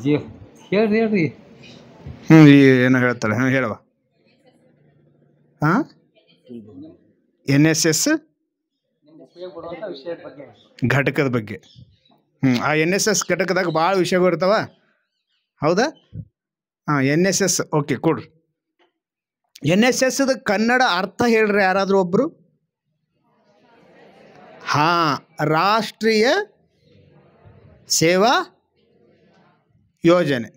ಜೀ ಹೇಳ್ರಿ ಹೇಳ್ರಿ. ಏನು ಹೇಳ್ತಾಳೆ? ಹೇಳುವ. ಹಾಂ, NSS ಘಟಕದ ಬಗ್ಗೆ. ಆ NSS ಘಟಕದಾಗ ಭಾಳ ವಿಷಯಗಳು ಇರ್ತಾವ, ಹೌದಾ? ಹಾಂ, NSS. ಓಕೆ, ಕೊಡ್ರಿ. NSSದ ಕನ್ನಡ ಅರ್ಥ ಹೇಳ್ರಿ ಯಾರಾದರೂ ಒಬ್ಬರು. ಹಾಂ, ರಾಷ್ಟ್ರೀಯ ಸೇವಾ ಯೋಜನೆ.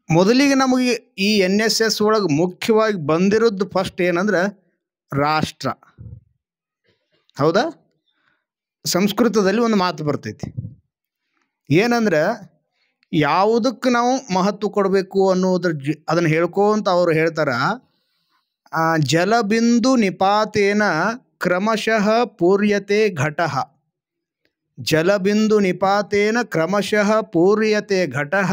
ಮೊದಲಿಗೆ ನಮಗೆ ಈ NSS ಒಳಗೆ ಮುಖ್ಯವಾಗಿ ಬಂದಿರೋದು ಫಸ್ಟ್ ಏನಂದ್ರೆ ರಾಷ್ಟ್ರ, ಹೌದಾ? ಸಂಸ್ಕೃತದಲ್ಲಿ ಒಂದು ಮಾತು ಬರ್ತೈತಿ, ಏನಂದ್ರೆ ಯಾವುದಕ್ಕೆ ನಾವು ಮಹತ್ವ ಕೊಡಬೇಕು ಅನ್ನೋದ್ರ ಅದನ್ನು ಹೇಳ್ಕೊಂತ ಅವರು ಹೇಳ್ತಾರೆ. ಜಲಬಿಂದು ನಿಪಾತೇನ ಕ್ರಮಶಃ ಪೂರ್ಯತೆ ಘಟಃ. ಜಲಬಿಂದು ನಿಪಾತೇನ ಕ್ರಮಶಃ ಪೂರ್ಯತೆ ಘಟಃ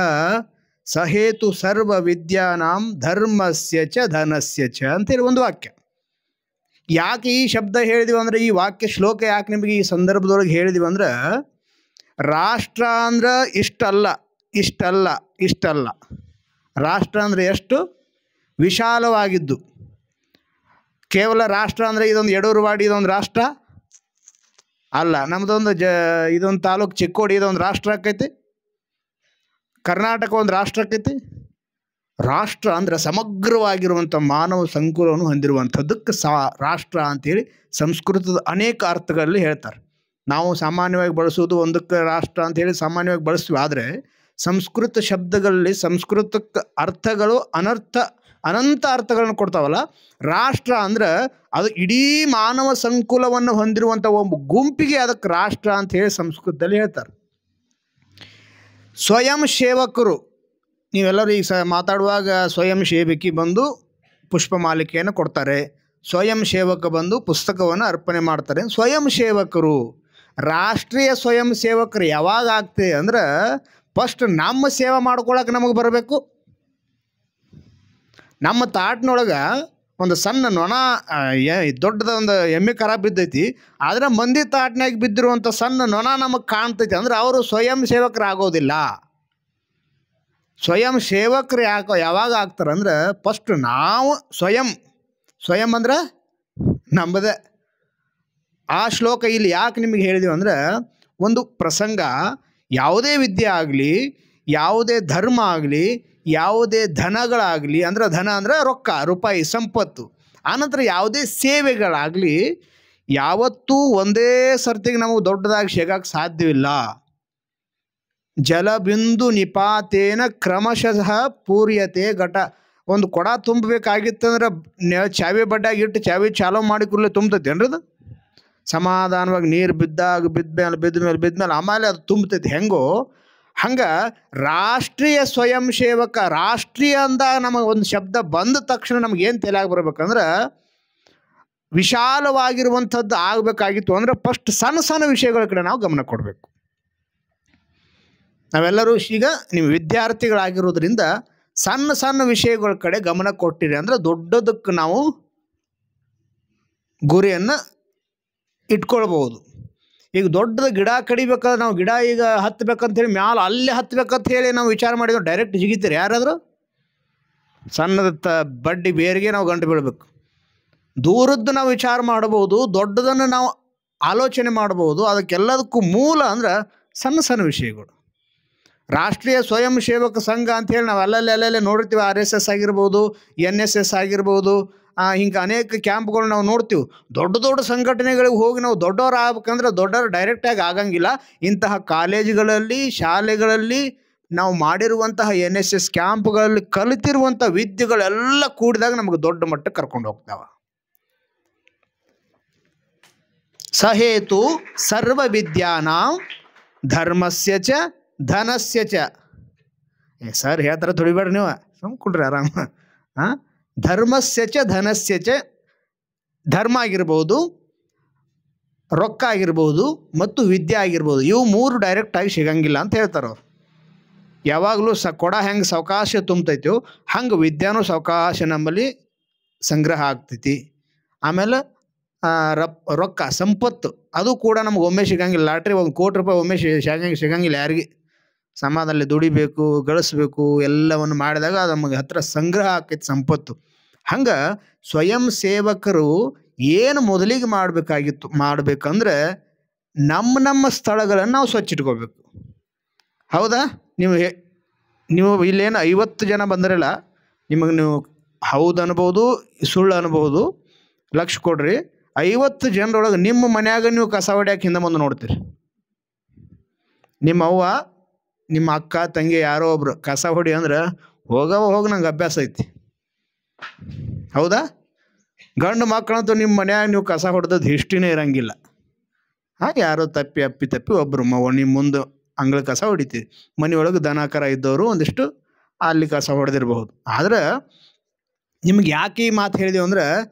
ಸಹೇತು ಸರ್ವ ವಿದ್ಯಾನಾಂ ಧರ್ಮಸ್ಯ ಚ ಧನಸ್ಯ ಚ ಅಂತೇಳಿ ಒಂದು ವಾಕ್ಯ. ಯಾಕೆ ಈ ಶಬ್ದ ಹೇಳಿದೀವಿ ಅಂದರೆ, ಈ ವಾಕ್ಯ ಶ್ಲೋಕ ಯಾಕೆ ನಿಮಗೆ ಈ ಸಂದರ್ಭದೊಳಗೆ ಹೇಳಿದೀವಿ ಅಂದ್ರೆ, ರಾಷ್ಟ್ರ ಅಂದ್ರೆ ಇಷ್ಟಲ್ಲ, ಇಷ್ಟಲ್ಲ, ಇಷ್ಟಲ್ಲ. ರಾಷ್ಟ್ರ ಅಂದರೆ ಎಷ್ಟು ವಿಶಾಲವಾಗಿದ್ದು. ಕೇವಲ ರಾಷ್ಟ್ರ ಅಂದರೆ ಇದೊಂದು ಯಡೂರವಾಡಿ ಇದೊಂದು ರಾಷ್ಟ್ರ ಅಲ್ಲ. ನಮ್ಮದೊಂದು ಇದೊಂದು ತಾಲೂಕು ಚಿಕ್ಕೋಡಿ ಇದೊಂದು ರಾಷ್ಟ್ರ ಆಕೈತಿ. ಕರ್ನಾಟಕ ಒಂದು ರಾಷ್ಟ್ರ ಆಕೈತಿ. ರಾಷ್ಟ್ರ ಅಂದರೆ ಸಮಗ್ರವಾಗಿರುವಂಥ ಮಾನವ ಸಂಕುಲವನ್ನು ಹೊಂದಿರುವಂಥದ್ದಕ್ಕೆ ರಾಷ್ಟ್ರ ಅಂಥೇಳಿ ಸಂಸ್ಕೃತದ ಅನೇಕ ಅರ್ಥಗಳಲ್ಲಿ ಹೇಳ್ತಾರೆ. ನಾವು ಸಾಮಾನ್ಯವಾಗಿ ಬಳಸೋದು ಒಂದಕ್ಕೆ ರಾಷ್ಟ್ರ ಅಂಥೇಳಿ ಸಾಮಾನ್ಯವಾಗಿ ಬಳಸ್ತೀವಿ. ಆದರೆ ಸಂಸ್ಕೃತ ಶಬ್ದಗಳಲ್ಲಿ ಸಂಸ್ಕೃತಕ್ಕೆ ಅರ್ಥಗಳು ಅನಂತ ಅರ್ಥಗಳನ್ನು ಕೊಡ್ತಾವಲ್ಲ. ರಾಷ್ಟ್ರ ಅಂದ್ರೆ ಅದು ಇಡೀ ಮಾನವ ಸಂಕುಲವನ್ನು ಹೊಂದಿರುವಂಥ ಒಂದು ಗುಂಪಿಗೆ ಅದಕ್ಕೆ ರಾಷ್ಟ್ರ ಅಂಥೇಳಿ ಸಂಸ್ಕೃತದಲ್ಲಿ ಹೇಳ್ತಾರೆ. ಸ್ವಯಂ ಸೇವಕರು, ನೀವೆಲ್ಲರೂ ಈಗ ಮಾತಾಡುವಾಗ ಸ್ವಯಂ ಸೇವಕಿ ಬಂದು ಪುಷ್ಪಮಾಲಿಕೆಯನ್ನು ಕೊಡ್ತಾರೆ, ಸ್ವಯಂ ಸೇವಕ ಬಂದು ಪುಸ್ತಕವನ್ನು ಅರ್ಪಣೆ ಮಾಡ್ತಾರೆ. ಸ್ವಯಂ ಸೇವಕರು, ರಾಷ್ಟ್ರೀಯ ಸ್ವಯಂ ಸೇವಕರು ಯಾವಾಗ ಆಗ್ತದೆ ಅಂದ್ರೆ, ಫಸ್ಟ್ ನಮ್ಮ ಸೇವೆ ಮಾಡ್ಕೊಳಕ್ಕೆ ನಮಗೆ ಬರಬೇಕು. ನಮ್ಮ ತಾಟ್ನೊಳಗೆ ಒಂದು ಸಣ್ಣ ನೊಣ, ದೊಡ್ಡದ ಒಂದು ಎಮ್ಮೆ ಕರ ಬಿದ್ದೈತಿ, ಆದರೆ ಮಂದಿ ತಾಟ್ನಾಗ ಬಿದ್ದಿರುವಂಥ ಸಣ್ಣ ನೊಣ ನಮಗೆ ಕಾಣ್ತೈತಿ ಅಂದ್ರೆ ಅವರು ಸ್ವಯಂ ಸೇವಕರಾಗೋದಿಲ್ಲ. ಸ್ವಯಂ ಸೇವಕರು ಯಾವಾಗ ಆಗ್ತಾರಂದ್ರೆ, ಫಸ್ಟ್ ನಾವು ಸ್ವಯಂ ಅಂದ್ರೆ ನಮ್ಮದೇ. ಆ ಶ್ಲೋಕ ಇಲ್ಲಿ ಯಾಕೆ ನಿಮಗೆ ಹೇಳಿದೀವಿ ಅಂದ್ರೆ, ಒಂದು ಪ್ರಸಂಗ, ಯಾವುದೇ ವಿದ್ಯೆ ಆಗಲಿ, ಯಾವುದೇ ಧರ್ಮ ಆಗಲಿ, ಯಾವುದೇ ಧನಗಳಾಗಲಿ, ಅಂದ್ರೆ ಧನ ಅಂದರೆ ರೊಕ್ಕ, ರೂಪಾಯಿ, ಸಂಪತ್ತು, ಆನಂತರ ಯಾವುದೇ ಸೇವೆಗಳಾಗಲಿ ಯಾವತ್ತೂ ಒಂದೇ ಸರ್ತಿಗೆ ನಮಗೆ ದೊಡ್ಡದಾಗಿ ಸಿಗಕ್ಕೆ ಸಾಧ್ಯವಿಲ್ಲ. ಜಲಬಿಂದು ನಿಪಾತೇನ ಕ್ರಮಶಃ ಪೂರ್ಯತೆ ಘಟ. ಒಂದು ಕೊಡ ತುಂಬಬೇಕಾಗಿತ್ತಂದ್ರೆ ಚಾವಿ ಬಡ್ಡಾಗಿ ಇಟ್ಟು ಚಾವಿ ಚಾಲೂ ಮಾಡಿ ಕೂಡಲೇ ತುಂಬ್ತೈತಿ ಏನ್ರದು? ಸಮಾಧಾನವಾಗಿ ನೀರು ಬಿದ್ದ ಮೇಲೆ ಆಮೇಲೆ ಅದು ತುಂಬತೈತಿ. ಹೆಂಗೋ ಹಂಗೆ ರಾಷ್ಟ್ರೀಯ ಸ್ವಯಂ ಸೇವಕ, ರಾಷ್ಟ್ರೀಯ ಅಂದಾಗ ನಮಗೆ ಒಂದು ಶಬ್ದ ಬಂದ ತಕ್ಷಣ ನಮಗೇನು ತಲೆಯಾಗಿ ಬರ್ಬೇಕಂದ್ರೆ, ವಿಶಾಲವಾಗಿರುವಂಥದ್ದು ಆಗಬೇಕಾಗಿತ್ತು ಅಂದರೆ ಫಸ್ಟ್ ಸಣ್ಣ ಸಣ್ಣ ವಿಷಯಗಳ ಕಡೆ ನಾವು ಗಮನ ಕೊಡಬೇಕು. ನಾವೆಲ್ಲರೂ ಈಗ ನೀವು ವಿದ್ಯಾರ್ಥಿಗಳಾಗಿರೋದ್ರಿಂದ ಸಣ್ಣ ಸಣ್ಣ ವಿಷಯಗಳ ಕಡೆ ಗಮನ ಕೊಟ್ಟಿರಿ ಅಂದರೆ ದೊಡ್ಡದಕ್ಕೆ ನಾವು ಗುರಿಯನ್ನು ಇಟ್ಕೊಳ್ಬೋದು. ಈಗ ದೊಡ್ಡದ ಗಿಡ ಕಡಿಬೇಕಾದ್ರೆ ನಾವು ಗಿಡ ಈಗ ಹತ್ತಬೇಕಂತೇಳಿ ಮ್ಯಾಲೆ ಅಲ್ಲೇ ಹತ್ತಬೇಕಂತ ಹೇಳಿ ನಾವು ವಿಚಾರ ಮಾಡಿದ್ರೆ ಡೈರೆಕ್ಟ್ ಜಿಗಿತೀರಿ ಯಾರಾದರೂ? ಸಣ್ಣದ ಬಡ್ಡಿ ಬೇರಿಗೆ ನಾವು ಗಂಟು ಬೀಳಬೇಕು. ದೂರದ್ದು ನಾವು ವಿಚಾರ ಮಾಡ್ಬೋದು, ದೊಡ್ಡದನ್ನು ನಾವು ಆಲೋಚನೆ ಮಾಡ್ಬೋದು. ಅದಕ್ಕೆಲ್ಲದಕ್ಕೂ ಮೂಲ ಅಂದ್ರೆ ಸಣ್ಣ ಸಣ್ಣ ವಿಷಯಗಳು. ರಾಷ್ಟ್ರೀಯ ಸ್ವಯಂ ಸೇವಕ ಸಂಘ ಅಂಥೇಳಿ ನಾವು ಅಲ್ಲಲ್ಲೇ ನೋಡಿರ್ತೀವಿ. RSS ಆಗಿರ್ಬೋದು, NSS ಆಗಿರ್ಬೋದು, ಹಿಂಗೆ ಅನೇಕ ಕ್ಯಾಂಪ್ಗಳು ನಾವು ನೋಡ್ತೀವಿ. ದೊಡ್ಡ ದೊಡ್ಡ ಸಂಘಟನೆಗಳಿಗೆ ಹೋಗಿ ನಾವು ದೊಡ್ಡವರು ಆಗ್ಬೇಕಂದ್ರೆ ದೊಡ್ಡವರು ಡೈರೆಕ್ಟಾಗಿ ಆಗಂಗಿಲ್ಲ. ಇಂತಹ ಕಾಲೇಜುಗಳಲ್ಲಿ, ಶಾಲೆಗಳಲ್ಲಿ ನಾವು ಮಾಡಿರುವಂತಹ NSS ಕ್ಯಾಂಪ್ಗಳಲ್ಲಿ ಕಲಿತಿರುವಂಥ ವಿದ್ಯೆಗಳೆಲ್ಲ ಕೂಡಿದಾಗ ನಮಗೆ ದೊಡ್ಡ ಮಟ್ಟಕ್ಕೆ ಕರ್ಕೊಂಡು ಹೋಗ್ತಾವೆ. ಸಹೇತು ಸರ್ವ ವಿದ್ಯಾನಾಂ ಧರ್ಮಸ್ಯ ಚ ಧನಸ್ಯ ಚ. ಸರ್ ಹೇಳ್ತಾರೆ ತುಳಿಬೇಡ್ರಿ ನೀವು, ಸುಮ್ಕೊಳ್ರಿ ಆರಾಮ. ಧರ್ಮಸ್ಯ ಚ ಧನಸ್ಯ ಚ, ಧರ್ಮ ಆಗಿರ್ಬೋದು, ರೊಕ್ಕ ಆಗಿರ್ಬೋದು ಮತ್ತು ವಿದ್ಯೆ ಆಗಿರ್ಬೋದು, ಇವು ಮೂರು ಡೈರೆಕ್ಟಾಗಿ ಸಿಗಂಗಿಲ್ಲ ಅಂತ ಹೇಳ್ತಾರೆ ಅವ್ರು. ಯಾವಾಗಲೂ ಕೊಡ ಹೆಂಗೆ ಸಾವಕಾಶ ತುಂಬತೈತೋ ಹಂಗೆ ವಿದ್ಯಾನೂ ಸಾವಕಾಶ ನಮ್ಮಲ್ಲಿ ಸಂಗ್ರಹ ಆಗ್ತೈತಿ. ಆಮೇಲೆ ರೊಕ್ಕ ಸಂಪತ್ತು ಅದು ಕೂಡ ನಮ್ಗೆ ಒಮ್ಮೆ ಸಿಗಂಗಿಲ್ಲ. ಲಾಟ್ರಿ 1 ಕೋಟಿ ರೂಪಾಯಿ ಒಮ್ಮೆ ಸಿಗಂಗಿಲ್ಲ ಯಾರಿಗೆ. ಸಮಾಜದಲ್ಲಿ ದುಡಿಬೇಕು, ಗಳಿಸ್ಬೇಕು, ಎಲ್ಲವನ್ನು ಮಾಡಿದಾಗ ಅದು ನಮಗೆ ಹತ್ರ ಸಂಗ್ರಹ ಆಕೈತಿ ಸಂಪತ್ತು. ಹಂಗೆ ಸ್ವಯಂ ಸೇವಕರು ಏನು ಮೊದಲಿಗೆ ಮಾಡಬೇಕಂದ್ರೆ ನಮ್ಮ ಸ್ಥಳಗಳನ್ನು ನಾವು ಸ್ವಚ್ಛ ಇಟ್ಕೋಬೇಕು. ಹೌದಾ? ನೀವು ಇಲ್ಲೇನು 50 ಜನ ಬಂದ್ರಲ್ಲ, ನಿಮಗೆ ನೀವು ಹೌದು ಅನ್ಬೋದು, ಸುಳ್ಳು ಅನ್ಬೋದು, ಲಕ್ಷ ಕೊಡ್ರಿ. 50 ಜನರೊಳಗೆ ನಿಮ್ಮ ಮನ್ಯಾಗ ನೀವು ಕಸ ಹೊಡ್ಯಾಕೆ ಹಿಂದೆ ಮುಂದೆ ನೋಡ್ತೀರಿ. ನಿಮ್ಮ ಅವ್ವ, ನಿಮ್ಮ ಅಕ್ಕ, ತಂಗಿ ಯಾರೋ ಒಬ್ರು ಕಸ ಹೊಡಿ ಅಂದ್ರೆ ಹೋಗಿ ನಂಗೆ ಅಭ್ಯಾಸ ಐತಿ. ಹೌದಾ? ಗಂಡು ಮಕ್ಕಳಂತೂ ನಿಮ್ಮ ಮನ್ಯಾಗ ನೀವು ಕಸ ಹೊಡೆದದ್ದು ಹಿಸ್ಟ್ರಿನೇ ಇರಂಗಿಲ್ಲ. ಯಾರೋ ಅಪ್ಪಿ ಒಬ್ಬರು ನಿಮ್ಮ ಮುಂದೆ ಅಂಗಳ ಕಸ ಹೊಡಿತೀವಿ. ಮನೆಯೊಳಗೆ ದನ ಕರ ಇದ್ದವರು ಒಂದಿಷ್ಟು ಅಲ್ಲಿ ಕಸ ಹೊಡೆದಿರಬಹುದು. ಆದ್ರೆ ನಿಮ್ಗೆ ಯಾಕೆ ಈ ಮಾತು ಹೇಳಿದೆವು ಅಂದ್ರೆ,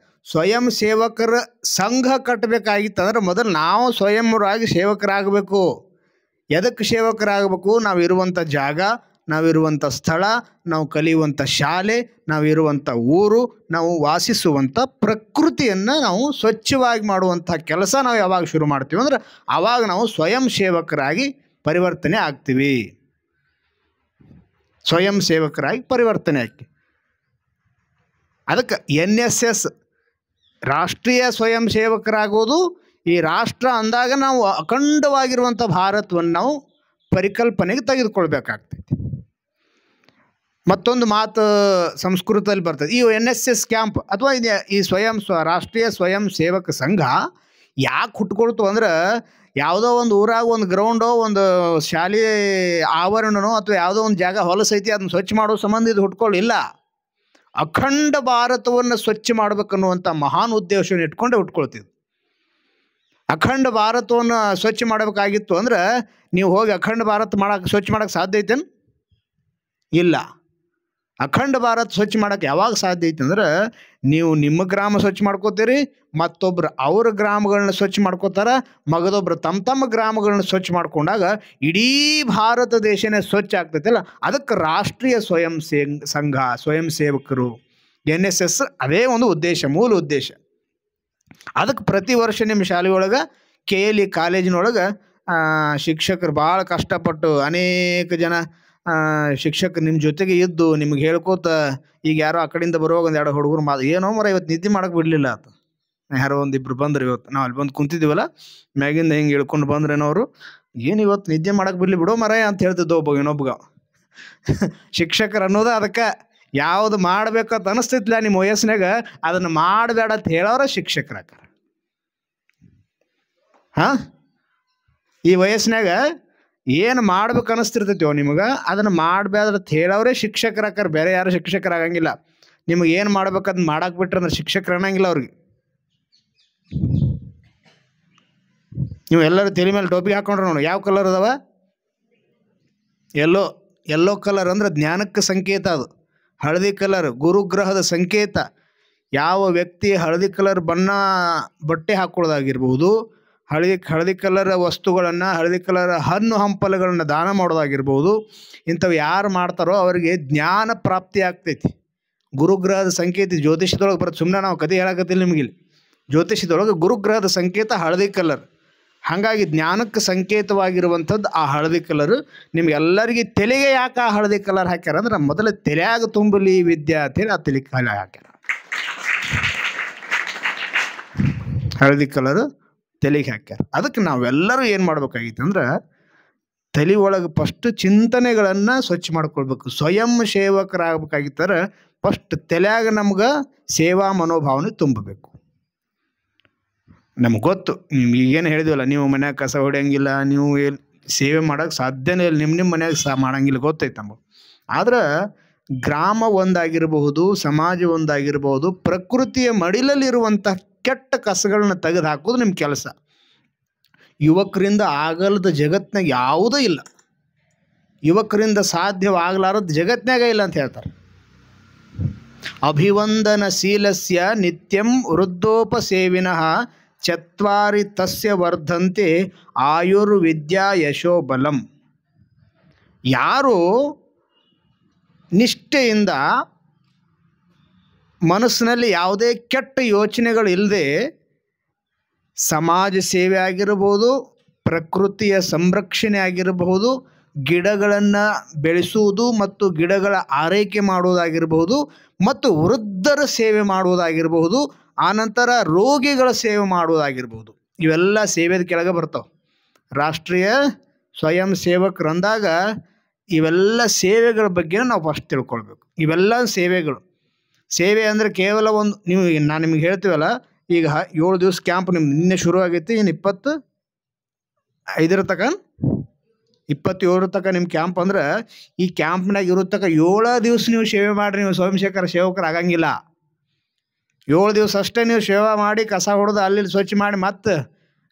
ಸ್ವಯಂ ಸೇವಕರ ಸಂಘ ಕಟ್ಟಬೇಕಾಗಿತ್ತಂದ್ರೆ ಮೊದಲು ನಾವು ಸ್ವಯಂವರಾಗಿ ಸೇವಕರಾಗಬೇಕು. ಎದಕ್ಕೆ ಸೇವಕರಾಗಬೇಕು? ನಾವಿರುವಂಥ ಜಾಗ, ನಾವಿರುವಂಥ ಸ್ಥಳ, ನಾವು ಕಲಿಯುವಂಥ ಶಾಲೆ, ನಾವಿರುವಂಥ ಊರು, ನಾವು ವಾಸಿಸುವಂಥ ಪ್ರಕೃತಿಯನ್ನು ನಾವು ಸ್ವಚ್ಛವಾಗಿ ಮಾಡುವಂಥ ಕೆಲಸ ನಾವು ಯಾವಾಗ ಶುರು ಮಾಡ್ತೀವಿ ಅಂದ್ರೆ ಆವಾಗ ನಾವು ಸ್ವಯಂ ಸೇವಕರಾಗಿ ಪರಿವರ್ತನೆ ಆಗ್ತೀವಿ. ಸ್ವಯಂ ಸೇವಕರಾಗಿ ಪರಿವರ್ತನೆ ಆಗ್ತೀವಿ. ಅದಕ್ಕೆ NSS ರಾಷ್ಟ್ರೀಯ ಸ್ವಯಂ ಸೇವಕರಾಗೋದು. ಈ ರಾಷ್ಟ್ರ ಅಂದಾಗ ನಾವು ಅಖಂಡವಾಗಿರುವಂಥ ಭಾರತವನ್ನು ನಾವು ಪರಿಕಲ್ಪನೆಗೆ ತೆಗೆದುಕೊಳ್ಬೇಕಾಗ್ತೈತಿ. ಮತ್ತೊಂದು ಮಾತು ಸಂಸ್ಕೃತದಲ್ಲಿ ಬರ್ತದೆ. ಈ NSS ಕ್ಯಾಂಪ್ ಅಥವಾ ಈ ರಾಷ್ಟ್ರೀಯ ಸ್ವಯಂ ಸೇವಕ ಸಂಘ ಯಾಕೆ ಹುಟ್ಕೊಳ್ತು ಅಂದ್ರೆ, ಯಾವುದೋ ಒಂದು ಊರಾಗ ಒಂದು ಗ್ರೌಂಡೋ, ಒಂದು ಶಾಲೆ ಆವರಣನೋ ಅಥವಾ ಯಾವುದೋ ಒಂದು ಜಾಗ ಹೊಲಸೈತಿ, ಅದನ್ನು ಸ್ವಚ್ಛ ಮಾಡೋ ಸಂಬಂಧ ಇದು ಹುಟ್ಕೊಳ್ಳಿಲ್ಲ. ಅಖಂಡ ಭಾರತವನ್ನು ಸ್ವಚ್ಛ ಮಾಡ್ಬೇಕನ್ನುವಂಥ ಮಹಾನ್ ಉದ್ದೇಶವನ್ನು ಇಟ್ಕೊಂಡೆ ಹುಟ್ಕೊಳ್ತಿದ್ವಿ. ಅಖಂಡ ಭಾರತವನ್ನು ಸ್ವಚ್ಛ ಮಾಡಬೇಕಾಗಿತ್ತು ಅಂದ್ರೆ ನೀವು ಹೋಗಿ ಅಖಂಡ ಭಾರತ ಸ್ವಚ್ಛ ಮಾಡೋಕ್ಕೆ ಸಾಧ್ಯ ಐತೇನು? ಇಲ್ಲ. ಅಖಂಡ ಭಾರತ ಸ್ವಚ್ಛ ಮಾಡೋಕ್ಕೆ ಯಾವಾಗ ಸಾಧ್ಯ ಐತೆ ಅಂದ್ರೆ, ನೀವು ನಿಮ್ಮ ಗ್ರಾಮ ಸ್ವಚ್ಛ ಮಾಡ್ಕೋತೀರಿ, ಮತ್ತೊಬ್ಬರು ಅವ್ರ ಗ್ರಾಮಗಳನ್ನ ಸ್ವಚ್ಛ ಮಾಡ್ಕೋತಾರೆ, ಮಗದೊಬ್ಬರು ತಮ್ಮ ಗ್ರಾಮಗಳನ್ನ ಸ್ವಚ್ಛ ಮಾಡ್ಕೊಂಡಾಗ ಇಡೀ ಭಾರತ ದೇಶನೇ ಸ್ವಚ್ಛ ಆಗ್ತೈತಲ್ಲ. ಅದಕ್ಕೆ ರಾಷ್ಟ್ರೀಯ ಸಂಘ, ಸ್ವಯಂ ಸೇವಕರು, NSS ಅದೇ ಒಂದು ಉದ್ದೇಶ, ಮೂಲ ಉದ್ದೇಶ. ಅದಕ್ಕೆ ಪ್ರತಿ ವರ್ಷ ನಿಮ್ಮ ಶಾಲೆಯೊಳಗೆ KLE ಕಾಲೇಜಿನೊಳಗೆ ಶಿಕ್ಷಕರು ಭಾಳ ಕಷ್ಟಪಟ್ಟು ಅನೇಕ ಜನ ಶಿಕ್ಷಕರು ನಿಮ್ಮ ಜೊತೆಗೆ ಇದ್ದು ನಿಮ್ಗೆ ಹೇಳ್ಕೋತ, ಈಗ ಯಾರೋ ಆ ಕಡೆಯಿಂದ ಬರುವಾಗ 1-2 ಹುಡುಗರು ಏನೋ ಮರ ಇವತ್ತು ನಿದ್ದೆ ಮಾಡೋಕ್ಕೆ ಬಿಡಲಿಲ್ಲ ಆತ. ಯಾರೋ 1-2 ಬಂದರು. ಇವತ್ತು ನಾವು ಅಲ್ಲಿ ಬಂದು ಕುಂತಿದ್ದೀವಲ್ಲ, ಮ್ಯಾಗಿಂದ ಹಿಂಗೆ ಇಳ್ಕೊಂಡು ಬಂದ್ರೇನವರು, ಏನು ಇವತ್ತು ನಿದ್ದೆ ಮಾಡೋಕ್ಕೆ ಬಿಡಲಿ ಬಿಡೋ ಮರ ಅಂತ ಹೇಳ್ತಿದ್ದ ಇನ್ನೊಬ್ಬಗ. ಶಿಕ್ಷಕರು ಅನ್ನೋದು ಅದಕ್ಕೆ ಯಾವುದು ಮಾಡ್ಬೇಕಂತ ಅನಿಸ್ತೈತಿಲ್ಲ ನಿಮ್ಮ ವಯಸ್ಸಿನಾಗ, ಅದನ್ನು ಮಾಡಬೇಡ ಅಂತ ಹೇಳೋರ ಶಿಕ್ಷಕರಾಕಾರ. ಈ ವಯಸ್ಸಿನಾಗ ಏನು ಮಾಡ್ಬೇಕು ಅನ್ನಿಸ್ತಿರ್ತೈತಿವೋ ನಿಮಗೆ, ಅದನ್ನು ಮಾಡಬೇಡ್ರ ಅಂತ ಹೇಳೋರೇ ಶಿಕ್ಷಕರಾಕಾರ, ಬೇರೆ ಯಾರು ಶಿಕ್ಷಕರಾಗಂಗಿಲ್ಲ. ನಿಮಗೆ ಏನು ಮಾಡ್ಬೇಕು ಅದನ್ನ ಮಾಡಕ್ಕೆ ಬಿಟ್ರೆ ಅಂದ್ರೆ ಶಿಕ್ಷಕರು ಅನ್ನಂಗಿಲ್ಲ ಅವ್ರಿಗೆ. ನೀವು ಎಲ್ಲರೂ ತಲೆ ಮೇಲೆ ಟೋಪಿ ಹಾಕೊಂಡ್ರೆ ನೋಡಿ, ಯಾವ ಕಲರ್ ಅದಾವ? ಎಲ್ಲೋ ಕಲರ್ ಅಂದ್ರೆ ಜ್ಞಾನಕ್ಕೆ ಸಂಕೇತ. ಅದು ಹಳದಿ ಕಲರ್ ಗುರುಗ್ರಹದ ಸಂಕೇತ. ಯಾವ ವ್ಯಕ್ತಿ ಹಳದಿ ಕಲರ್ ಬಟ್ಟೆ ಹಾಕೊಳ್ಳೋದಾಗಿರ್ಬೋದು, ಹಳದಿ ಕಲರ್ ವಸ್ತುಗಳನ್ನು, ಹಳದಿ ಕಲರ್ ಹಣ್ಣು ಹಂಪಲುಗಳನ್ನು ದಾನ ಮಾಡೋದಾಗಿರ್ಬೋದು, ಇಂಥವು ಯಾರು ಮಾಡ್ತಾರೋ ಅವರಿಗೆ ಜ್ಞಾನ ಪ್ರಾಪ್ತಿ ಆಗ್ತೈತಿ. ಗುರುಗ್ರಹದ ಸಂಕೇತ ಜ್ಯೋತಿಷದೊಳಗೆ ಬರುತ್ತೆ. ಸುಮ್ಮನೆ ನಾವು ಕತೆ ಹೇಳಕತ್ತಿಲ್ಲ ನಿಮಗಿಲ್ಲಿ. ಜ್ಯೋತಿಷದೊಳಗೆ ಗುರುಗ್ರಹದ ಸಂಕೇತ ಹಳದಿ ಕಲರ್. ಹಾಗಾಗಿ ಜ್ಞಾನಕ್ಕೆ ಸಂಕೇತವಾಗಿರುವಂಥದ್ದು ಆ ಹಳದಿ ಕಲರು. ನಿಮ್ಗೆಲ್ಲರಿಗೆ ತಲೆಗೆ ಯಾಕೆ ಆ ಹಳದಿ ಕಲರ್ ಹಾಕ್ಯಾರ ಅಂದ್ರೆ, ಮೊದಲು ತಲೆಯಾಗ ತುಂಬಲಿ ವಿದ್ಯೆ ಅಂತೇಳಿ ಆ ತಲೆ ಕಾಲ ಹಾಕ್ಯಾರ. ಹಳದಿ ಕಲರು ತಲೆಗೆ ಹಾಕ್ಯಾರ. ಅದಕ್ಕೆ ನಾವೆಲ್ಲರೂ ಏನು ಮಾಡ್ಬೇಕಾಗಿತ್ತು ಅಂದ್ರೆ, ತಲೆ ಒಳಗೆ ಫಸ್ಟ್ ಚಿಂತನೆಗಳನ್ನು ಸ್ವಚ್ಛ ಮಾಡ್ಕೊಳ್ಬೇಕು. ಸ್ವಯಂ ಸೇವಕರಾಗಬೇಕಾಗಿತ್ತಾರೆ ಫಸ್ಟ್ ತಲೆಯಾಗ ನಮ್ಗೆ ಸೇವಾ ಮನೋಭಾವನೆ ತುಂಬಬೇಕು. ನಮ್ಗೆ ಗೊತ್ತು, ಈಗೇನು ಹೇಳಿದ್ವಲ್ಲ, ನೀವು ಮನ್ಯಾಗ ಕಸ ಹೊಡೆಯಂಗಿಲ್ಲ, ನೀವು ಸೇವೆ ಮಾಡೋಕ್ಕೆ ಸಾಧ್ಯನೇ ಇಲ್ಲ, ನಿಮ್ಮ ಮನ್ಯಾಗ ಮಾಡಂಗಿಲ್ಲ, ಗೊತ್ತೈತೆ ನಮಗೆ. ಆದ್ರೆ ಗ್ರಾಮ ಒಂದಾಗಿರಬಹುದು, ಸಮಾಜ ಒಂದಾಗಿರಬಹುದು, ಪ್ರಕೃತಿಯ ಮಡಿಲಲ್ಲಿರುವಂಥ ಕೆಟ್ಟ ಕಸಗಳನ್ನ ತೆಗೆದು ಹಾಕೋದು ನಿಮ್ಮ ಕೆಲಸ. ಯುವಕರಿಂದ ಆಗಲ್ಲದ ಜಗತ್ತಿನಾಗ ಯಾವುದೂ ಇಲ್ಲ. ಯುವಕರಿಂದ ಸಾಧ್ಯವಾಗಲಾರದು ಜಗತ್ತಿನಾಗ ಇಲ್ಲ ಅಂತ ಹೇಳ್ತಾರೆ. ಅಭಿವಂದನಶೀಲಸ್ಯ ನಿತ್ಯಂ ವೃದ್ಧೋಪಸೇವಿನಃ ಚತ್ವಾರಿ ತಸ್ಯ ವರ್ಧಂತೆ ಆಯುರ್ವಿದ್ಯಾ ಯಶೋಬಲಂ. ಯಾರು ನಿಷ್ಠೆಯಿಂದ ಮನಸ್ಸಿನಲ್ಲಿ ಯಾವುದೇ ಕೆಟ್ಟ ಯೋಚನೆಗಳು ಇಲ್ಲದೆ ಸಮಾಜ ಸೇವೆ ಆಗಿರಬಹುದು, ಪ್ರಕೃತಿಯ ಸಂರಕ್ಷಣೆ ಆಗಿರಬಹುದು, ಗಿಡಗಳನ್ನು ಬೆಳೆಸುವುದು ಮತ್ತು ಗಿಡಗಳ ಆರೈಕೆ ಮಾಡುವುದಾಗಿರಬಹುದು, ಮತ್ತು ವೃದ್ಧರ ಸೇವೆ ಮಾಡುವುದಾಗಿರಬಹುದು, ಆನಂತರ ರೋಗಿಗಳ ಸೇವೆ ಮಾಡುವುದಾಗಿರ್ಬೋದು. ಇವೆಲ್ಲ ಸೇವೆದ ಕೆಳಗೆ ಬರ್ತಾವೆ. ರಾಷ್ಟ್ರೀಯ ಸ್ವಯಂ ಸೇವಕರಂದಾಗ ಇವೆಲ್ಲ ಸೇವೆಗಳ ಬಗ್ಗೆ ನಾವು ಫಸ್ಟ್ ತಿಳ್ಕೊಳ್ಬೇಕು. ಇವೆಲ್ಲ ಸೇವೆಗಳು. ಸೇವೆ ಅಂದರೆ ಕೇವಲ ಒಂದು, ನೀವು ನಾನು ನಿಮ್ಗೆ ಹೇಳ್ತೀವಲ್ಲ, ಈಗ 7 ದಿವಸ ಕ್ಯಾಂಪ್ ನಿಮ್ದು ನಿನ್ನೆ ಶುರು ಆಗೈತಿ, ಇನ್ನು 25 ತನಕ 27 ತನಕ ನಿಮ್ಮ ಕ್ಯಾಂಪ್ ಅಂದ್ರೆ ಈ ಕ್ಯಾಂಪ್ನಾಗ ಇರೋ ತನಕ 7 ದಿವಸ ನೀವು ಸೇವೆ ಮಾಡಿರಿ. ನೀವು ಸ್ವಯಂ ಸೇವಕರು ಆಗಂಗಿಲ್ಲ. 7 ದಿವಸ ಅಷ್ಟೇ ನೀವು ಸೇವೆ ಮಾಡಿ ಕಸ ಹೊಡೆದು ಅಲ್ಲಿ ಸ್ವಚ್ಛ ಮಾಡಿ ಮತ್ತೆ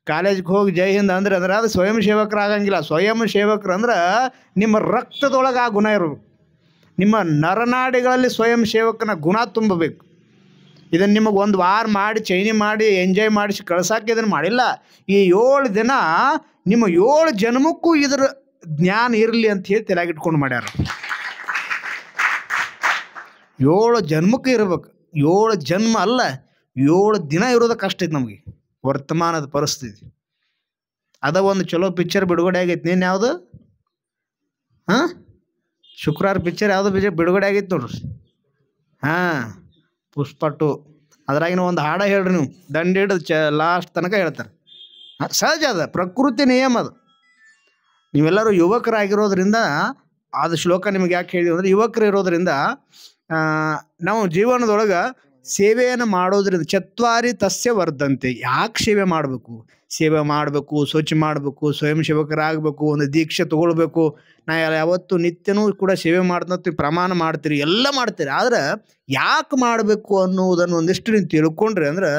ಕಾಲೇಜಿಗೆ ಹೋಗಿ ಜೈ ಹಿಂದ್ ಅಂದ್ರೆ ಅದು ಸ್ವಯಂ ಸೇವಕರು ಆಗಂಗಿಲ್ಲ. ಸ್ವಯಂ ಸೇವಕರು ಅಂದ್ರೆ ನಿಮ್ಮ ರಕ್ತದೊಳಗೆ ಆ ಗುಣ ಇರಬೇಕು. ನಿಮ್ಮ ನರನಾಡಿಗಳಲ್ಲಿ ಸ್ವಯಂ ಸೇವಕನ ಗುಣ ತುಂಬಬೇಕು. ಇದನ್ನು ನಿಮಗೆ ಒಂದು ವಾರ ಮಾಡಿ ಚೈನಿ ಮಾಡಿ ಎಂಜಾಯ್ ಮಾಡಿಸಿ ಕಳ್ಸೋಕೆ ಇದನ್ನು ಮಾಡಿಲ್ಲ. ಈ 7 ದಿನ ನಿಮ್ಮ 7 ಜನ್ಮಕ್ಕೂ ಇದರ ಜ್ಞಾನ ಇರಲಿ ಅಂತ ಹೇಳಿ ತಲೆಗಿಟ್ಕೊಂಡು ಮಾಡ್ಯಾರ. 7 ಜನ್ಮಕ್ಕೂ ಇರ್ಬೇಕು. 7 ಜನ್ಮ ಅಲ್ಲ, 7 ದಿನ ಇರೋದು ಕಷ್ಟ ಐತೆ ನಮಗೆ ವರ್ತಮಾನದ ಪರಿಸ್ಥಿತಿ. ಅದ ಒಂದು ಚಲೋ ಪಿಕ್ಚರ್ ಬಿಡುಗಡೆ ಆಗೈತೆ. ನೀನು ಯಾವುದು ಶುಕ್ರವಾರ ಪಿಕ್ಚರ್ ಯಾವುದು ಬಿಡುಗಡೆ ಆಗೈತೆ ನೋಡ್ರಿ. ಪುಷ್ಪ 2. ಅದ್ರಾಗಿನ ಒಂದು ಹಾಡ ಹೇಳ್ರಿ ನೀವು, ದಂಡಿಡ್ ಲಾಸ್ಟ್ ತನಕ ಹೇಳ್ತಾರೆ. ಸಹಜ ಅದ, ಪ್ರಕೃತಿ ನಿಯಮ ಅದು. ನೀವೆಲ್ಲರೂ ಯುವಕರಾಗಿರೋದ್ರಿಂದ ಅದು ಶ್ಲೋಕ ನಿಮಗೆ ಯಾಕೆ ಹೇಳಿದ್ವಿ ಅಂದರೆ, ಯುವಕರು ಇರೋದ್ರಿಂದ ನಾವು ಜೀವನದೊಳಗೆ ಸೇವೆಯನ್ನು ಮಾಡೋದ್ರಿಂದ ಚತ್ವಾರಿ ತಸ್ಯ ವರ್ಧಂತೆ. ಯಾಕೆ ಸೇವೆ ಮಾಡಬೇಕು? ಸೇವೆ ಮಾಡಬೇಕು, ಸ್ವಚ್ಛ ಮಾಡಬೇಕು, ಸ್ವಯಂ ಸೇವಕರಾಗಬೇಕು, ಒಂದು ದೀಕ್ಷೆ ತೊಗೊಳ್ಬೇಕು. ನಾ ಯಾವತ್ತು ನಿತ್ಯನೂ ಕೂಡ ಸೇವೆ ಮಾಡ್ತಾ ಪ್ರಮಾಣ ಮಾಡ್ತೀರಿ, ಎಲ್ಲ ಮಾಡ್ತೀರಿ. ಆದ್ರೆ ಯಾಕೆ ಮಾಡಬೇಕು ಅನ್ನೋದನ್ನು ಒಂದಿಷ್ಟು ನೀವು ತಿಳ್ಕೊಂಡ್ರಿ ಅಂದ್ರೆ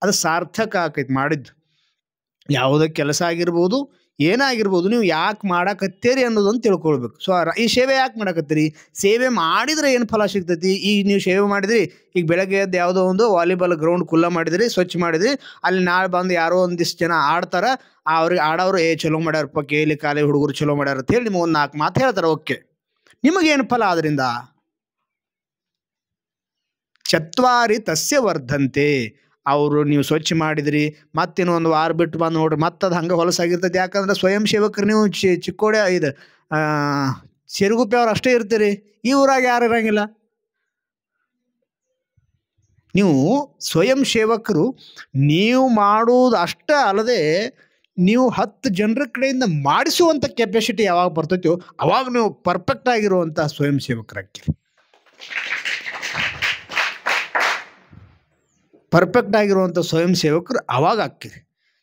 ಅದು ಸಾರ್ಥಕ ಆಕೈತಿ ಮಾಡಿದ್ದು. ಯಾವುದೇ ಕೆಲಸ ಆಗಿರ್ಬೋದು, ಏನಾಗಿರ್ಬೋದು, ನೀವು ಯಾಕೆ ಮಾಡಕತ್ತೀರಿ ಅನ್ನೋದನ್ನು ತಿಳ್ಕೊಳ್ಬೇಕು. ಸೊ ಈ ಸೇವೆ ಯಾಕೆ ಮಾಡಕತ್ತೀರಿ? ಸೇವೆ ಮಾಡಿದರೆ ಏನು ಫಲ ಸಿಗ್ತೈತಿ? ಈಗ ನೀವು ಸೇವೆ ಮಾಡಿದ್ರಿ, ಈಗ ಬೆಳಗ್ಗೆ ಎದ್ದು ಯಾವುದೋ ಒಂದು ವಾಲಿಬಾಲ್ ಗ್ರೌಂಡ್ ಕುಲ್ಲ ಮಾಡಿದ್ರಿ, ಸ್ವಚ್ಛ ಮಾಡಿದ್ರಿ, ಅಲ್ಲಿ ನಾಳೆ ಬಂದು ಯಾರೋ ಒಂದಿಷ್ಟು ಜನ ಆಡ್ತಾರೆ, ಅವ್ರಿಗೆ ಆಡೋರು ಚಲೋ ಮಾಡ್ಯಾರಪ್ಪ, ಕೇಳಿ ಕಾಲಿ ಹುಡುಗರು ಚಲೋ ಮಾಡ್ಯಾರ ಅಂತ ಹೇಳಿ ನಿಮಗೆ ಒಂದು 4 ಮಾತು ಹೇಳ್ತಾರೆ. ಓಕೆ, ನಿಮಗೇನು ಫಲ ಅದರಿಂದ? ಚತ್ವಾರಿ ತಸ್ಯ ವರ್ಧಂತೆ. ಅವರು ನೀವು ಸ್ವಚ್ಛ ಮಾಡಿದ್ರಿ, ಮತ್ತಿನ್ನೂ ಒಂದು ವಾರ ಬಿಟ್ಟು ಬಂದು ನೋಡ್ರಿ, ಮತ್ತೆ ಅದು ಹಂಗೆ ಹೊಲಸಾಗಿರ್ತೈತಿ. ಯಾಕಂದ್ರೆ ಸ್ವಯಂ ಸೇವಕರು ನೀವು ಚಿಕ್ಕೋಡೆ ಇದು ಸಿರುಗುಪ್ಪೆ ಅವ್ರು ಅಷ್ಟೇ ಇರ್ತೀರಿ. ಈ ಊರಾಗ ಯಾರು ಇರಂಗಿಲ್ಲ. ನೀವು ಸ್ವಯಂ ಸೇವಕರು ನೀವು ಮಾಡುವುದು ಅಷ್ಟೇ ಅಲ್ಲದೆ ನೀವು 10 ಜನರ ಕಡೆಯಿಂದ ಮಾಡಿಸುವಂಥ ಕೆಪಾಸಿಟಿ ಯಾವಾಗ ಬರ್ತೈತೋ ಅವಾಗ ನೀವು ಪರ್ಫೆಕ್ಟ್ ಆಗಿರುವಂಥ ಸ್ವಯಂ ಸೇವಕರಾಗ್ತೀರಿ. ಪರ್ಫೆಕ್ಟ್ ಆಗಿರುವಂಥ ಸ್ವಯಂ ಸೇವಕರು ಅವಾಗ ಆಗ್ತೀರಿ.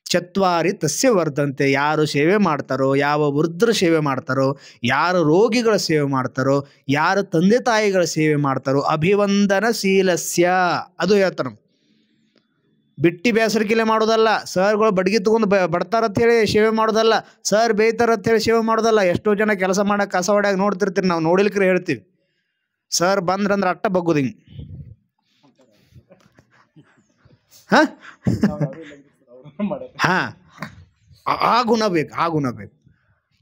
ಚತ್ವಾರಿ ತಸ್ಯ ವರ್ಧಂತೆ. ಯಾರು ಸೇವೆ ಮಾಡ್ತಾರೋ, ಯಾವ ವೃದ್ಧರ ಸೇವೆ ಮಾಡ್ತಾರೋ, ಯಾರು ರೋಗಿಗಳ ಸೇವೆ ಮಾಡ್ತಾರೋ, ಯಾರು ತಂದೆ ತಾಯಿಗಳ ಸೇವೆ ಮಾಡ್ತಾರೋ, ಅಭಿವಂದನಶೀಲಸ್ಯ. ಅದು ಹೇಳ್ತಾರೆ. ಬಿಟ್ಟಿ ಬೇಸರಿಕೆಲೆ ಮಾಡೋದಲ್ಲ, ಸರ್ಗಳು ಬಡ್ಗಿ ತೊಗೊಂಡು ಬಡ್ತಾರಂತ ಹೇಳಿ ಸೇವೆ ಮಾಡೋದಲ್ಲ, ಸರ್ ಬೇಯ್ತಾರಂತ ಹೇಳಿ ಸೇವೆ ಮಾಡೋದಲ್ಲ. ಎಷ್ಟೋ ಜನ ಕೆಲಸ ಮಾಡಕ್ಕೆ ಕಸ ಹೊಡ್ಯಾಗ ನೋಡ್ತಿರ್ತೀರಿ, ನಾವು ನೋಡಿಲ್ಕ್ರೆ ಹೇಳ್ತೀವಿ. ಸರ್ ಬಂದ್ರಂದ್ರೆ ಅಟ್ಟ ಬಗ್ಗುದು ಹಿಂಗೆ. ಆ ಗುಣ ಬೇಕು, ಆ ಗುಣ ಬೇಕು.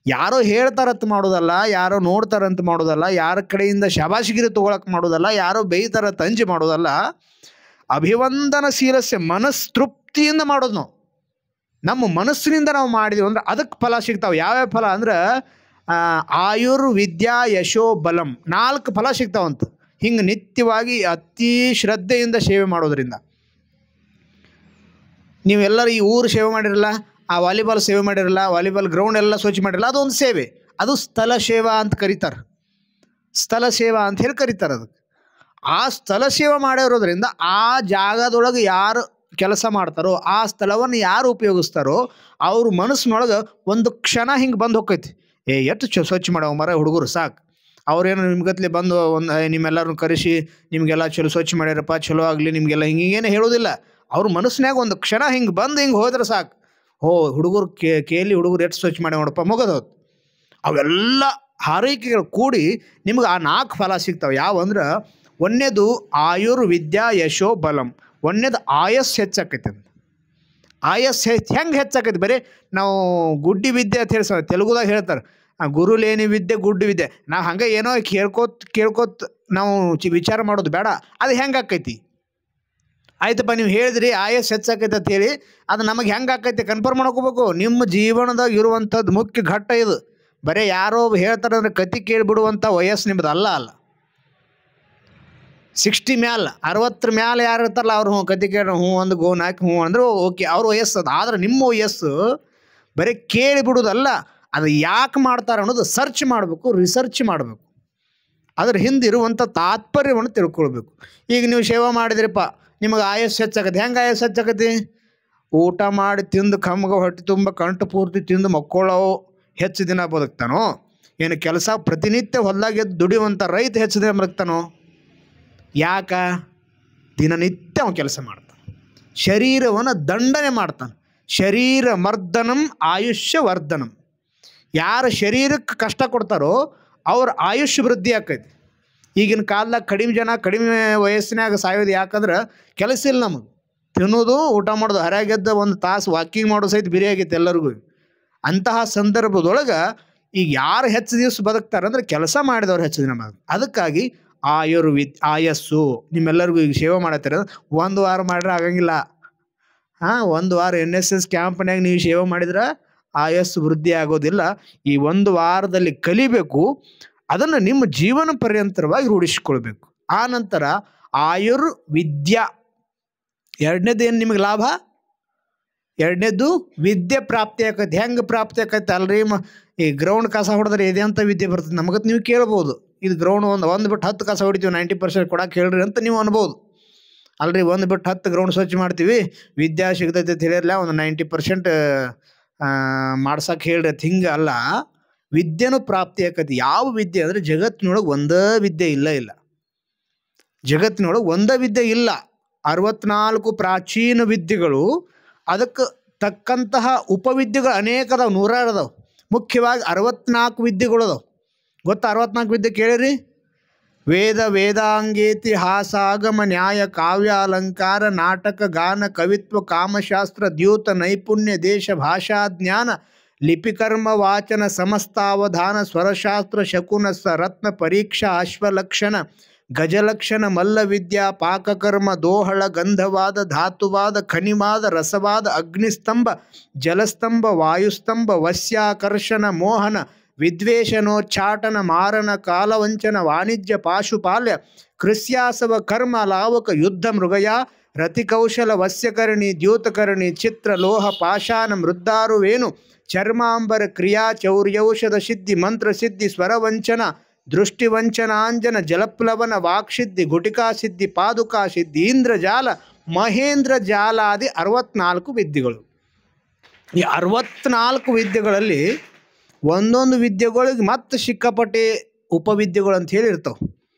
ಯಾರೋ ಹೇಳ್ತಾರಂತ ಮಾಡೋದಲ್ಲ, ಯಾರೋ ನೋಡ್ತಾರಂತ ಮಾಡೋದಲ್ಲ, ಯಾರ ಕಡೆಯಿಂದ ಶಬಾಷಿಗಿರಿ ತೊಗೊಳಕ್ಕೆ ಮಾಡೋದಲ್ಲ, ಯಾರೋ ಬೇಯ್ತಾರಂತ ಅಂಜಿ ಮಾಡೋದಲ್ಲ. ಅಭಿವಂದನಶೀಲಸ್ಯ, ಮನಸ್ತೃಪ್ತಿಯಿಂದ ಮಾಡೋದು. ನಾವು ನಮ್ಮ ಮನಸ್ಸಿನಿಂದ ನಾವು ಮಾಡಿದ್ವಿ ಅಂದ್ರೆ ಅದಕ್ಕೆ ಫಲ ಸಿಗ್ತಾವೆ. ಯಾವ್ಯಾವ ಫಲ ಅಂದ್ರೆ ಆಯುರ್ವಿದ್ಯಾ ಯಶೋ ಬಲಂ, 4 ಫಲ ಸಿಗ್ತಾವಂತ. ಹಿಂಗೆ ನಿತ್ಯವಾಗಿ ಅತಿ ಶ್ರದ್ಧೆಯಿಂದ ಸೇವೆ ಮಾಡೋದ್ರಿಂದ. ನೀವೆಲ್ಲರೂ ಈ ಊರು ಸೇವೆ ಮಾಡಿರಲ್ಲ, ಆ ವಾಲಿಬಾಲ್ ಸೇವೆ ಮಾಡಿರಲ್ಲ, ವಾಲಿಬಾಲ್ ಗ್ರೌಂಡ್ ಎಲ್ಲ ಸ್ವಚ್ಛ ಮಾಡಿರಲ್ಲ, ಅದೊಂದು ಸೇವೆ. ಅದು ಸ್ಥಳ ಸೇವಾ ಅಂತ ಕರೀತಾರೆ. ಸ್ಥಳ ಸೇವಾ ಅಂತ ಹೇಳಿ ಕರೀತಾರೆ ಅದಕ್ಕೆ. ಆ ಸ್ಥಳ ಸೇವೆ ಮಾಡಿರೋದ್ರಿಂದ ಆ ಜಾಗದೊಳಗೆ ಯಾರು ಕೆಲಸ ಮಾಡ್ತಾರೋ, ಆ ಸ್ಥಳವನ್ನು ಯಾರು ಉಪಯೋಗಿಸ್ತಾರೋ ಅವ್ರ ಮನಸ್ಸಿನೊಳಗೆ ಒಂದು ಕ್ಷಣ ಹಿಂಗೆ ಬಂದು ಹೋಗ್ತೈತಿ. ಎಷ್ಟು ಸ್ವಚ್ಛ ಮಾಡೋ ಮರ ಹುಡುಗರು ಸಾಕು. ಅವ್ರೇನು ನಿಮ್ಗತ್ಲೆ ಬಂದು ಒಂದು ನಿಮ್ಮೆಲ್ಲರನ್ನು ಕರೆಸಿ ನಿಮಗೆಲ್ಲ ಚಲೋ ಸ್ವಚ್ಛ ಮಾಡ್ಯಾರಪ್ಪ, ಚಲೋ ಆಗಲಿ ನಿಮಗೆಲ್ಲ ಹಿಂಗೇನು ಹೇಳೋದಿಲ್ಲ. ಅವ್ರ ಮನಸ್ಸಿನಾಗ ಒಂದು ಕ್ಷಣ ಹಿಂಗೆ ಬಂದು ಹಿಂಗೆ ಹೋದ್ರೆ ಸಾಕು. ಹುಡುಗರು ಕೇಳಿ ಹುಡುಗರು ಎಷ್ಟು ಸ್ವಚ್ಛ ಮಾಡಿ ನೋಡಪ್ಪ, ಮುಗದೋದು. ಅವೆಲ್ಲ ಹಾರೈಕೆಗಳು ಕೂಡಿ ನಿಮ್ಗೆ ಆ 4 ಫಲ ಸಿಗ್ತಾವೆ. ಯಾವಂದ್ರೆ ಒಂದೇದು ಆಯುರ್ವಿದ್ಯಾ ಯಶೋ ಬಲಂ. ಒಂದೇದು ಆಯಸ್ ಹೆಚ್ಚಾಕೈತೆ. ಆಯಸ್ ಹೆಂಗೆ ಹೆಚ್ಚಾಕೈತಿ? ಬರೀ ನಾವು ಗುಡ್ಡಿ ವಿದ್ಯೆ ಅಂತ ಹೇಳಿ ತೆಲುಗುದಾಗ ಹೇಳ್ತಾರೆ, ಗುರುಲೇನಿ ವಿದ್ಯೆ ಗುಡ್ಡಿ ವಿದ್ಯೆ. ನಾವು ಹಂಗೆ ಏನೋ ಕೇಳ್ಕೋತ ನಾವು ವಿಚಾರ ಮಾಡೋದು ಬೇಡ. ಅದು ಹೆಂಗೆ ಆಕೈತಿ? ಆಯ್ತಪ್ಪ ನೀವು ಹೇಳಿದ್ರಿ ಆಯಸ್ ಹೆಚ್ಚಾಕೈತೆ ಅಂತ ಹೇಳಿ, ಅದು ನಮಗೆ ಹೆಂಗೆ ಆಕೈತೆ ಕನ್ಫರ್ಮ್ ಮಾಡ್ಕೋಬೇಕು. ನಿಮ್ಮ ಜೀವನದಾಗ ಇರುವಂಥದ್ದು ಮುಖ್ಯ ಘಟ್ಟ ಇದು. ಬರೀ ಯಾರೋ ಹೇಳ್ತಾರೆ ಅಂದರೆ ಕತೆ ಕೇಳಿಬಿಡುವಂಥ ವಯಸ್ಸು ನಿಮ್ಮದು ಅಲ್ಲ. 60 ಮ್ಯಾಲೆ 60 ಮ್ಯಾಲೆ ಯಾರು ಇರ್ತಾರಲ್ಲ ಅವ್ರು ಕತೆ ಕೇಳಿ ಒಂದು ಗೋನ್ ಹಾಕಿ ಅಂದ್ರೆ ಓಕೆ ಅವ್ರ ವಯಸ್ಸು ಅದು. ಆದರೆ ನಿಮ್ಮ ವಯಸ್ಸು ಬರೀ ಕೇಳಿಬಿಡೋದಲ್ಲ, ಅದು ಯಾಕೆ ಮಾಡ್ತಾರೆ ಅನ್ನೋದು ಸರ್ಚ್ ಮಾಡಬೇಕು, ರಿಸರ್ಚ್ ಮಾಡಬೇಕು, ಅದ್ರ ಹಿಂದಿರುವಂಥ ತಾತ್ಪರ್ಯವನ್ನು ತಿಳ್ಕೊಳ್ಬೇಕು. ಈಗ ನೀವು ಸೇವೆ ಮಾಡಿದ್ರಿಪ್ಪ, ನಿಮಗೆ ಆಯಸ್ಸು ಹೆಚ್ಚಾಗತ್ತೆ. ಹೆಂಗೆ ಆಯಸ್ಸು ಹೆಚ್ಚಾಗತ್ತೆ? ಊಟ ಮಾಡಿ ತಿಂದು ಕಮ್ಗೆ ಹೊಟ್ಟೆ ತುಂಬ ಕಂಟು ಪೂರ್ತಿ ತಿಂದು ಮಕ್ಕಳು ಹೆಚ್ಚು ದಿನ ಬದುಕ್ತಾನೋ? ಏನು ಕೆಲಸ ಪ್ರತಿನಿತ್ಯ ಹೊಲ್ದಾಗ ಎದ್ದು ದುಡಿಯುವಂಥ ರೈತ ಹೆಚ್ಚು ದಿನ ಬದುಕ್ತಾನೋ? ಯಾಕೆ? ದಿನನಿತ್ಯ ಅವನು ಕೆಲಸ ಮಾಡ್ತಾನೆ, ಶರೀರವನ್ನು ದಂಡನೆ ಮಾಡ್ತಾನೆ. ಶರೀರ ಮರ್ದನಂ ಆಯುಷ್ಯ ವರ್ಧನಂ. ಯಾರು ಶರೀರಕ್ಕೆ ಕಷ್ಟ ಕೊಡ್ತಾರೋ ಅವ್ರ ಆಯುಷ್ಯ ವೃದ್ಧಿ ಆಕೈತಿ. ಈಗಿನ ಕಾಲದಾಗ ಕಡಿಮೆ ಜನ ಕಡಿಮೆ ವಯಸ್ಸಿನಾಗ ಸಾಯೋದು ಯಾಕಂದ್ರೆ ಕೆಲಸ ಇಲ್ಲ ನಮಗೆ. ತಿನ್ನೋದು ಊಟ ಮಾಡೋದು, ಹರ್ಯಾಗೆದ್ದ ಒಂದು ತಾಸು ವಾಕಿಂಗ್ ಮಾಡೋ ಸಹಿತ ಬಿರಿ ಆಗೈತೆ ಎಲ್ಲರಿಗೂ. ಅಂತಹ ಸಂದರ್ಭದೊಳಗೆ ಈಗ ಯಾರು ಹೆಚ್ಚು ದಿವಸ ಬದುಕ್ತಾರೆ ಅಂದರೆ ಕೆಲಸ ಮಾಡಿದವ್ರು ಹೆಚ್ಚು ದಿನ ಬದುಕ್ತಾರೆ. ಅದಕ್ಕಾಗಿ ಆಯಸ್ಸು ನಿಮ್ಮೆಲ್ಲರಿಗೂ ಈಗ ಸೇವೆ ಮಾಡತ್ತೀರ, ಒಂದು ವಾರ ಮಾಡ್ರೆ ಆಗಂಗಿಲ್ಲ. ಒಂದು ವಾರ NSS ಕ್ಯಾಂಪ್ನಾಗ ನೀವು ಸೇವೆ ಮಾಡಿದ್ರೆ ಆಯಸ್ಸು ವೃದ್ಧಿ ಆಗೋದಿಲ್ಲ. ಈ ಒಂದು ವಾರದಲ್ಲಿ ಕಲಿಬೇಕು, ಅದನ್ನು ನಿಮ್ಮ ಜೀವನ ಪರ್ಯಂತರವಾಗಿ ರೂಢಿಸಿಕೊಳ್ಬೇಕು. ಆ ನಂತರ ಆಯುರ್ವಿದ್ಯಾ, ಎರಡನೇದು ಏನು ನಿಮಗೆ ಲಾಭ? ಎರಡನೇದು ವಿದ್ಯೆ ಪ್ರಾಪ್ತಿ ಆಕೈತಿ. ಹೆಂಗೆ ಪ್ರಾಪ್ತಿ ಆಕೈತೆ ಅಲ್ರಿ? ಈ ಗ್ರೌಂಡ್ ಕಸ ಹೊಡೆದ್ರೆ ಇದೆ ಅಂತ ವಿದ್ಯೆ ಬರ್ತದೆ ನಮಗೆ. ನೀವು ಕೇಳ್ಬೋದು, ಇದು ಗ್ರೌಂಡ್ ಒಂದು ಬಿಟ್ಟು 10 ಕಸ ಹೊಡಿತೀವಿ 90% ಕೊಡಕ್ಕೆ ಹೇಳ್ರಿ ಅಂತ ನೀವು ಅನ್ಬೋದು. ಅಲ್ರಿ, 1 ಬಿಟ್ಟು 10 ಗ್ರೌಂಡ್ ಸ್ವಚ್ಛ ಮಾಡ್ತೀವಿ, ವಿದ್ಯಾ ಸಿಗ್ತೈತೆ ಅಂತ ಹೇಳಿರಲ್ಲ, ಒಂದು 90% ಮಾಡ್ಸಕ್ಕೆ ಹೇಳ್ರಿ ಅಂತ. ಹಿಂಗೆ ಅಲ್ಲ, ವಿದ್ಯೆನೂ ಪ್ರಾಪ್ತಿ ಆಕೈತಿ. ಯಾವ ವಿದ್ಯೆ ಅಂದರೆ ಜಗತ್ತಿನೊಳಗೆ ಒಂದೇ ವಿದ್ಯೆ ಇಲ್ಲ. ಜಗತ್ತಿನೊಳಗೆ ಒಂದೇ ವಿದ್ಯೆ ಇಲ್ಲ. 64 ಪ್ರಾಚೀನ ವಿದ್ಯೆಗಳು, ಅದಕ್ಕೆ ತಕ್ಕಂತಹ ಉಪವಿದ್ಯೆಗಳು ಅನೇಕ ಅದಾವೆ, 100 ಅದಾವೆ. ಮುಖ್ಯವಾಗಿ 64 ವಿದ್ಯೆಗಳು ಅದಾವೆ. ಗೊತ್ತಾ 64 ವಿದ್ಯೆ? ಕೇಳಿರಿ: ವೇದ, ವೇದಾಂಗೇತಿಹಾಸ, ಆಗಮ, ನ್ಯಾಯ, ಕಾವ್ಯ, ಅಲಂಕಾರ, ನಾಟಕ, ಗಾನ, ಕವಿತ್ವ, ಕಾಮಶಾಸ್ತ್ರ, ದ್ಯೂತ, ನೈಪುಣ್ಯ, ದೇಶ ಭಾಷಾ ಜ್ಞಾನ, ಲಿಪಿಕರ್ಮ, ವಾಚನ, ಸಮಸ್ತಾವಧಾನ, ಸ್ವರಶಾಸ್ತ್ರ, ಶಕುನ, ರತ್ನ ಪರೀಕ್ಷಾ, ಅಶ್ವಲಕ್ಷಣ, ಗಜಲಕ್ಷಣ, ಮಲ್ಲವಿದ್ಯಾ, ಪಾಕಕರ್ಮ, ದೋಹಳ, ಗಂಧವಾದ, ಧಾತುವಾದ, ಖನಿವಾದ, ರಸವಾದ, ಅಗ್ನಿಸ್ತಂಭ, ಜಲಸ್ತಂಭ, ವಾಯುಸ್ತಂಭ, ವಶ್ಯಾಕರ್ಷಣ, ಮೋಹನ, ವಿದ್ವೇಷನೋಚ್ಚಾಟನ, ಮಾರಣ, ಕಾಲವಂಚನ, ವಾಣಿಜ್ಯ, ಪಾಶುಪಾಲ್ಯ, ಕೃಸ್ಯಾಸವ, ಕರ್ಮ, ಲಾವಕ, ಯುದ್ಧ, ಮೃಗಯ, ರತಿಕೌಶಲ, ವಸ್ಯಕರಣಿ, ದ್ಯೂತಕರಣಿ, ಚಿತ್ರ, ಲೋಹ, ಪಾಷಾಣ, ಮೃದ್ದಾರುವೇನು, ಚರ್ಮಾಂಬರ, ಕ್ರಿಯಾ, ಚೌರ್ಯೌಷಧ ಸಿದ್ಧಿ, ಮಂತ್ರಸಿದ್ಧಿ, ಸ್ವರವಂಚನ, ದೃಷ್ಟಿವಂಚನಾಂಜನ, ಜಲಪ್ಲವನ, ವಾಕ್ಸಿದ್ಧಿ, ಗುಟಿಕಾ ಸಿದ್ಧಿ, ಪಾದುಕಾ ಸಿದ್ಧಿ, ಇಂದ್ರಜಾಲ, ಮಹೇಂದ್ರ ಜಾಲಾದಿ 64 ವಿದ್ಯೆಗಳು. ಈ 64 ವಿದ್ಯೆಗಳಲ್ಲಿ ಒಂದೊಂದು ವಿದ್ಯೆಗಳಿಗೆ ಮತ್ತೆ ಸಿಕ್ಕಾಪಟ್ಟೆ ಉಪವಿದ್ಯೆಗಳು ಅಂತ ಹೇಳಿ ಇರ್ತಾವೆ.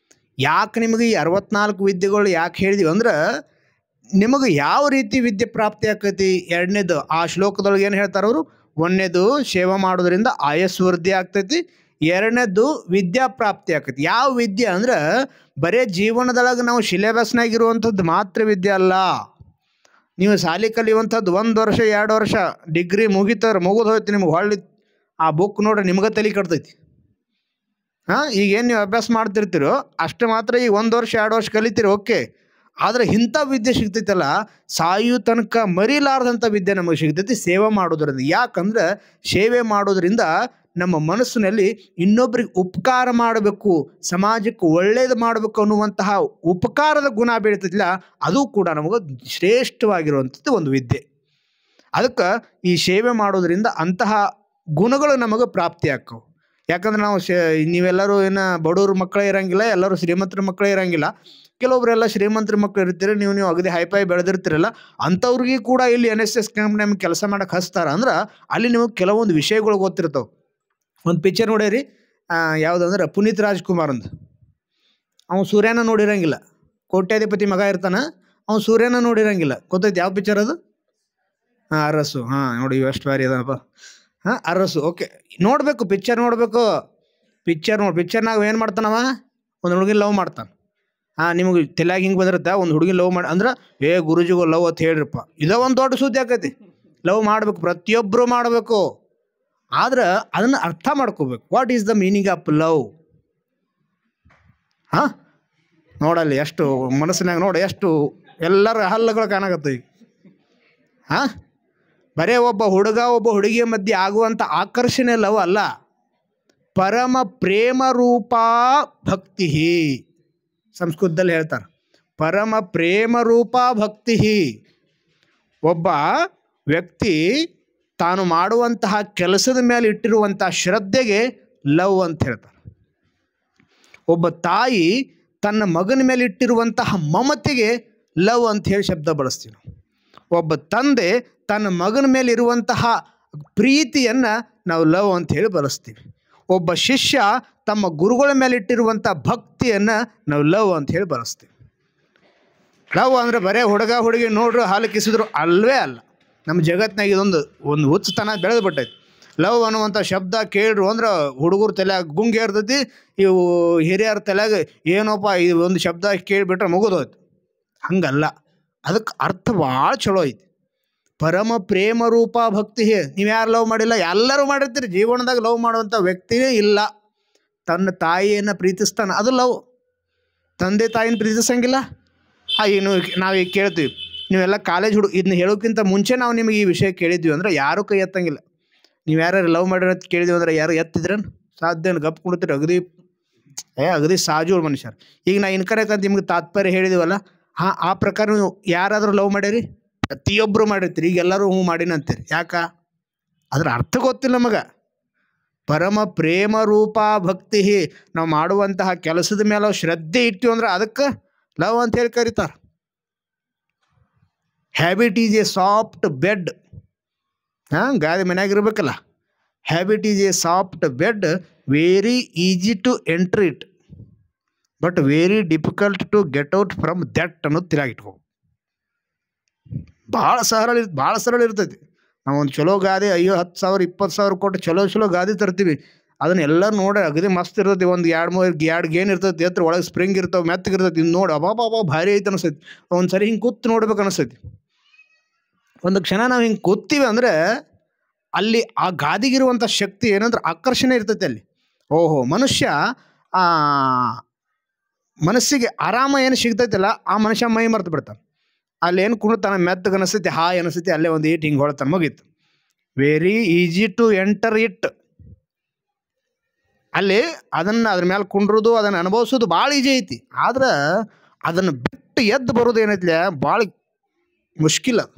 ಯಾಕೆ ನಿಮಗೆ ಈ 64 ವಿದ್ಯೆಗಳು ಯಾಕೆ ಹೇಳಿದೀವಿ ಅಂದ್ರೆ, ನಿಮಗೆ ಯಾವ ರೀತಿ ವಿದ್ಯೆ ಪ್ರಾಪ್ತಿ ಆಕೈತಿ. ಎರಡನೇದು ಆ ಶ್ಲೋಕದೊಳಗೆ ಏನು ಹೇಳ್ತಾರೆ ಅವರು? ಒಂದನೇದು ಸೇವೆ ಮಾಡೋದ್ರಿಂದ ಆಯಸ್ಸು ವೃದ್ಧಿ ಆಗ್ತೈತಿ, ಎರಡನೇದು ವಿದ್ಯಾ ಪ್ರಾಪ್ತಿ ಆಕೈತಿ. ಯಾವ ವಿದ್ಯೆ ಅಂದ್ರೆ ಬರೀ ಜೀವನದೊಳಗೆ ನಾವು ಸಿಲೆಬಸ್ನಾಗಿರುವಂಥದ್ದು ಮಾತ್ರ ವಿದ್ಯೆ ಅಲ್ಲ. ನೀವು ಶಾಲೆ ಕಲಿಯುವಂಥದ್ದು 1 ವರ್ಷ 2 ವರ್ಷ ಡಿಗ್ರಿ ಮುಗಿದು ಹೋಯ್ತು, ನಿಮ್ಗೆ ಹೊಳ್ಳಿ ಆ ಬುಕ್ ನೋಡ್ರಿ ನಿಮ್ಗೆ ತಲೆ ಕಟ್ತೈತಿ. ಈಗೇನು ನೀವು ಅಭ್ಯಾಸ ಮಾಡ್ತಿರ್ತೀರೋ ಅಷ್ಟು ಮಾತ್ರ ಈಗ 1 ವರ್ಷ 2 ವರ್ಷ ಕಲಿತೀರಿ, ಓಕೆ. ಆದರೆ ಇಂಥ ವಿದ್ಯೆ ಸಿಗ್ತೈತಲ್ಲ, ಸಾಯು ತನಕ ಮರಿಲಾರ್ದಂಥ ವಿದ್ಯೆ ನಮಗೆ ಸಿಗ್ತೈತಿ ಸೇವೆ ಮಾಡೋದ್ರಿಂದ. ಯಾಕಂದ್ರೆ ಸೇವೆ ಮಾಡೋದ್ರಿಂದ ನಮ್ಮ ಮನಸ್ಸಿನಲ್ಲಿ ಇನ್ನೊಬ್ರಿಗೆ ಉಪಕಾರ ಮಾಡಬೇಕು, ಸಮಾಜಕ್ಕೆ ಒಳ್ಳೇದು ಮಾಡಬೇಕು ಅನ್ನುವಂತಹ ಉಪಕಾರದ ಗುಣ ಬೆಳೀತೈತಿಲ್ಲ, ಅದು ಕೂಡ ನಮಗೆ ಶ್ರೇಷ್ಠವಾಗಿರುವಂಥದ್ದು ಒಂದು ವಿದ್ಯೆ. ಅದಕ್ಕೆ ಈ ಸೇವೆ ಮಾಡೋದ್ರಿಂದ ಅಂತಹ ಗುಣಗಳು ನಮಗೆ ಪ್ರಾಪ್ತಿ ಆಕ್ಕವು. ಯಾಕಂದ್ರೆ ನಾವು ನೀವೆಲ್ಲರೂ ಏನು ಬಡವ್ರ ಮಕ್ಕಳೇ ಇರೋಂಗಿಲ್ಲ, ಎಲ್ಲರೂ ಶ್ರೀಮಂತರ ಮಕ್ಕಳೇ ಇರೋಂಗಿಲ್ಲ. ಕೆಲವೊಬ್ಬರೆಲ್ಲ ಶ್ರೀಮಂತರ ಮಕ್ಕಳು ಇರ್ತೀರಿ, ನೀವು ಅಗದಿ ಹೈಫೈ ಬೆಳೆದಿರ್ತೀರಲ್ಲ, ಅಂಥವ್ರಿಗೆ ಕೂಡ ಇಲ್ಲಿ NSS ಕ್ಯಾಂಪ್ ನಮಗೆ ಕೆಲಸ ಮಾಡೋಕೆ ಹಚ್ತಾರೆ. ಅಂದ್ರೆ ಅಲ್ಲಿ ನಿಮಗೆ ಕೆಲವೊಂದು ವಿಷಯಗಳು ಗೊತ್ತಿರ್ತಾವೆ. ಒಂದು ಪಿಕ್ಚರ್ ನೋಡಿರಿ, ಯಾವುದಂದ್ರೆ ಪುನೀತ್ ರಾಜ್ಕುಮಾರ್ ಅಂತ. ಅವನು ಸೂರ್ಯನ ನೋಡಿರಂಗಿಲ್ಲ, ಕೋಟ್ಯಾಧಿಪತಿ ಮಗ ಇರ್ತಾನೆ, ಅವನು ಸೂರ್ಯನ ನೋಡಿರಂಗಿಲ್ಲ. ಗೊತ್ತೈತಿ ಯಾವ ಪಿಕ್ಚರ್ ಅದು? ಅರಸು. ನೋಡಿ ಎಷ್ಟು ಬಾರಿ ಅದನಪ್ಪ. ಅರಸು. ಓಕೆ, ನೋಡಬೇಕು, ಪಿಕ್ಚರ್ ನೋಡಬೇಕು. ಪಿಕ್ಚರ್ನಾಗ ಏನು ಮಾಡ್ತಾನವ? ಒಂದು ಹುಡುಗಿನ ಲವ್ ಮಾಡ್ತಾನೆ. ನಿಮಗೆ ತಲೆಯಾಗ ಹಿಂಗೆ ಬಂದಿರುತ್ತೆ, ಒಂದು ಹುಡುಗಿನ ಲವ್ ಮಾಡಿ ಅಂದ್ರೆ ಗುರುಜಿಗೂ ಲವ್ ಅಂತ ಹೇಳ್ರಿಪ್ಪ, ಇದೋ ಒಂದು ದೊಡ್ಡ ಸುದ್ದಿ ಆಕೈತಿ. ಲವ್ ಮಾಡಬೇಕು, ಪ್ರತಿಯೊಬ್ಬರು ಮಾಡಬೇಕು. ಆದ್ರೆ ಅದನ್ನು ಅರ್ಥ ಮಾಡ್ಕೋಬೇಕು. What is the meaning of love? ನೋಡಲ್ಲಿ ಎಷ್ಟು ಮನಸ್ಸಿನಾಗ ನೋಡಿ ಎಷ್ಟು ಎಲ್ಲರ ಹಲ್ಲುಗಳು ಕಾಣಕತ್ತವೆ ಈಗ. ಹಾಂ, ಬರೇ ಒಬ್ಬ ಹುಡುಗ ಒಬ್ಬ ಹುಡುಗಿಯ ಮಧ್ಯೆ ಆಗುವಂಥ ಆಕರ್ಷಣೆ ಲವ್ ಅಲ್ಲ, ಪರಮ ಪ್ರೇಮ ರೂಪಾ ಭಕ್ತಿ. ಸಂಸ್ಕೃತದಲ್ಲಿ ಹೇಳ್ತಾರೆ ಪರಮ ಪ್ರೇಮ ರೂಪಾ ಭಕ್ತಿ. ಒಬ್ಬ ವ್ಯಕ್ತಿ ತಾನು ಮಾಡುವಂತಹ ಕೆಲಸದ ಮೇಲೆ ಇಟ್ಟಿರುವಂಥ ಶ್ರದ್ಧೆಗೆ ಲವ್ ಅಂತ ಹೇಳ್ತಾರೆ. ಒಬ್ಬ ತಾಯಿ ತನ್ನ ಮಗನ ಮೇಲೆ ಇಟ್ಟಿರುವಂತಹ ಮಮತೆಗೆ ಲವ್ ಅಂತ ಹೇಳಿ ಶಬ್ದ ಬಳಸ್ತೀವಿ ನಾವು. ಒಬ್ಬ ತಂದೆ ತನ್ನ ಮಗನ ಮೇಲೆ ಇರುವಂತಹ ಪ್ರೀತಿಯನ್ನು ನಾವು ಲವ್ ಅಂತ ಹೇಳಿ ಬಳಸ್ತೀವಿ. ಒಬ್ಬ ಶಿಷ್ಯ ತಮ್ಮ ಗುರುಗಳ ಮೇಲೆ ಇಟ್ಟಿರುವಂಥ ಭಕ್ತಿಯನ್ನು ನಾವು ಲವ್ ಅಂತ ಹೇಳಿ ಬಳಸ್ತೀವಿ. ಲವ್ ಅಂದರೆ ಬರೇ ಹುಡುಗ ಹುಡುಗಿ ನೋಡ್ರು ಹಾಲು ಕಿಸಿದ್ರು ಅಲ್ವೇ ಅಲ್ಲ. ನಮ್ಮ ಜಗತ್ತಿನಾಗ ಇದೊಂದು ಹುಚ್ಚತನ ಬೆಳೆದು ಬಿಟ್ಟೈತಿ. ಲವ್ ಅನ್ನುವಂಥ ಶಬ್ದ ಕೇಳ್ರು ಅಂದ್ರೆ ಹುಡುಗರು ತಲೆಯಾಗ ಗುಂಗೆ ಇರ್ತೈತಿ, ಇವು ಹಿರಿಯರ ತಲೆಯಾಗ ಏನೋಪ್ಪ ಇದು ಒಂದು ಶಬ್ದ ಕೇಳಿಬಿಟ್ರೆ ಮುಗಿದೋಯ್ತು. ಹಂಗಲ್ಲ, ಅದಕ್ಕೆ ಅರ್ಥ ಭಾಳ ಚಲೋ ಐತಿ. ಪರಮ ಪ್ರೇಮ ರೂಪ ಭಕ್ತಿ. ನೀವು ಯಾರು ಲವ್ ಮಾಡಿಲ್ಲ? ಎಲ್ಲರೂ ಮಾಡಿರ್ತೀರಿ. ಜೀವನದಾಗ ಲವ್ ಮಾಡುವಂಥ ವ್ಯಕ್ತಿಯೇ ಇಲ್ಲ. ತನ್ನ ತಾಯಿಯನ್ನು ಪ್ರೀತಿಸ್ತಾನೆ, ಅದು ಲವ್. ತಂದೆ ತಾಯಿನ ಪ್ರೀತಿಸಂಗಿಲ್ಲ. ಇನ್ನು ನಾವೀಗ ಕೇಳ್ತೀವಿ, ನೀವೆಲ್ಲ ಕಾಲೇಜ್ ಇದನ್ನ ಹೇಳೋಕ್ಕಿಂತ ಮುಂಚೆ ನಾವು ನಿಮಗೆ ಈ ವಿಷಯ ಕೇಳಿದ್ವಿ ಅಂದ್ರೆ ಯಾರೂ ಕೈ ಎತ್ತಂಗಿಲ್ಲ. ನೀವು ಯಾರು ಲವ್ ಮಾಡಿರೋ ಅಂತ ಕೇಳಿದ್ವಿ ಅಂದ್ರೆ ಯಾರು ಎತ್ತಿದ್ರೇನು? ಸಾಧ್ಯ ಗಪ್ ಕೊಡ್ತೀರಿ. ಅಗದಿ ಸಾಜೂರು ಮನುಷ್ಯರು. ಈಗ ನಾ ಇನ್ಕರೆಕ್ಟ್ ನಿಮ್ಗೆ ತಾತ್ಪರ್ಯ ಹೇಳಿದೀವಲ್ಲ, ಆ ಪ್ರಕಾರ ನೀವು ಯಾರಾದರೂ ಲವ್ ಮಾಡಿರಿ? ಪ್ರತಿಯೊಬ್ಬರು ಮಾಡಿರ್ತೀರಿ. ಈಗ ಎಲ್ಲರೂ ಹ್ಞೂ ಮಾಡಿನಂತೀರಿ. ಯಾಕ? ಅದ್ರ ಅರ್ಥ ಗೊತ್ತಿಲ್ಲ ನಮಗೆ. ಪರಮ ಪ್ರೇಮ ರೂಪ ಭಕ್ತಿ. ನಾವು ಮಾಡುವಂತಹ ಕೆಲಸದ ಮೇಲೆ ಶ್ರದ್ಧೆ ಇಟ್ಟಿವಿ ಅಂದ್ರೆ ಅದಕ್ಕೆ ಲವ್ ಅಂತ ಹೇಳಿ ಕರೀತಾರೆ. Habit is a soft bed. ಗಾದಿ ಮನ್ಯಾಗಿರ್ಬೇಕಲ್ಲ. Habit is a soft bed, very easy to enter it but very difficult to get out from that ಅನ್ನೋದು ತಿರಾಗಿಟ್ಕೋ. ಭಾಳ ಸರಳ ಇರ್ತೈತಿ. ನಾವು ಒಂದು ಚಲೋ ಗಾದಿ 10,000 20,000 ಕೊಟ್ಟು ಚಲೋ ಗಾದಿ ತರ್ತೀವಿ. ಅದನ್ನೆಲ್ಲ ನೋಡಿ ಅಗದಿ ಮಸ್ತ್ ಇರ್ತೈತಿ. ಒಂದು 2 ಗೇನ್ ಇರ್ತೈತಿ, ಎತ್ತರ ಒಳಗೆ ಸ್ಪ್ರಿಂಗ್ ಇರ್ತಾವೆ, ಮೆತ್ತಗಿರ್ತೈತಿ. ಇನ್ನು ನೋಡಿ ಅಬಾಬಾ ಭಾರಿ ಐತೆ ಅನಿಸ್ತೈತಿ. ಒಂದು ಸರಿ ಹಿಂಗೆ ಕೂತು ನೋಡ್ಬೇಕು ಅನಿಸ್ತೈತಿ. ಒಂದು ಕ್ಷಣ ನಾವು ಹಿಂಗೆ ಕೂತೀವಿ ಅಂದರೆ ಅಲ್ಲಿ ಆ ಗಾದಿಗಿರುವಂಥ ಶಕ್ತಿ ಏನಂದ್ರೆ ಆಕರ್ಷಣೆ ಇರ್ತೈತಿ ಅಲ್ಲಿ. ಓಹೋ, ಮನಸ್ಸಿಗೆ ಆರಾಮ ಏನು ಸಿಗ್ತೈತಿಲ್ಲ, ಆ ಮನುಷ್ಯ ಮೈ ಮರ್ತು ಬಿಡ್ತಾನೆ. ಅಲ್ಲಿ ಏನು ಕುಣಿತಾನೆ, ಮೆತ್ತಗೆ ಅನಿಸ್ತೈತಿ, ಹಾಯ್ ಅನಿಸ್ತೈತಿ, ಅಲ್ಲೇ ಒಂದು ಈಟ್ ಹಿಂಗೆ ಹೊಳ್ತಾನೆ, ಮುಗೀತು. Very easy to enter it. ಅಲ್ಲಿ ಅದ್ರ ಮೇಲೆ ಕುಂಡ್ರೋದು, ಅದನ್ನು ಅನುಭವಿಸೋದು ಭಾಳ ಈಜಿ ಐತಿ. ಆದ್ರೆ ಅದನ್ನು ಬಿಟ್ಟು ಎದ್ದು ಬರೋದು ಏನೈತಿ ಭಾಳ ಮುಷ್ಕಿಲ್. ಅದು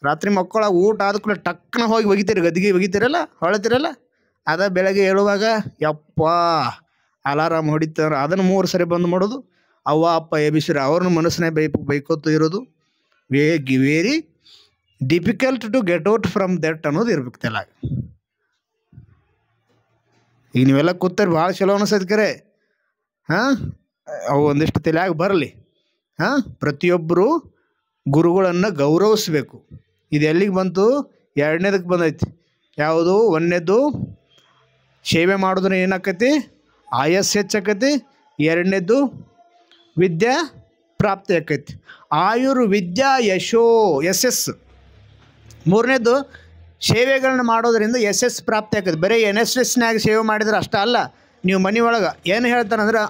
ರಾತ್ರಿ ಮಕ್ಕಳ ಊಟ ಆದ್ಕೂಲೆ ಟಕ್ಕನ ಹೋಗಿ ಒಗಿತೀರಿ, ಗದಿಗೆ ಒಗಿತೀರಲ್ಲ, ಹೊಳತಿರಲ್ಲ. ಬೆಳಗ್ಗೆ ಹೇಳುವಾಗ ಯಪ್ಪ ಅಲಾರಾಮ್ ಹೊಡಿತಾರೆ, ಅದನ್ನು 3 ಸರಿ ಬಂದ್ ಮಾಡೋದು. ಅವ್ವ ಅಪ್ಪ ಎಬಿಸಿರಿ ಅವ್ರನ್ನ ಮನಸ್ಸನ್ನೇ ಬೈಕೋತು ಇರೋದು. Very difficult to get out from that ಅನ್ನೋದು ಇರ್ಬೇಕು ತಲೆಯಾಗ. ಈಗ ನೀವೆಲ್ಲ ಕೂತಾರೆ ಭಾಳ ಚಲೋ ಅನಿಸ್ತೈತಿ ಕರೆ. ಅವು ಒಂದಿಷ್ಟು ತಲೆಯಾಗ ಬರಲಿ. ಪ್ರತಿಯೊಬ್ಬರು ಗುರುಗಳನ್ನು ಗೌರವಿಸ್ಬೇಕು. ಇದು ಎಲ್ಲಿಗೆ ಬಂತು? 2ನೇದಕ್ಕೆ ಬಂದೈತಿ. ಯಾವುದು? 1ನೇದು ಸೇವೆ ಮಾಡೋದ್ರೆ ಏನಾಕತಿ? ಆಯಸ್ಸು ಹೆಚ್ಚಾಕತಿ. 2ನೇದು ವಿದ್ಯಾ ಪ್ರಾಪ್ತಿ ಆಕೈತಿ. ವಿದ್ಯಾ ಯಶಸ್ಸು. 3ನೇದು ಸೇವೆಗಳನ್ನ ಮಾಡೋದ್ರಿಂದ ಯಶಸ್ಸು ಪ್ರಾಪ್ತಿ ಆಕೈತಿ. ಬರೀ NSSನಾಗ ಸೇವೆ ಮಾಡಿದ್ರೆ ಅಷ್ಟ ಅಲ್ಲ. ನೀವು ಮನೆ ಒಳಗೆ ಏನು ಹೇಳ್ತಾನಂದ್ರೆ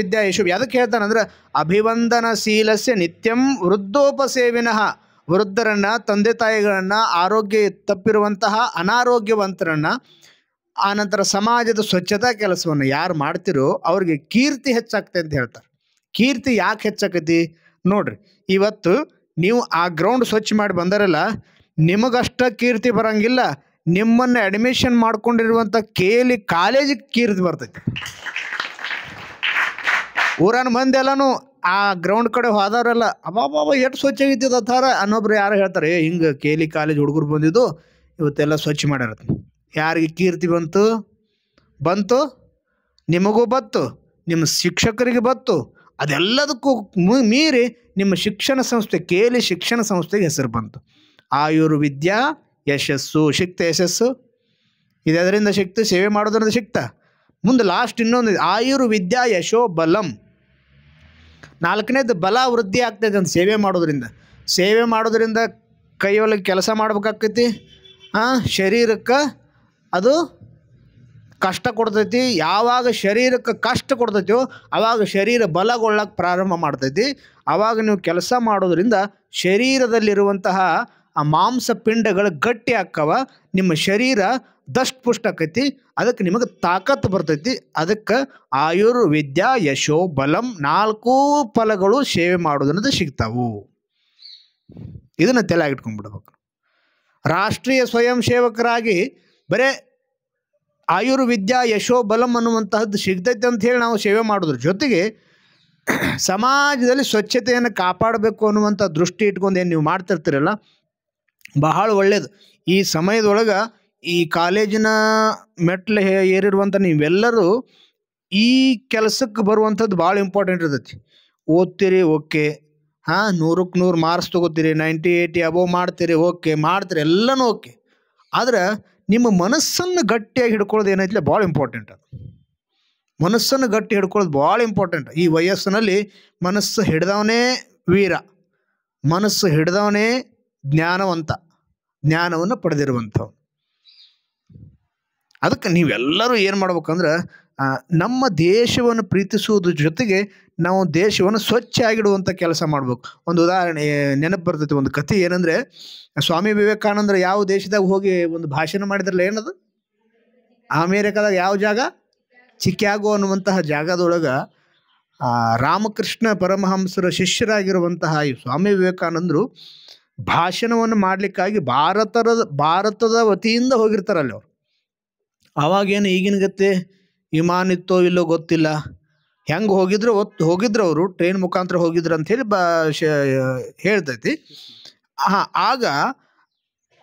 ವಿದ್ಯಾ ಯಶೋ. ಅದಕ್ಕೆ ಹೇಳ್ತಾನಂದ್ರೆ ಅಭಿವಂದನಶೀಲಸ್ಯ ನಿತ್ಯಂ ವೃದ್ಧೋಪಸೇವಿನಃ. ವೃದ್ಧರನ್ನು, ತಂದೆ ತಾಯಿಗಳನ್ನು, ಆರೋಗ್ಯ ತಪ್ಪಿರುವಂತಹ ಅನಾರೋಗ್ಯವಂತರನ್ನು, ಆನಂತರ ಸಮಾಜದ ಸ್ವಚ್ಛತಾ ಕೆಲಸವನ್ನು ಯಾರು ಮಾಡ್ತಿರೋ ಅವ್ರಿಗೆ ಕೀರ್ತಿ ಹೆಚ್ಚಾಗ್ತದೆ ಅಂತ ಹೇಳ್ತಾರೆ. ಕೀರ್ತಿ ಯಾಕೆ ಹೆಚ್ಚಾಕತಿ ನೋಡ್ರಿ. ಇವತ್ತು ನೀವು ಆ ಗ್ರೌಂಡ್ ಸ್ವಚ್ಛ ಮಾಡಿ ಬಂದರಲ್ಲ, ನಿಮಗಷ್ಟ ಕೀರ್ತಿ ಬರಂಗಿಲ್ಲ, ನಿಮ್ಮನ್ನು ಅಡ್ಮಿಷನ್ ಮಾಡ್ಕೊಂಡಿರುವಂಥ KLE ಕಾಲೇಜಿಗೆ ಕೀರ್ತಿ ಬರ್ತೈತಿ. ಊರನ ಮಂದಿ ಎಲ್ಲನೂ ಆ ಗ್ರೌಂಡ್ ಕಡೆ ಹೋದವರೆಲ್ಲ ಅಬ್ಬಾಬಾಬಾ ಎಷ್ಟು ಸ್ವಚ್ಛ ಆಗಿದ್ದು ಥರ ಅನ್ನೊಬ್ರು ಯಾರು ಹೇಳ್ತಾರೆ, ಹಿಂಗೆ KLE ಕಾಲೇಜ್ ಹುಡುಗರು ಬಂದಿದ್ದು ಇವತ್ತೆಲ್ಲ ಸ್ವಚ್ಛ ಮಾಡ್ಯಾರ. ಯಾರಿಗೆ ಕೀರ್ತಿ ಬಂತು? ನಿಮಗೂ ಬತ್ತು, ನಿಮ್ಮ ಶಿಕ್ಷಕರಿಗೆ ಬತ್ತು. ಅದೆಲ್ಲದಕ್ಕೂ ಮೀರಿ ನಿಮ್ಮ ಶಿಕ್ಷಣ ಸಂಸ್ಥೆ KLE ಶಿಕ್ಷಣ ಸಂಸ್ಥೆಗೆ ಹೆಸರು ಬಂತು. ವಿದ್ಯಾ ಯಶಸ್ಸು. ಸಿಕ್ತ ಯಶಸ್ಸು? ಇದು ಅದರಿಂದ ಸಿಕ್ತು, ಸೇವೆ ಮಾಡೋದ್ರಿಂದ ಸಿಕ್ತ. ಮುಂದೆ ಲಾಸ್ಟ್ ಇನ್ನೊಂದು ವಿದ್ಯಾ ಯಶೋ ಬಲಂ. 4ನೇದು ಬಲ ವೃದ್ಧಿ ಆಗ್ತೈತೆ ಅಂತ ಸೇವೆ ಮಾಡೋದ್ರಿಂದ ಕೈಯೊಳಗೆ ಕೆಲಸ ಮಾಡ್ಬೇಕಾಗ್ತೈತಿ. ಶರೀರಕ್ಕೆ ಅದು ಕಷ್ಟ ಕೊಡ್ತೈತಿ. ಯಾವಾಗ ಶರೀರಕ್ಕೆ ಕಷ್ಟ ಕೊಡ್ತೈತೋ ಆವಾಗ ಶರೀರ ಬಲಗೊಳ್ಳಕ್ಕೆ ಪ್ರಾರಂಭ ಮಾಡ್ತೈತಿ. ಆವಾಗ ನೀವು ಕೆಲಸ ಮಾಡೋದ್ರಿಂದ ಶರೀರದಲ್ಲಿರುವಂತಹ ಆ ಮಾಂಸಪಿಂಡಗಳು ಗಟ್ಟಿ ಆಕ್ಕವ, ನಿಮ್ಮ ಶರೀರ ದಷ್ಟಪುಷ್ಟ ಆಕೈತಿ, ಅದಕ್ಕೆ ನಿಮಗೆ ತಾಕತ್ತು ಬರ್ತೈತಿ. ಅದಕ್ಕೆ ಆಯುರ್ವಿದ್ಯಾ ಯಶೋ ಬಲಂ 4 ಫಲಗಳು ಸೇವೆ ಮಾಡೋದ್ರಿಂದ ಸಿಗ್ತಾವು. ಇದನ್ನು ತಲೆಯಾಗಿ ಇಟ್ಕೊಂಡ್ಬಿಡ್ಬೇಕು. ರಾಷ್ಟ್ರೀಯ ಸ್ವಯಂ ಸೇವಕರಾಗಿ ಬರೇ ಆಯುರ್ವಿದ್ಯಾ ಯಶೋ ಬಲಂ ಅನ್ನುವಂತಹದ್ದು ಸಿಗ್ತೈತೆ ಅಂತ ಹೇಳಿ ನಾವು ಸೇವೆ ಮಾಡೋದ್ರ ಜೊತೆಗೆ ಸಮಾಜದಲ್ಲಿ ಸ್ವಚ್ಛತೆಯನ್ನು ಕಾಪಾಡಬೇಕು ಅನ್ನುವಂಥ ದೃಷ್ಟಿ ಇಟ್ಕೊಂಡು ಏನು ನೀವು ಮಾಡ್ತಿರ್ತೀರಲ್ಲ, ಬಹಳ ಒಳ್ಳೆಯದು. ಈ ಸಮಯದೊಳಗೆ ಈ ಕಾಲೇಜಿನ ಮೆಟ್ಲು ಏರಿರುವಂಥ ನೀವೆಲ್ಲರೂ ಈ ಕೆಲಸಕ್ಕೆ ಬರುವಂಥದ್ದು ಭಾಳ ಇಂಪಾರ್ಟೆಂಟ್ ಇರ್ತೈತಿ. ಓದ್ತೀರಿ, ಓಕೆ, 100ಕ್ಕೆ 100 ಮಾರ್ಕ್ಸ್ ತೊಗೋತೀರಿ, 90 80 ಅಬೋವ್ ಮಾಡ್ತೀರಿ, ಓಕೆ ಮಾಡ್ತೀರಿ, ಎಲ್ಲನೂ ಓಕೆ. ಆದ್ರೆ ನಿಮ್ಮ ಮನಸ್ಸನ್ನು ಗಟ್ಟಿಯಾಗಿ ಹಿಡ್ಕೊಳ್ಳೋದು ಏನೈತಿಲ್ಲ ಭಾಳ ಇಂಪಾರ್ಟೆಂಟ್. ಅದು ಮನಸ್ಸನ್ನು ಗಟ್ಟಿ ಹಿಡ್ಕೊಳ್ಳೋದು ಭಾಳ ಇಂಪಾರ್ಟೆಂಟ್. ಈ ವಯಸ್ಸಿನಲ್ಲಿ ಮನಸ್ಸು ಹಿಡ್ದವನೇ ವೀರ, ಮನಸ್ಸು ಹಿಡ್ದವನೇ ಜ್ಞಾನವಂತ, ಜ್ಞಾನವನ್ನು ಪಡೆದಿರುವಂಥವು. ಅದಕ್ಕೆ ನೀವೆಲ್ಲರೂ ಏನು ಮಾಡ್ಬೇಕಂದ್ರೆ ನಮ್ಮ ದೇಶವನ್ನು ಪ್ರೀತಿಸುವುದ್ರ ಜೊತೆಗೆ ನಾವು ದೇಶವನ್ನು ಸ್ವಚ್ಛ ಆಗಿಡುವಂಥ ಕೆಲಸ ಮಾಡ್ಬೇಕು. ಒಂದು ಉದಾಹರಣೆ ನೆನಪು ಬರ್ತೈತಿ, ಒಂದು ಕಥೆ ಏನಂದರೆ, ಸ್ವಾಮಿ ವಿವೇಕಾನಂದರು ಯಾವ ದೇಶದಾಗ ಹೋಗಿ ಒಂದು ಭಾಷಣ ಮಾಡಿದ್ರಲ್ಲ, ಏನದು ಅಮೇರಿಕಾದಾಗ ಯಾವ ಜಾಗ, ಚಿಕಾಗೋ ಅನ್ನುವಂತಹ ಜಾಗದೊಳಗೆ ರಾಮಕೃಷ್ಣ ಪರಮಹಂಸರ ಶಿಷ್ಯರಾಗಿರುವಂತಹ ಈ ಸ್ವಾಮಿ ವಿವೇಕಾನಂದರು ಭಾಷಣವನ್ನು ಮಾಡಲಿಕ್ಕಾಗಿ ಭಾರತದ ವತಿಯಿಂದ ಹೋಗಿರ್ತಾರಲ್ಲಿ ಅವರು. ಆವಾಗೇನು ಈಗಿನ ಗತ್ತೆ ವಿಮಾನ ಇತ್ತೋ ಇಲ್ಲೋ ಗೊತ್ತಿಲ್ಲ, ಹೆಂಗೆ ಹೋಗಿದ್ರು ಅವರು ಟ್ರೈನ್ ಮುಖಾಂತರ ಹೋಗಿದ್ರು ಅಂಥೇಳಿ ಹೇಳ್ತೈತಿ. ಆಗ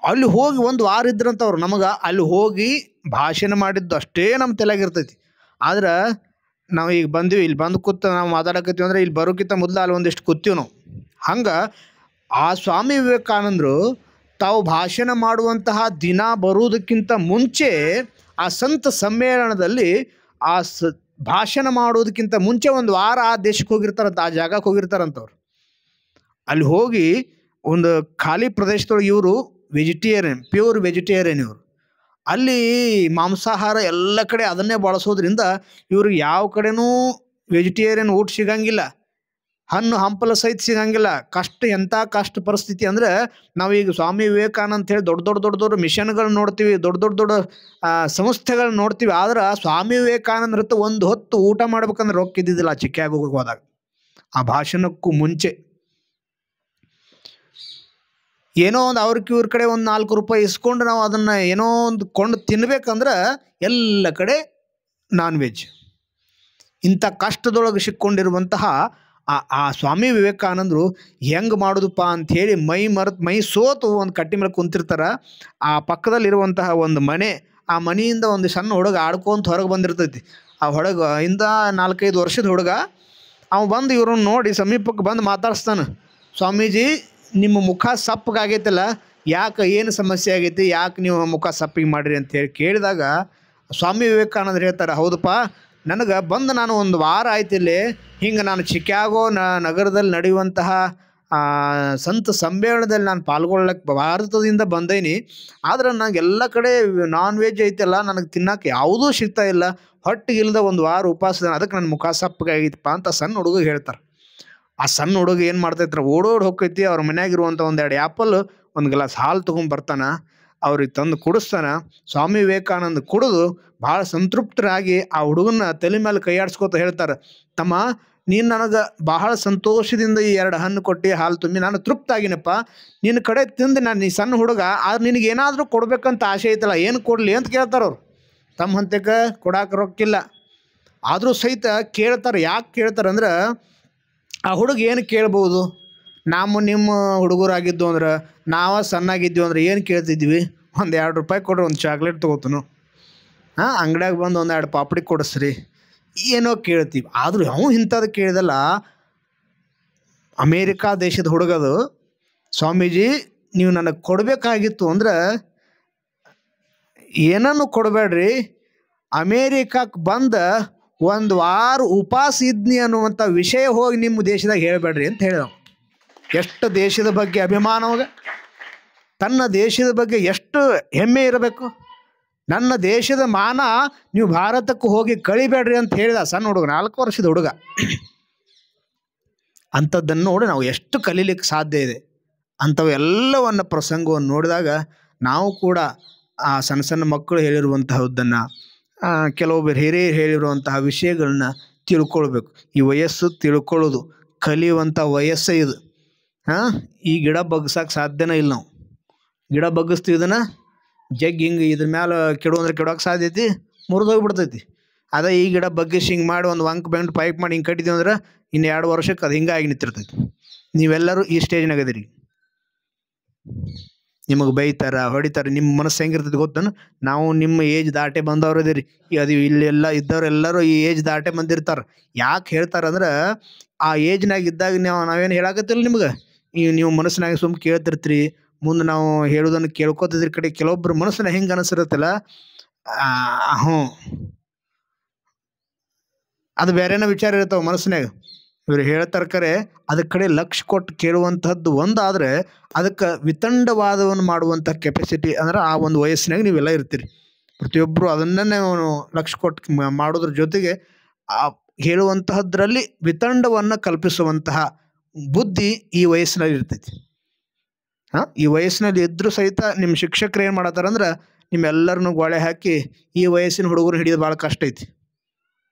ಅಲ್ಲಿ ಹೋಗಿ 1 ವಾರ ಇದ್ರಂತವ್ರು. ನಮಗೆ ಅಲ್ಲಿ ಹೋಗಿ ಭಾಷಣ ಮಾಡಿದ್ದು ಅಷ್ಟೇ ನಮ್ಮ ತಲೆಯಾಗಿರ್ತೈತಿ. ಆದ್ರೆ ನಾವು ಈಗ ಬಂದೀವಿ, ಇಲ್ಲಿ ಬಂದು ಕೂತು ನಾವು ಮಾತಾಡಕತ್ತೀವಿ ಅಂದರೆ ಇಲ್ಲಿ ಬರೋಕ್ಕಿಂತ ಮೊದಲು ಅಲ್ಲಿ ಒಂದಿಷ್ಟು ಕೂತೀವಿ ನಾವು. ಹಂಗೆ ಆ ಸ್ವಾಮಿ ವಿವೇಕಾನಂದರು ತಾವು ಭಾಷಣ ಮಾಡುವಂತಹ ದಿನ ಬರುವುದಕ್ಕಿಂತ ಮುಂಚೆ ಆ ಸಂತ ಸಮ್ಮೇಳನದಲ್ಲಿ ಭಾಷಣ ಮಾಡೋದಕ್ಕಿಂತ ಮುಂಚೆ 1 ವಾರ ಆ ದೇಶಕ್ಕೆ ಹೋಗಿರ್ತಾರಂತ, ಆ ಜಾಗಕ್ಕೆ ಹೋಗಿರ್ತಾರಂತವ್ರು. ಅಲ್ಲಿ ಹೋಗಿ ಒಂದು ಖಾಲಿ ಪ್ರದೇಶದೊಳಗೆ ಇವರು ವೆಜಿಟೇರಿಯನ್, ಪ್ಯೂರ್ ವೆಜಿಟೇರಿಯನ್ ಇವರು. ಅಲ್ಲಿ ಮಾಂಸಾಹಾರ ಎಲ್ಲ ಕಡೆ ಅದನ್ನೇ ಬಳಸೋದ್ರಿಂದ ಇವ್ರಿಗೆ ಯಾವ ಕಡೆನೂ ವೆಜಿಟೇರಿಯನ್ ಊಟ ಸಿಗಂಗಿಲ್ಲ, ಹಣ್ಣು ಹಂಪಲ ಸಹಿತ ಸಿಗಂಗಿಲ್ಲ. ಎಂಥ ಕಷ್ಟ ಪರಿಸ್ಥಿತಿ ಅಂದರೆ, ನಾವೀಗ ಸ್ವಾಮಿ ವಿವೇಕಾನಂದ ಅಂತ ಹೇಳಿ ದೊಡ್ಡ ಮಿಷನ್ಗಳು ನೋಡ್ತೀವಿ, ದೊಡ್ಡ ಸಂಸ್ಥೆಗಳು ನೋಡ್ತೀವಿ. ಆದ್ರೆ ಸ್ವಾಮಿ ವಿವೇಕಾನಂದ ಹತ್ರ ಒಂದು ಹೊತ್ತು ಊಟ ಮಾಡ್ಬೇಕಂದ್ರೆ ರೊಕ್ಕ ಇದ್ದಿದ್ದಿಲ್ಲ ಆ ಚಿಕಾಗೋಗೆ ಹೋದಾಗ. ಆ ಭಾಷಣಕ್ಕೂ ಮುಂಚೆ ಏನೋ ಒಂದು ಇವ್ರ ಕಡೆ ಒಂದು 4 ರೂಪಾಯಿ ಇಸ್ಕೊಂಡು ನಾವು ಅದನ್ನು ಏನೋ ಒಂದು ಕೊಂಡು ತಿನ್ಬೇಕಂದ್ರೆ ಎಲ್ಲ ಕಡೆ ನಾನ್ ವೆಜ್. ಇಂಥ ಕಷ್ಟದೊಳಗೆ ಸಿಕ್ಕೊಂಡಿರುವಂತಹ ಆ ಸ್ವಾಮಿ ವಿವೇಕಾನಂದರು ಹೆಂಗೆ ಮಾಡೋದಪ್ಪ ಅಂಥೇಳಿ ಮೈ ಸೋತು ಒಂದು ಕಟ್ಟಿ ಮೇಲೆ ಕುಂತಿರ್ತಾರೆ. ಆ ಪಕ್ಕದಲ್ಲಿರುವಂತಹ ಒಂದು ಮನೆ, ಆ ಮನೆಯಿಂದ ಒಂದು ಸಣ್ಣ ಹುಡುಗ ಆಡ್ಕೊಂತ ಹೊರಗೆ ಬಂದಿರ್ತೈತಿ. ಆ ಇಂದ 4-5 ವರ್ಷದ ಹುಡುಗ ಬಂದು ಇವ್ರನ್ನ ನೋಡಿ ಸಮೀಪಕ್ಕೆ ಬಂದು ಮಾತಾಡಿಸ್ತಾನೆ. ಸ್ವಾಮೀಜಿ, ನಿಮ್ಮ ಮುಖ ಸಪ್ಪಗಾಗೈತಲ್ಲ, ಯಾಕೆ, ಏನು ಸಮಸ್ಯೆ ಆಗೈತಿ, ಯಾಕೆ ನೀವು ಮುಖ ಸಪ್ಪಿಗೆ ಮಾಡಿರಿ ಅಂತೇಳಿ ಕೇಳಿದಾಗ ಸ್ವಾಮಿ ವಿವೇಕಾನಂದರು ಹೇಳ್ತಾರೆ, ಹೌದಪ್ಪ, ನನಗೆ ನಾನು 1 ವಾರ ಆಯ್ತಿಲ್ಲಿ, ಹಿಂಗೆ ನಾನು ಚಿಕಾಗೋ ನಗರದಲ್ಲಿ ನಡೆಯುವಂತಹ ಸಂತ ಸಮ್ಮೇಳನದಲ್ಲಿ ನಾನು ಪಾಲ್ಗೊಳ್ಳಕ್ಕೆ ಭಾರತದಿಂದ ಬಂದೇನಿ. ಆದ್ರೆ ನನಗೆ ಎಲ್ಲ ಕಡೆ ನಾನ್ ವೆಜ್ ಐತಲ್ಲ, ನನಗೆ ತಿನ್ನೋಕೆ ಯಾವುದೂ ಸಿಗ್ತಾ ಇಲ್ಲ, ಹೊಟ್ಟೆಗಿಲ್ದ 1 ವಾರ ಉಪವಾಸ, ಅದಕ್ಕೆ ನನ್ನ ಮುಖ ಸಪ್ಪಗಾಗಿತ್ತಪ್ಪ ಅಂತ ಸಣ್ಣ ಹುಡುಗ ಹೇಳ್ತಾರೆ. ಆ ಸಣ್ಣ ಹುಡುಗ ಏನು ಮಾಡ್ತೈತ್ರ, ಓಡೋಡಿ ಹೋಗ್ತೈತಿ. ಅವ್ರ ಮನ್ಯಾಗಿರುವಂಥ 1-2 ಆ್ಯಪಲ್, 1 ಗ್ಲಾಸ್ ಹಾಲು ತೊಗೊಂಬರ್ತಾನೆ, ಅವ್ರಿಗೆ ತಂದು ಕುಡಿಸ್ತಾನೆ. ಸ್ವಾಮಿ ವಿವೇಕಾನಂದ ಕುಡಿದು ಭಾಳ ಸಂತೃಪ್ತರಾಗಿ ಆ ಹುಡುಗನ ತಲೆ ಮೇಲೆ ಕೈಯಾಡಿಸ್ಕೋತ ಹೇಳ್ತಾರೆ, ತಮ್ಮ, ನೀನು ನನಗೆ ಬಹಳ ಸಂತೋಷದಿಂದ ಈ 2 ಹಣ್ಣು ಕೊಟ್ಟು ಹಾಲು ತುಂಬಿ ನಾನು ತೃಪ್ತಾಗಿನಪ್ಪ. ನಿನ್ನ ಕಡೆ ತಿಂದು ನಾನು ಈ ಸಣ್ಣ ಹುಡುಗ, ಆದ್ರೆ ನಿನಗೇನಾದರೂ ಕೊಡ್ಬೇಕಂತ ಆಸೆ ಐತಲ್ಲ, ಏನು ಕೊಡಲಿ ಅಂತ ಕೇಳ್ತಾರೆ ಅವ್ರು. ತಮ್ಮ ಹಂತಕ್ಕೆ ಕೊಡಾಕ ರೊಕ್ಕಿಲ್ಲ, ಆದರೂ ಸಹಿತ ಕೇಳ್ತಾರೆ. ಯಾಕೆ ಕೇಳ್ತಾರೆ ಅಂದ್ರೆ, ಆ ಹುಡುಗ ಏನು ಕೇಳ್ಬೋದು, ನಿಮ್ಮ ಹುಡುಗರಾಗಿದ್ದು ಅಂದ್ರೆ, ಸಣ್ಣಾಗಿದ್ದೀವಿ ಅಂದ್ರೆ ಏನು ಕೇಳ್ತಿದ್ವಿ, 1-2 ರೂಪಾಯಿ ಕೊಡ್ರಿ, 1 ಚಾಕ್ಲೇಟ್ ತೊಗೋತನು, ಅಂಗಡಿಯಾಗ ಬಂದು 1-2 ಪಾಪಡಿ ಕೊಡಿಸ್ರಿ, ಏನೋ ಕೇಳ್ತೀವಿ. ಆದರೂ ಇಂಥದ್ದು ಕೇಳಿದಲ್ಲ. ಅಮೇರಿಕಾ ದೇಶದ ಹುಡುಗದು, ಸ್ವಾಮೀಜಿ ನೀವು ನನಗೆ ಕೊಡಬೇಕಾಗಿತ್ತು ಅಂದ್ರೆ ಏನನ್ನು ಕೊಡಬೇಡ್ರಿ, ಅಮೇರಿಕಕ್ಕೆ ಬಂದ 1 ವಾರ ಉಪವಾಸ ಇದ್ನಿ ಅನ್ನುವಂಥ ವಿಷಯ ಹೋಗಿ ನಿಮ್ಮ ದೇಶದಾಗ ಹೇಳಬೇಡ್ರಿ ಅಂತ ಹೇಳಿದ. ಎಷ್ಟು ದೇಶದ ಬಗ್ಗೆ ಅಭಿಮಾನವಾಗ, ತನ್ನ ದೇಶದ ಬಗ್ಗೆ ಎಷ್ಟು ಹೆಮ್ಮೆ ಇರಬೇಕು. ನನ್ನ ದೇಶದ ಮಾನ ನೀವು ಭಾರತಕ್ಕೆ ಹೋಗಿ ಕಳಿಬೇಡ್ರಿ ಅಂತ ಹೇಳಿದ ಸಣ್ಣ ಹುಡುಗ, 4 ವರ್ಷದ ಹುಡುಗ. ಅಂಥದ್ದನ್ನು ನೋಡಿ ನಾವು ಎಷ್ಟು ಕಲೀಲಿಕ್ಕೆ ಸಾಧ್ಯ ಇದೆ. ಅಂಥವೆಲ್ಲವನ್ನು ಪ್ರಸಂಗವನ್ನು ನೋಡಿದಾಗ ನಾವು ಕೂಡ ಆ ಸಣ್ಣ ಸಣ್ಣ ಮಕ್ಕಳು ಹೇಳಿರುವಂತಹದ್ದನ್ನು, ಕೆಲವೊಬ್ಬರು ಹಿರಿಯರು ಹೇಳಿರುವಂತಹ ವಿಷಯಗಳನ್ನ ತಿಳ್ಕೊಳ್ಬೇಕು. ಈ ವಯಸ್ಸು ತಿಳ್ಕೊಳ್ಳೋದು ಕಲಿಯುವಂಥ ವಯಸ್ಸೇ ಇದು. ಈ ಗಿಡ ಬಗ್ಸಕ್ಕೆ ಸಾಧ್ಯನೇ ಇಲ್ಲ. ನಾವು ಗಿಡ ಬಗ್ಗಿಸ್ತೀವಿ, ಇದನ್ನು ಜಗ್ ಹಿಂಗೆ ಇದ್ರ ಮೇಲೆ ಕೆಡು ಅಂದ್ರೆ ಕೆಡೋಕೆ ಸಾಧ್ಯತೆ ಮುರಿದೋಗ್ಬಿಡ್ತೈತಿ. ಅದೇ ಈ ಗಿಡ ಬಗ್ಗಿಸಿ ಹಿಂಗೆ ಮಾಡಿ ಒಂದು ವಂಕ್ ಬೆಂಟ್ ಪೈಪ್ ಮಾಡಿ ಹಿಂಗೆ ಕಟ್ಟಿದ್ದೀವಿ ಅಂದ್ರೆ ಇನ್ನು 2 ವರ್ಷಕ್ಕೆ ಅದು ಹಿಂಗಾಗಿ ನಿಂತಿರ್ತೈತಿ. ನೀವೆಲ್ಲರೂ ಈ ಸ್ಟೇಜ್ನಾಗ ಅದೀರಿ. ನಿಮಗೆ ಬೈತಾರೆ, ಹೊಡಿತಾರೆ, ನಿಮ್ಮ ಮನಸ್ಸು ಹೆಂಗಿರ್ತೈತಿ ಗೊತ್ತೇನು? ನಾವು ನಿಮ್ಮ ಏಜ್ ದಾಟೆ ಬಂದವ್ರು ಇದೀರಿ. ಅದು ಇಲ್ಲೆಲ್ಲ ಇದ್ದವರೆಲ್ಲರೂ ಈ ಏಜ್ ದಾಟೆ ಬಂದಿರ್ತಾರೆ. ಯಾಕೆ ಹೇಳ್ತಾರೆ ಅಂದ್ರೆ, ಆ ಏಜ್ನಾಗ ಇದ್ದಾಗ ನಾವೇನು ಹೇಳಾಕತ್ತಿಲ್ಲ ನಿಮ್ಗೆ, ನೀವು ಮನಸ್ಸಿನಾಗ ಸುಮ್ಮನೆ ಕೇಳ್ತಿರ್ತೀರಿ. ಮುಂದೆ ನಾವು ಹೇಳೋದನ್ನು ಕೇಳ್ಕೊತಿದ್ರ ಕಡೆ ಕೆಲವೊಬ್ಬರು ಮನಸ್ಸಿನ ಹೆಂಗೆ ಅನಿಸಿರುತ್ತಲ್ಲ, ಹ್ಞೂ ಅದು ಬೇರೆನ ವಿಚಾರ ಇರ್ತಾವೆ ಮನಸ್ಸಿನಾಗ. ಇವರು ಹೇಳ್ತಾರೆ ಕರೆ ಅದಕ್ಕೆ ಕಡೆ ಲಕ್ಷ್ಯ ಕೊಟ್ಟು ಕೇಳುವಂಥದ್ದು ಒಂದಾದರೆ ಅದಕ್ಕೆ ವಿತಂಡವಾದವನ್ನು ಮಾಡುವಂಥ ಕೆಪಾಸಿಟಿ ಅಂದ್ರೆ ಆ ಒಂದು ವಯಸ್ಸಿನಾಗ ನೀವೆಲ್ಲ ಇರ್ತೀರಿ. ಪ್ರತಿಯೊಬ್ಬರು ಅದನ್ನೇ ನಾವು ಲಕ್ಷ್ಯ ಕೊಟ್ಟು ಮಾಡೋದ್ರ ಜೊತೆಗೆ ಆ ಹೇಳುವಂತಹದ್ರಲ್ಲಿ ವಿತಂಡವನ್ನು ಕಲ್ಪಿಸುವಂತಹ ಬುದ್ಧಿ ಈ ವಯಸ್ಸಿನಲ್ಲಿ ಇರ್ತೈತಿ. ಈ ವಯಸ್ಸಿನಲ್ಲಿ ಇದ್ದರೂ ಸಹಿತ ನಿಮ್ಮ ಶಿಕ್ಷಕರು ಏನು ಮಾಡತ್ತಾರಂದ್ರೆ ನಿಮ್ಮೆಲ್ಲರನ್ನೂ ಗೋಳೆ ಹಾಕಿ ಈ ವಯಸ್ಸಿನ ಹುಡುಗರು ಹಿಡಿಯೋದು ಭಾಳ ಕಷ್ಟ ಐತಿ.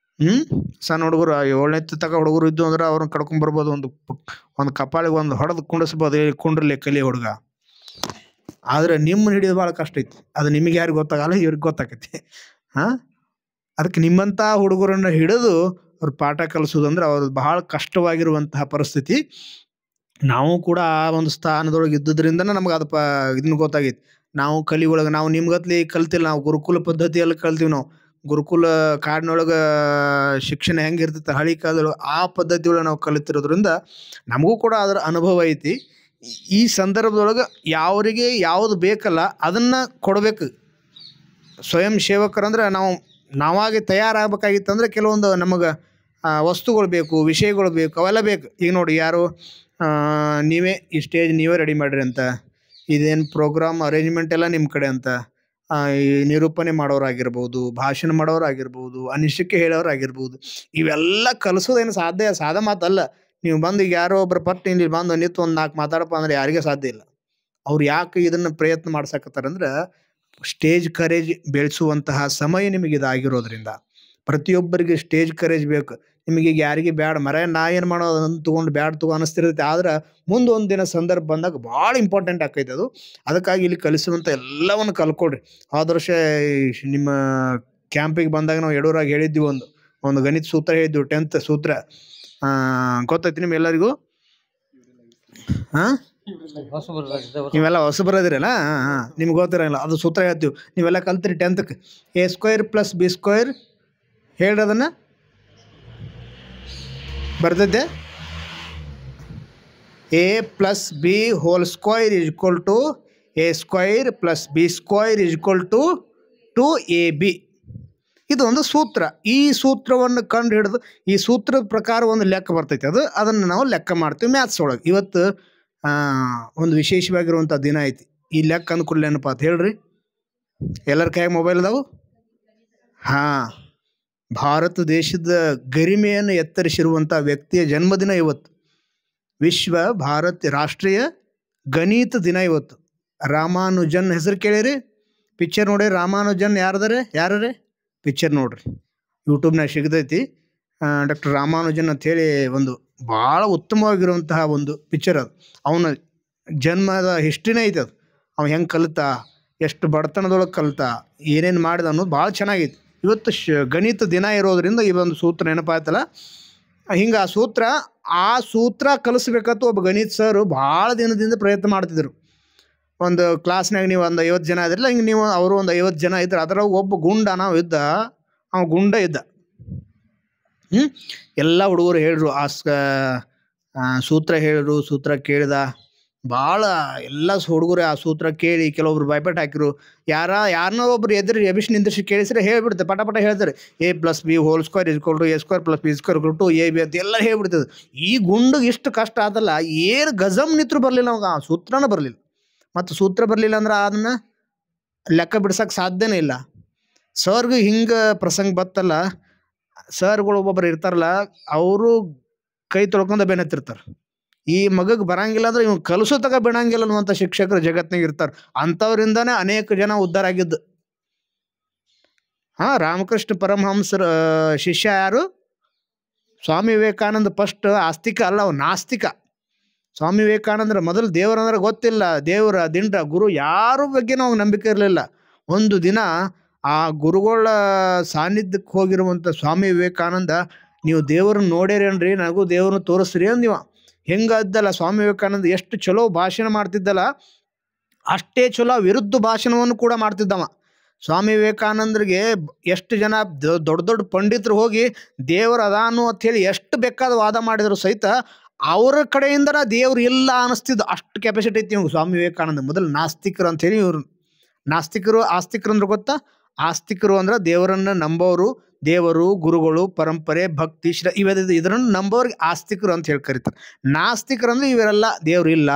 ಸಣ್ಣ ಹುಡುಗರು 7ನೇ ತನಕ ಹುಡುಗರು ಇದ್ದು ಅಂದ್ರೆ ಅವ್ರನ್ನ ಕಡ್ಕೊಂಬರ್ಬೋದು. ಒಂದು ಕಪಾಳಿಗೆ ಒಂದು ಹೊಡೆದು ಕುಂಡಿಸ್ಬೋದು, ಕುಂಡ್ರಲಿ ಕಲಿ ಹುಡುಗ. ಆದರೆ ನಿಮ್ಮನ್ನು ಹಿಡಿಯೋದು ಭಾಳ ಕಷ್ಟ ಐತಿ. ಅದು ನಿಮಗೆ ಯಾರಿಗೆ ಗೊತ್ತಾಗಲ್ಲ, ಇವ್ರಿಗೆ ಗೊತ್ತಾಕೈತಿ. ಅದಕ್ಕೆ ನಿಮ್ಮಂಥ ಹುಡುಗರನ್ನು ಹಿಡಿದು ಅವ್ರು ಪಾಠ ಕಲಿಸೋದು ಅಂದ್ರೆ ಅವ್ರದ್ದು ಬಹಳ ಕಷ್ಟವಾಗಿರುವಂತಹ ಪರಿಸ್ಥಿತಿ. ನಾವು ಕೂಡ ಆ ಒಂದು ಸ್ಥಾನದೊಳಗೆ ಇದ್ದುದ್ರಿಂದನೇ ನಮ್ಗೆ ಅದು ಇದನ್ನು ಗೊತ್ತಾಗೈತಿ. ನಾವು ಕಲಿಯೊಳಗೆ ನಾವು ನಿಮ್ಗತ್ಲಿ ಕಲ್ತಿಲ್ಲ. ನಾವು ಗುರುಕುಲ ಪದ್ಧತಿಯಲ್ಲಿ ಕಲ್ತೀವಿ. ನಾವು ಗುರುಕುಲ ಕಾಡಿನೊಳಗೆ ಶಿಕ್ಷಣ ಹೆಂಗಿರ್ತೈತೆ ಹಳಿ ಕಾಲದೊಳಗೆ ಆ ಪದ್ಧತಿಯೊಳಗೆ ನಾವು ಕಲಿತಿರೋದ್ರಿಂದ ನಮಗೂ ಕೂಡ ಅದರ ಅನುಭವ ಐತಿ. ಈ ಸಂದರ್ಭದೊಳಗೆ ಯಾವರಿಗೆ ಯಾವುದು ಬೇಕಲ್ಲ ಅದನ್ನು ಕೊಡಬೇಕು. ಸ್ವಯಂ ಸೇವಕರಂದ್ರೆ ನಾವಾಗೆ ತಯಾರಾಗಬೇಕಾಗಿತ್ತಂದ್ರೆ ಕೆಲವೊಂದು ನಮಗೆ ವಸ್ತುಗಳು ಬೇಕು, ವಿಷಯಗಳು ಬೇಕು, ಅವೆಲ್ಲ ಬೇಕು. ಈಗ ನೋಡಿ, ಯಾರು ನೀವೇ ಈ ಸ್ಟೇಜ್ ನೀವೇ ರೆಡಿ ಮಾಡಿರಿ ಅಂತ, ಇದೇನು ಪ್ರೋಗ್ರಾಮ್ ಅರೇಂಜ್ಮೆಂಟ್ ಎಲ್ಲ ನಿಮ್ಮ ಕಡೆ ಅಂತ, ಈ ನಿರೂಪಣೆ ಮಾಡೋರಾಗಿರ್ಬೋದು, ಭಾಷಣ ಮಾಡೋರಾಗಿರ್ಬೋದು, ಅನಿಸಿಕೆ ಹೇಳೋರಾಗಿರ್ಬೋದು, ಇವೆಲ್ಲ ಕಲಿಸೋದೇನು ಸಾಧ್ಯ ಮಾತಲ್ಲ. ನೀವು ಬಂದು ಈಗ ಯಾರೋ ಒಬ್ಬರು ಪಟ್ಟು ಇಲ್ಲಿ ಬಂದು ನಿಂತು ಒಂದು 4 ಮಾತಾಡಪ್ಪ ಅಂದ್ರೆ ಯಾರಿಗೆ ಸಾಧ್ಯ ಇಲ್ಲ. ಅವ್ರು ಯಾಕೆ ಇದನ್ನು ಪ್ರಯತ್ನ ಮಾಡ್ಸಕತ್ತಾರಂದ್ರೆ ಸ್ಟೇಜ್ ಕರೇಜ್ ಬೆಳೆಸುವಂತಹ ಸಮಯ ನಿಮಗೆ ಇದಾಗಿರೋದ್ರಿಂದ. ಪ್ರತಿಯೊಬ್ಬರಿಗೆ ಸ್ಟೇಜ್ ಕರೇಜ್ ಬೇಕು. ನಿಮಗೆ ಈಗ ಯಾರಿಗೆ ಬ್ಯಾಡ ಮರ ನಾ ಏನು ಮಾಡೋದು ಅದನ್ನು ತೊಗೊಂಡು ಬ್ಯಾಡ ತಗೋ ಅನಿಸ್ತಿರ್ತೈತೆ. ಆದ್ರೆ ಮುಂದೆ ಒಂದು ದಿನ ಸಂದರ್ಭ ಬಂದಾಗ ಭಾಳ ಇಂಪಾರ್ಟೆಂಟ್ ಆಕೈತೆ ಅದು. ಅದಕ್ಕಾಗಿ ಇಲ್ಲಿ ಕಲಿಸುವಂಥ ಎಲ್ಲವನ್ನು ಕಲ್ಕೊಳ್ರಿ. ಆದ ವರ್ಷ ನಿಮ್ಮ ಕ್ಯಾಂಪಿಗೆ ಬಂದಾಗ ನಾವು ಯಡೂರಾಗ ಹೇಳಿದ್ವಿ, ಒಂದು ಗಣಿತ ಸೂತ್ರ ಹೇಳಿದ್ವಿ, 10th ಸೂತ್ರ. ಗೊತ್ತೈತಿ ನಿಮ್ಗೆಲ್ಲರಿಗೂ? ನೀವೆಲ್ಲ ಹೊಸಬರದಿರಲ್ಲ, ನಿಮ್ಗೆ ಗೊತ್ತಿರಲ್ಲ. ಅದು ಸೂತ್ರ ಹೇಳ್ತೀವಿ, ನೀವೆಲ್ಲ ಕಲ್ತಿರಿ 10th. A² + B² ಹೇಳ್ರಿ ಅದನ್ನು. ಬರ್ತೈತೆ? A + B² = A² + B² = 2AB. ಇದು ಒಂದು ಸೂತ್ರ. ಈ ಸೂತ್ರವನ್ನು ಕಂಡು ಹಿಡಿದು ಈ ಸೂತ್ರದ ಪ್ರಕಾರ ಒಂದು ಲೆಕ್ಕ ಬರ್ತೈತೆ. ಅದನ್ನು ನಾವು ಲೆಕ್ಕ ಮಾಡ್ತೀವಿ ಮ್ಯಾಥ್ಸ್ ಒಳಗೆ. ಇವತ್ತು ಒಂದು ವಿಶೇಷವಾಗಿರುವಂಥ ದಿನ ಐತಿ. ಈ ಲೆಕ್ಕ ಅಂದ್ಕೂಡಲೇ ಏನಪ್ಪ ಅಂತ ಹೇಳ್ರಿ, ಎಲ್ಲರ ಕೈಯಾಗ ಮೊಬೈಲ್ ಅದಾವು. ಭಾರತ ದೇಶದ ಗರಿಮೆಯನ್ನು ಎತ್ತರಿಸಿರುವಂಥ ವ್ಯಕ್ತಿಯ ಜನ್ಮದಿನ ಇವತ್ತು. ವಿಶ್ವ ರಾಷ್ಟ್ರೀಯ ಗಣಿತ ದಿನ ಇವತ್ತು. ರಾಮಾನುಜನ್ ಹೆಸರು ಕೇಳಿರಿ? ಪಿಕ್ಚರ್ ನೋಡಿ, ರಾಮಾನುಜನ್ ಯಾರೇ ಪಿಕ್ಚರ್ ನೋಡ್ರಿ, ಯೂಟ್ಯೂಬ್ನಾಗ ಸಿಗ್ತೈತಿ. ಡಾಕ್ಟರ್ ರಾಮಾನುಜನ್ ಅಂಥೇಳಿ ಒಂದು ಭಾಳ ಉತ್ತಮವಾಗಿರುವಂತಹ ಒಂದು ಪಿಕ್ಚರ್ ಅದು. ಅವನ ಜನ್ಮದ ಹಿಸ್ಟ್ರಿನೇ ಐತೆ ಅದು. ಅವ್ನು ಹೆಂಗೆ ಕಲಿತ, ಎಷ್ಟು ಬಡತನದೊಳಗೆ ಕಲಿತ, ಏನೇನು ಮಾಡಿದ ಅನ್ನೋದು ಭಾಳ ಚೆನ್ನಾಗೈತಿ. ಇವತ್ತು ಗಣಿತ ದಿನ ಇರೋದ್ರಿಂದ ಈ ಒಂದು ಸೂತ್ರ ನೆನಪಾಯ್ತಲ್ಲ. ಹಿಂಗೆ ಆ ಸೂತ್ರ ಕಲಿಸ್ಬೇಕಂತ ಒಬ್ಬ ಗಣಿತ ಸರ್ ಭಾಳ ದಿನದಿಂದ ಪ್ರಯತ್ನ ಮಾಡ್ತಿದ್ರು. ಒಂದು ಕ್ಲಾಸ್ನಾಗ ನೀವು ಒಂದು 50 ಜನ ಇದ್ರಲ್ಲ, ಹಿಂಗೆ ನೀವು ಅವರು ಒಂದು 50 ಜನ ಇದ್ರು. ಅದರಾಗ ಒಬ್ಬ ಗುಂಡ ಅವ ಗುಂಡ ಇದ್ದ. ಎಲ್ಲ ಹುಡುಗರು ಹೇಳ್ರು, ಸೂತ್ರ ಹೇಳಿದ್ರು. ಸೂತ್ರ ಕೇಳಿದ. ಭಾಳ ಎಲ್ಲ ಹುಡುಗರು ಆ ಸೂತ್ರ ಕೇಳಿ ಕೆಲವೊಬ್ರು ಭಯಪಟ್ಟು ಹಾಕಿರು. ಯಾರನ್ನೋ ಒಬ್ರು ಎಬಿಸಿ ನಿಂದಿಸಿ ಕೇಳಿಸಿದ್ರೆ ಹೇಳ್ಬಿಡ್ತಾರೆ, ಪಟ ಹೇಳ್ತಾರೆ. A + B² = A² + B² = 2AB ಅಂತ ಎಲ್ಲ ಹೇಳ್ಬಿಡ್ತದೆ. ಈ ಗುಂಡಿಗೆ ಇಷ್ಟು ಕಷ್ಟ ಆದಲ್ಲ, ಏನು ಗಜಮ್ ನಿತ್ರು ಬರಲಿಲ್ಲ ಅವಾಗ, ಆ ಸೂತ್ರನೇ ಬರಲಿಲ್ಲ. ಮತ್ತು ಸೂತ್ರ ಬರಲಿಲ್ಲ ಅಂದ್ರೆ ಅದನ್ನು ಲೆಕ್ಕ ಬಿಡ್ಸೋಕ್ಕೆ ಸಾಧ್ಯನೇ ಇಲ್ಲ. ಸರ್ಗೆ ಹಿಂಗೆ ಪ್ರಸಂಗ ಬತ್ತಲ್ಲ, ಸರ್ಗಳು ಒಬ್ಬೊಬ್ಬರು ಇರ್ತಾರಲ್ಲ, ಅವರು ಕೈ ತೊಳ್ಕೊಂಡು ಬೆನ್ನತ್ತಿರ್ತಾರೆ. ಈ ಮಗಗೆ ಬರಂಗಿಲ್ಲ ಅಂದ್ರೆ ಇವ್ನು ಕಲಸೋ ತಗ ಬಿಡಂಗಿಲ್ಲ ಅನ್ನುವಂಥ ಶಿಕ್ಷಕರು ಜಗತ್ತಿನಾಗ ಇರ್ತಾರೆ. ಅಂಥವರಿಂದನೇ ಅನೇಕ ಜನ ಉದ್ಧಾರ ಆಗಿದ್ದು. ರಾಮಕೃಷ್ಣ ಪರಮಹಂಸರ ಶಿಷ್ಯ ಯಾರು? ಸ್ವಾಮಿ ವಿವೇಕಾನಂದ. ಫಸ್ಟ್ ಆಸ್ತಿಕ ಅಲ್ಲ, ಅವ ನಾಸ್ತಿಕ. ಸ್ವಾಮಿ ವಿವೇಕಾನಂದ್ರ ಮೊದಲು ದೇವರಂದ್ರೆ ಗೊತ್ತಿಲ್ಲ, ದೇವರ ದಿಂಡ ಗುರು ಯಾರ ಬಗ್ಗೆನೂ ಅವಾಗ ನಂಬಿಕೆ ಇರಲಿಲ್ಲ. ಒಂದು ದಿನ ಆ ಗುರುಗಳ ಸಾನ್ನಿಧ್ಯಕ್ಕೆ ಹೋಗಿರುವಂಥ ಸ್ವಾಮಿ ವಿವೇಕಾನಂದ, ನೀವು ದೇವ್ರನ್ನ ನೋಡ್ಯಾರೇನ್ರಿ, ನನಗೂ ದೇವ್ರನ್ನ ತೋರಿಸ್ರಿ ಅಂದಿವ. ಹೆಂಗದ್ದಲ್ಲ ಸ್ವಾಮಿ ವಿವೇಕಾನಂದ, ಎಷ್ಟು ಚಲೋ ಭಾಷಣ ಮಾಡ್ತಿದ್ದಲ್ಲ, ಅಷ್ಟೇ ಚಲೋ ವಿರುದ್ಧ ಭಾಷಣವನ್ನು ಕೂಡ ಮಾಡ್ತಿದ್ದವ. ಸ್ವಾಮಿ ವಿವೇಕಾನಂದರಿಗೆ ಎಷ್ಟು ಜನ ದೊಡ್ಡ ದೊಡ್ಡ ಪಂಡಿತರು ಹೋಗಿ ದೇವರು ಅದಾನು ಅಂಥೇಳಿ ಎಷ್ಟು ಬೇಕಾದ ವಾದ ಮಾಡಿದ್ರು ಸಹಿತ ಅವ್ರ ಕಡೆಯಿಂದನ ದೇವ್ರು ಇಲ್ಲ ಅನ್ನಿಸ್ತಿದ್ದು. ಅಷ್ಟು ಕೆಪಾಸಿಟಿ ಐತಿ ಇವ್ಗೆ ಸ್ವಾಮಿ ವಿವೇಕಾನಂದ. ಮೊದಲು ನಾಸ್ತಿಕರು ಅಂಥೇಳಿ ಇವರು. ನಾಸ್ತಿಕರು ಆಸ್ತಿಕರು ಅಂದ್ರೆ ಗೊತ್ತಾ? ಆಸ್ತಿಕರು ಅಂದ್ರೆ ದೇವರನ್ನು ನಂಬೋರು, ದೇವರು, ಗುರುಗಳು, ಪರಂಪರೆ, ಭಕ್ತಿ, ಇದರನ್ನು ನಂಬೋರಿಗೆ ಆಸ್ತಿಕರು ಅಂತ ಹೇಳಿ ಕರೀತಾರೆ. ನಾಸ್ತಿಕರು ಅಂದ್ರೆ ಇವರೆಲ್ಲ ದೇವ್ರು ಇಲ್ಲ,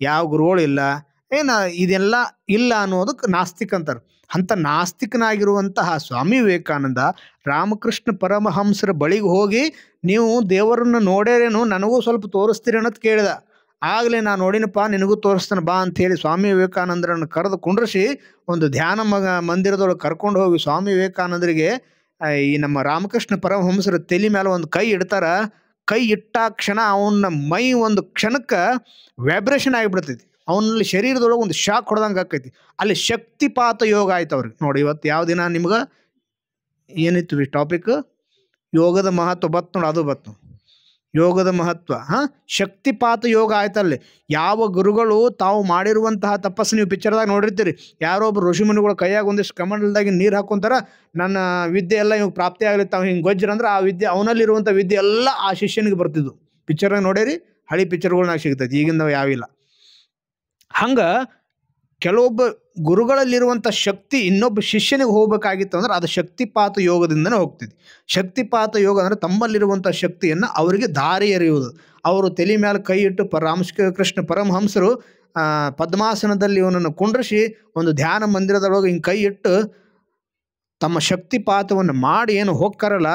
ಯಾವ ಗುರುಗಳು ಇಲ್ಲ, ಇದೆಲ್ಲ ಇಲ್ಲ ಅನ್ನೋದಕ್ಕೆ ನಾಸ್ತಿಕ ಅಂತಾರೆ. ಅಂಥ ನಾಸ್ತಿಕನಾಗಿರುವಂತಹ ಸ್ವಾಮಿ ವಿವೇಕಾನಂದ ರಾಮಕೃಷ್ಣ ಪರಮಹಂಸರ ಬಳಿಗೆ ಹೋಗಿ, ನೀವು ದೇವರನ್ನು ನೋಡ್ಯಾರೇನು, ನನಗೂ ಸ್ವಲ್ಪ ತೋರಿಸ್ತೀರಿ ಅನ್ನೋದು ಕೇಳಿದ. ಆಗಲೇ ನಾನು ನೋಡಿನಪ್ಪ, ನಿನಗೂ ತೋರಿಸ್ತಾನೆ ಬಾ ಅಂಥೇಳಿ ಸ್ವಾಮಿ ವಿವೇಕಾನಂದರನ್ನು ಕರೆದು ಕುಂಡ್ರಿಸಿ ಒಂದು ಧ್ಯಾನ ಮಂದಿರದೊಳಗೆ ಕರ್ಕೊಂಡು ಹೋಗಿ ಸ್ವಾಮಿ ವಿವೇಕಾನಂದರಿಗೆ ಈ ನಮ್ಮ ರಾಮಕೃಷ್ಣ ಪರಮಹಂಸರ ತಲೆ ಮೇಲೆ ಒಂದು ಕೈ ಇಡ್ತಾರ. ಕೈ ಇಟ್ಟ ಕ್ಷಣ ಅವನ ಮೈ ಒಂದು ಕ್ಷಣಕ್ಕೆ ವೈಬ್ರೇಷನ್ ಆಗಿಬಿಡ್ತೈತಿ. ಅವನಲ್ಲಿ ಶರೀರದೊಳಗೆ ಒಂದು ಶಾಕ್ ಹೊಡೆದಂಗೆ ಆಕೈತಿ. ಅಲ್ಲಿ ಶಕ್ತಿಪಾತ ಯೋಗ ಆಯ್ತು ಅವ್ರಿಗೆ. ನೋಡಿ, ಇವತ್ತು ಯಾವ ದಿನ ನಿಮ್ಗೆ ಏನಿತ್ತು ಟಾಪಿಕ್? ಯೋಗದ ಮಹತ್ವ ಬತ್ತು ನೋಡಿ, ಅದು ಬತ್ತು ಯೋಗದ ಮಹತ್ವ. ಶಕ್ತಿಪಾತ ಯೋಗ ಆಯ್ತಲ್ಲಿ. ಯಾವ ಗುರುಗಳು ತಾವು ಮಾಡಿರುವಂತಹ ತಪಸ್ಸು, ನೀವು ಪಿಕ್ಚರ್ದಾಗ ನೋಡಿರ್ತೀರಿ, ಯಾರೊಬ್ಬರು ಋಷಿಮುನಿಗಳು ಕೈಯಾಗ ಒಂದಿಷ್ಟು ಕಮಂಡಲದಾಗಿ ನೀರು ಹಾಕೊಂತಾರ, ನನ್ನ ವಿದ್ಯೆ ಎಲ್ಲ ಇವಾಗ ಪ್ರಾಪ್ತಿ ಆಗಲಿ, ತಾವು ಹಿಂಗೆ ಗೊಜ್ಜರಂದ್ರೆ ಆ ವಿದ್ಯೆ, ಅವನಲ್ಲಿರುವಂಥ ವಿದ್ಯೆ ಎಲ್ಲ ಆ ಶಿಷ್ಯನಿಗೆ ಬರ್ತಿದ್ದು. ಪಿಕ್ಚರ್ನಾಗ ನೋಡಿರಿ, ಹಳಿ ಪಿಕ್ಚರ್ಗಳ್ನಾಗ ಸಿಗ್ತೈತಿ, ಈಗಿಂದ ಯಾವಿಲ್ಲ. ಹಂಗೆ ಕೆಲವೊಬ್ಬ ಗುರುಗಳಲ್ಲಿರುವಂಥ ಶಕ್ತಿ ಇನ್ನೊಬ್ಬ ಶಿಷ್ಯನಿಗೆ ಹೋಗ್ಬೇಕಾಗಿತ್ತು ಅಂದ್ರೆ ಅದು ಶಕ್ತಿಪಾತ ಯೋಗದಿಂದನೇ ಹೋಗ್ತಿದೆ. ಶಕ್ತಿಪಾತ ಯೋಗ ಅಂದರೆ ತಮ್ಮಲ್ಲಿರುವಂಥ ಶಕ್ತಿಯನ್ನು ಅವರಿಗೆ ದಾರಿ ಎರೆಯುವುದು. ಅವರು ತಲೆ ಮೇಲೆ ಕೈ ಇಟ್ಟು ರಾಮಕೃಷ್ಣ ಪರಮಹಂಸರು ಪದ್ಮಾಸನದಲ್ಲಿ ಇವನನ್ನು ಕುಂಡ್ರಿಸಿ ಒಂದು ಧ್ಯಾನ ಮಂದಿರದೊಳಗೆ ಹಿಂಗೆ ಕೈ ಇಟ್ಟು ತಮ್ಮ ಶಕ್ತಿಪಾತವನ್ನು ಮಾಡಿ ಏನು ಹೋಗ್ತಾರಲ್ಲ,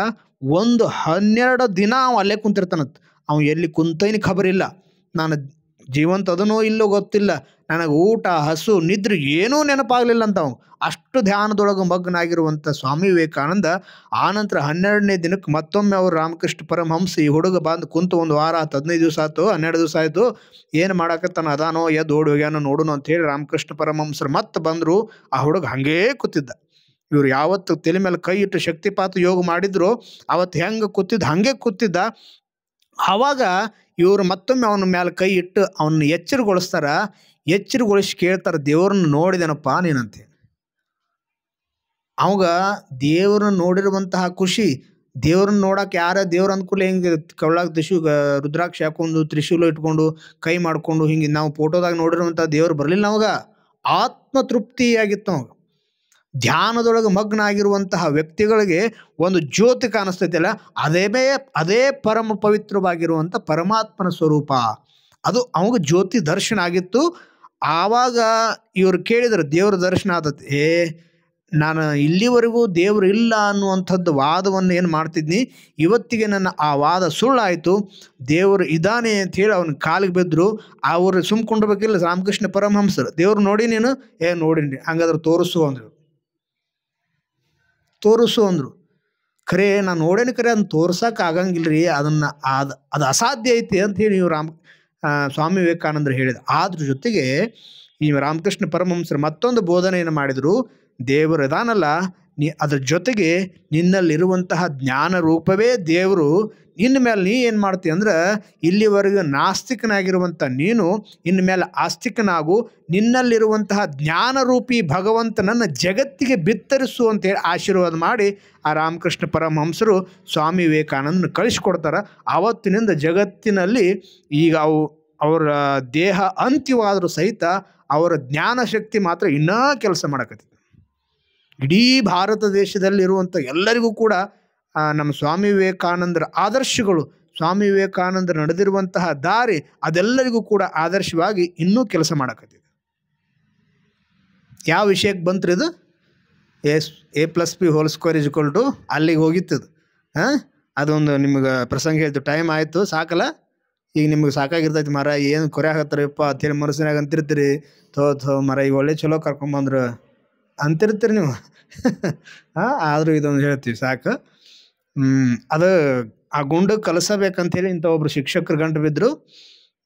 ಒಂದು 12 ದಿನ ಅವ ಅಲ್ಲೇ ಕುಂತಿರ್ತಾನಂತ. ಅವ ಎಲ್ಲಿ ಕುಂತೈನಿ ಖಬರಿಲ್ಲ, ನಾನು ಜೀವಂತ ಅದನೋ ಇಲ್ಲೋ ಗೊತ್ತಿಲ್ಲ, ನನಗೆ ಊಟ, ಹಸು, ನಿದ್ರೆ ಏನೂ ನೆನಪಾಗಲಿಲ್ಲ ಅಂತ. ಅವ ಅಷ್ಟು ಧ್ಯಾನದೊಳಗೆ ಮಗ್ನಾಗಿರುವಂಥ ಸ್ವಾಮಿ ವಿವೇಕಾನಂದ ಆನಂತರ 12ನೇ ದಿನಕ್ಕೆ ಮತ್ತೊಮ್ಮೆ ಅವರು ರಾಮಕೃಷ್ಣ ಪರಮಹಂಸ ಈ ಹುಡುಗ ಬಂದು ಕುಂತು 1 ವಾರ ಆಯ್ತು, 15 ದಿವಸ ಆಯ್ತು, 12 ದಿವಸ ಆಯಿತು, ಏನು ಮಾಡಕತ್ತಾನ, ಅದಾನೋ ಎದ್ದು ಓಡಿ ಹೋಗ್ಯಾನೋ ನೋಡೋಣ ಅಂಥೇಳಿ ರಾಮಕೃಷ್ಣ ಪರಮಹಂಸರು ಮತ್ತೆ ಬಂದರು. ಆ ಹುಡುಗ ಹಾಗೇ ಕೂತಿದ್ದ. ಇವರು ಯಾವತ್ತು ತಲೆ ಮೇಲೆ ಕೈ ಇಟ್ಟು ಶಕ್ತಿಪಾತ ಯೋಗ ಮಾಡಿದ್ರು ಅವತ್ತು ಹೆಂಗೆ ಕೂತಿದ್ದ ಹಾಗೆ ಕೂತಿದ್ದ. ಆವಾಗ ಇವರು ಮತ್ತೊಮ್ಮೆ ಅವನ ಮೇಲೆ ಕೈ ಇಟ್ಟು ಅವನ್ನ ಎಚ್ಚರಗೊಳಿಸ್ತಾರ. ಎಚ್ಚರಗೊಳಿಸಿ ಕೇಳ್ತಾರೆ, ದೇವ್ರನ್ನ ನೋಡಿದೆನಪ್ಪ ನೀನಂತೆ. ಅವಾಗ ದೇವ್ರನ್ನ ನೋಡಿರುವಂತಹ ಖುಷಿ, ದೇವ್ರನ್ನ ನೋಡಕ್ಕೆ ಯಾರ ದೇವ್ರ ಅಂದ್ಕೂಲೆ ಹಿಂಗೆ ಕಳ್ಳಾಗ ರುದ್ರಾಕ್ಷಿ ಹಾಕೊಂಡು ತ್ರಿಶೂಲ ಇಟ್ಕೊಂಡು ಕೈ ಮಾಡಿಕೊಂಡು ಹಿಂಗೆ ನಾವು ಫೋಟೋದಾಗ ನೋಡಿರುವಂಥ ದೇವ್ರು ಬರಲಿಲ್ಲ. ಅವಾಗ ಆತ್ಮತೃಪ್ತಿಯಾಗಿತ್ತು. ಅವಾಗ ಧ್ಯಾನದೊಳಗೆ ಮಗ್ನ ಆಗಿರುವಂತಹ ವ್ಯಕ್ತಿಗಳಿಗೆ ಒಂದು ಜ್ಯೋತಿ ಕಾಣಿಸ್ತೈತಿಲ್ಲ, ಅದೇ ಪರಮ ಪವಿತ್ರವಾಗಿರುವಂಥ ಪರಮಾತ್ಮನ ಸ್ವರೂಪ. ಅದು ಅವಾಗ ಜ್ಯೋತಿ ದರ್ಶನ ಆಗಿತ್ತು. ಆವಾಗ ಇವರು ಕೇಳಿದರು, ದೇವ್ರ ದರ್ಶನ ಆದತಿ. ನಾನು ಇಲ್ಲಿವರೆಗೂ ದೇವರು ಇಲ್ಲ ಅನ್ನುವಂಥದ್ದು ವಾದವನ್ನು ಏನು ಮಾಡ್ತಿದ್ನಿ, ಇವತ್ತಿಗೆ ನನ್ನ ಆ ವಾದ ಸುಳ್ಳಾಯಿತು, ದೇವರು ಇದ್ದಾನೆ ಅಂಥೇಳಿ ಅವನ ಕಾಲಿಗೆ ಬಿದ್ದರು. ಅವರು ಸುಮ್ಕೊಂಡ್ಬೇಕಿಲ್ಲ ರಾಮಕೃಷ್ಣ ಪರಮಹಂಸರು. ದೇವ್ರು ನೋಡಿ ನೀನು? ನೋಡಿನ್ರಿ. ಹಂಗಾದ್ರೆ ತೋರಿಸು ಅಂದರು. ತೋರಿಸು ಅಂದರು. ಖರೆ ನಾನು ನೋಡೇನಿ, ಖರೆ ಅದನ್ನು ತೋರ್ಸಕ್ಕೆ ಆಗಂಗಿಲ್ಲ, ಅದನ್ನು ಅದು ಅಸಾಧ್ಯ ಐತಿ ಅಂಥೇಳಿ ನೀವು ಸ್ವಾಮಿ ವಿವೇಕಾನಂದರು ಹೇಳಿದ. ಅದ್ರ ಜೊತೆಗೆ ಈ ರಾಮಕೃಷ್ಣ ಪರಮಹಂಸರು ಮತ್ತೊಂದು ಬೋಧನೆಯನ್ನು ಮಾಡಿದರು. ದೇವರು ಇದಾನಲ್ಲ, ಅದ್ರ ಜೊತೆಗೆ ನಿನ್ನಲ್ಲಿರುವಂತಹ ಜ್ಞಾನ ರೂಪವೇ ದೇವರು. ಇನ್ನು ಮೇಲೆ ನೀ ಏನು ಮಾಡ್ತೀಯ ಅಂದ್ರೆ, ಇಲ್ಲಿವರೆಗೂ ನಾಸ್ತಿಕನಾಗಿರುವಂಥ ನೀನು ಇನ್ನು ಮೇಲೆ ಆಸ್ತಿಕನಾಗು, ನಿನ್ನಲ್ಲಿರುವಂತಹ ಜ್ಞಾನರೂಪಿ ಭಗವಂತನನ್ನು ಜಗತ್ತಿಗೆ ಬಿತ್ತರಿಸು ಅಂತೇಳಿ ಆಶೀರ್ವಾದ ಮಾಡಿ ಆ ರಾಮಕೃಷ್ಣ ಪರಮಹಂಸರು ಸ್ವಾಮಿ ವಿವೇಕಾನಂದನ ಕಳಿಸ್ಕೊಡ್ತಾರೆ. ಆವತ್ತಿನಿಂದ ಜಗತ್ತಿನಲ್ಲಿ ಈಗ ಅವರ ದೇಹ ಅಂತ್ಯವಾದರೂ ಸಹಿತ ಅವರ ಜ್ಞಾನ ಶಕ್ತಿ ಮಾತ್ರ ಇನ್ನೂ ಕೆಲಸ ಮಾಡಕತ್ತಿದೆ. ಇಡೀ ಭಾರತ ದೇಶದಲ್ಲಿರುವಂಥ ಎಲ್ಲರಿಗೂ ಕೂಡ ನಮ್ಮ ಸ್ವಾಮಿ ವಿವೇಕಾನಂದರ ಆದರ್ಶಗಳು, ಸ್ವಾಮಿ ವಿವೇಕಾನಂದರು ನಡೆದಿರುವಂತಹ ದಾರಿ ಅದೆಲ್ಲರಿಗೂ ಕೂಡ ಆದರ್ಶವಾಗಿ ಇನ್ನೂ ಕೆಲಸ ಮಾಡಕತ್ತಿದೆ. ಯಾವ ವಿಷಯಕ್ಕೆ ಬಂತ್ರಿ ಇದು? A + B² ಅಲ್ಲಿಗೆ ಹೋಗಿತ್ತದು. ಅದೊಂದು ನಿಮ್ಗೆ ಪ್ರಸಂಗ ಹೇಳ್ತು. ಟೈಮ್ ಆಯಿತು ಸಾಕಲ್ಲ, ಈಗ ನಿಮ್ಗೆ ಸಾಕಾಗಿರ್ತೈತಿ ಮರ, ಏನು ಕೊರ್ಯಾಕತ್ತಾರಪ್ಪ ಅಂತೇಳಿ ಮನಸ್ಸಿನಾಗ ಅಂತಿರ್ತೀರಿ. ಥೋ ಮರ ಈಗ ಒಳ್ಳೆ ಚಲೋ ಕರ್ಕೊಂಬಂದ್ರು ಅಂತಿರ್ತೀರಿ ನೀವು. ಆದರೂ ಇದೊಂದು ಹೇಳ್ತೀವಿ ಸಾಕು. ಅದು ಆ ಗುಂಡು ಕಲಿಸಬೇಕಂತೇಳಿ ಇಂಥ ಒಬ್ರು ಶಿಕ್ಷಕರು ಗಂಟು ಬಿದ್ದರು.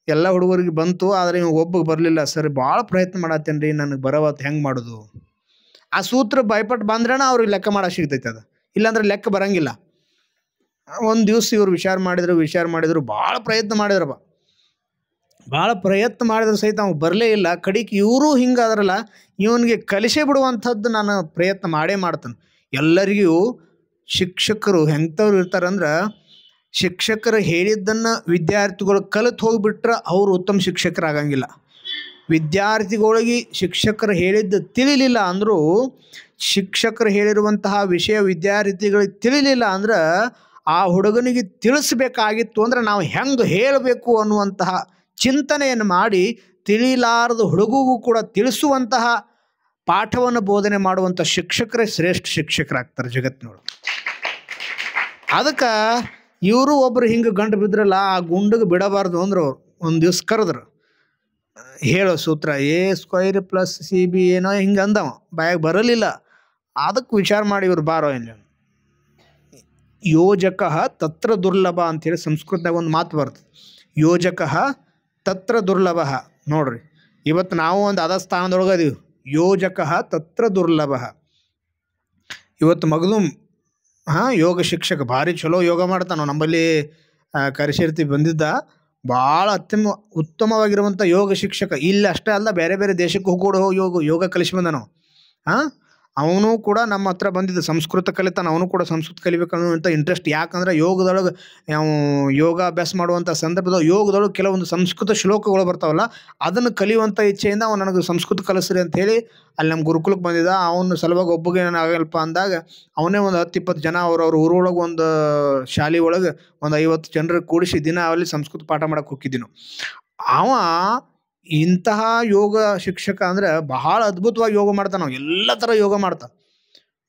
ಎಲ್ಲ ಹುಡುಗರಿಗೆ ಬಂತು, ಆದರೆ ಇವಾಗ ಒಬ್ಬಗೆ ಬರಲಿಲ್ಲ. ಸರ್ ಭಾಳ ಪ್ರಯತ್ನ ಮಾಡತ್ತೇನೆ ರೀ, ನನಗೆ ಬರೋವತ್ತು ಹೆಂಗೆ ಮಾಡೋದು? ಆ ಸೂತ್ರ ಭಯಪಟ್ಟು ಬಂದ್ರೇನ ಅವ್ರಿಗೆ ಲೆಕ್ಕ ಮಾಡೋಕೆ ಸಿಗ್ತೈತೆ. ಅದು ಇಲ್ಲಾಂದ್ರೆ ಲೆಕ್ಕ ಬರೋಂಗಿಲ್ಲ. ಒಂದು ದಿವ್ಸ ಇವ್ರು ವಿಚಾರ ಮಾಡಿದ್ರು, ಭಾಳ ಪ್ರಯತ್ನ ಮಾಡಿದ್ರಪ್ಪ. ಭಾಳ ಪ್ರಯತ್ನ ಮಾಡಿದ್ರು ಸಹಿತ ಅವ್ನು ಬರಲೇ ಇಲ್ಲ. ಕಡಿಗೆ ಇವರು ಹಿಂಗಾದ್ರಲ್ಲ, ಇವನಿಗೆ ಕಲಿಸೇ ಬಿಡುವಂಥದ್ದು ನಾನು ಪ್ರಯತ್ನ ಮಾಡ್ತಾನೆ. ಎಲ್ಲರಿಗೂ ಶಿಕ್ಷಕರು ಹೆಂಗ್ತವ್ರು ಇರ್ತಾರಂದ್ರೆ, ಶಿಕ್ಷಕರು ಹೇಳಿದ್ದನ್ನು ವಿದ್ಯಾರ್ಥಿಗಳು ಕಲಿತು ಹೋಗಿಬಿಟ್ರೆ ಅವರು ಉತ್ತಮ ಶಿಕ್ಷಕರಾಗಂಗಿಲ್ಲ. ವಿದ್ಯಾರ್ಥಿಗಳಿಗೆ ಶಿಕ್ಷಕರು ಹೇಳಿದ್ದು ತಿಳಿಲಿಲ್ಲ ಅಂದರೂ, ಶಿಕ್ಷಕರು ಹೇಳಿರುವಂತಹ ವಿಷಯ ವಿದ್ಯಾರ್ಥಿಗಳಿಗೆ ತಿಳಿಲಿಲ್ಲ ಅಂದ್ರೆ, ಆ ಹುಡುಗನಿಗೆ ತಿಳಿಸ್ಬೇಕಾಗಿತ್ತು ಅಂದರೆ ನಾವು ಹೆಂಗೆ ಹೇಳಬೇಕು ಅನ್ನುವಂತಹ ಚಿಂತನೆಯನ್ನು ಮಾಡಿ ತಿಳಿಲಾರದ ಹುಡುಗಿಗೂ ಕೂಡ ತಿಳಿಸುವಂತಹ ಪಾಠವನ್ನು ಬೋಧನೆ ಮಾಡುವಂಥ ಶಿಕ್ಷಕರೇ ಶ್ರೇಷ್ಠ ಶಿಕ್ಷಕರಾಗ್ತಾರೆ ಜಗತ್ತಿನೊಳಗೆ. ಅದಕ್ಕೆ ಇವರು ಒಬ್ಬರು ಹಿಂಗೆ ಗಂಟು ಬಿದ್ರಲ್ಲ, ಆ ಗುಂಡಿಗೆ ಬಿಡಬಾರ್ದು ಅಂದ್ರೆ ಅವ್ರು ಒಂದು ದಿವ್ಸ ಕರೆದ್ರು. ಹೇಳೋ ಸೂತ್ರ A² + CB ಏನೋ ಹಿಂಗೆ ಅಂದವ, ಬಾಯಾಗ ಬರಲಿಲ್ಲ. ಅದಕ್ಕೆ ವಿಚಾರ ಮಾಡಿ ಇವ್ರು ಬಾರೋ ಇಲ್ಲ, ಯೋಜಕ ತತ್ರ ದುರ್ಲಭ ಅಂಥೇಳಿ ಸಂಸ್ಕೃತದಾಗ ಒಂದು ಮಾತು ಬರ್ತದೆ. ಯೋಜಕ ತತ್ರ ದುರ್ಲಭ. ನೋಡ್ರಿ, ಇವತ್ತು ನಾವು ಒಂದು ಅದ ಸ್ಥಾನದೊಳಗೆ ಅದೀವಿ. ಯೋಜಕ ತತ್ರ ದುರ್ಲಭ. ಇವತ್ತು ಮಗದುಮ್ ಯೋಗ ಶಿಕ್ಷಕ ಭಾರಿ ಚಲೋ ಯೋಗ ಮಾಡ್ತಾನೋ, ನಮ್ಮಲ್ಲಿ ಕರಿಸಿರ್ತಿ ಬಂದಿದ್ದ. ಭಾಳ ಉತ್ತಮವಾಗಿರುವಂಥ ಯೋಗ ಶಿಕ್ಷಕ. ಇಲ್ಲಿ ಅಷ್ಟೇ ಅಲ್ಲ, ಬೇರೆ ಬೇರೆ ದೇಶಕ್ಕೂ ಕೂಡ ಯೋಗ ಕಲಿಸಿ ಬಂದನು. ಅವನು ಕೂಡ ನಮ್ಮ ಹತ್ರ ಬಂದಿದ್ದ, ಸಂಸ್ಕೃತ ಕಲಿತಾನ. ಅವನು ಕೂಡ ಸಂಸ್ಕೃತ ಕಲಿಬೇಕನ್ನುವಂಥ ಇಂಟ್ರೆಸ್ಟ್. ಯಾಕಂದ್ರೆ ಯೋಗದೊಳಗೆ ನಾವು ಯೋಗಾಭ್ಯಾಸ ಮಾಡುವಂಥ ಸಂದರ್ಭದೊಳಗೆ ಯೋಗದೊಳಗೆ ಕೆಲವೊಂದು ಸಂಸ್ಕೃತ ಶ್ಲೋಕಗಳು ಬರ್ತಾವಲ್ಲ, ಅದನ್ನು ಕಲಿಯುವಂಥ ಇಚ್ಛೆಯಿಂದ ಅವನು ನನಗೆ ಸಂಸ್ಕೃತ ಕಲಿಸ್ರಿ ಅಂತ ಹೇಳಿ ಅಲ್ಲಿ ನಮ್ಮ ಗುರುಕುಲಕ್ಕೆ ಬಂದಿದ್ದ. ಅವನು ಸಲುವಾಗಿ ಒಬ್ಬಗೆ ಆಗಲ್ಪ ಅಂದಾಗ ಅವನೇ ಒಂದು 10-20 ಜನ ಅವ್ರವ್ರ ಊರೊಳಗೆ ಒಂದು ಶಾಲೆ ಒಳಗೆ ಒಂದು 50 ಜನರಿಗೆ ಕೂಡಿಸಿ ದಿನ ಅಲ್ಲಿ ಸಂಸ್ಕೃತ ಪಾಠ ಮಾಡೋಕೆ ಹೋಗಿದ್ದಿ ನಾವು. ಅವ ಇಂತಹ ಯೋಗ ಶಿಕ್ಷಕ ಅಂದರೆ ಬಹಳ ಅದ್ಭುತವಾಗಿ ಯೋಗ ಮಾಡ್ತಾನೆ. ನಾವು ಎಲ್ಲ ಥರ ಯೋಗ ಮಾಡ್ತಾನೆ.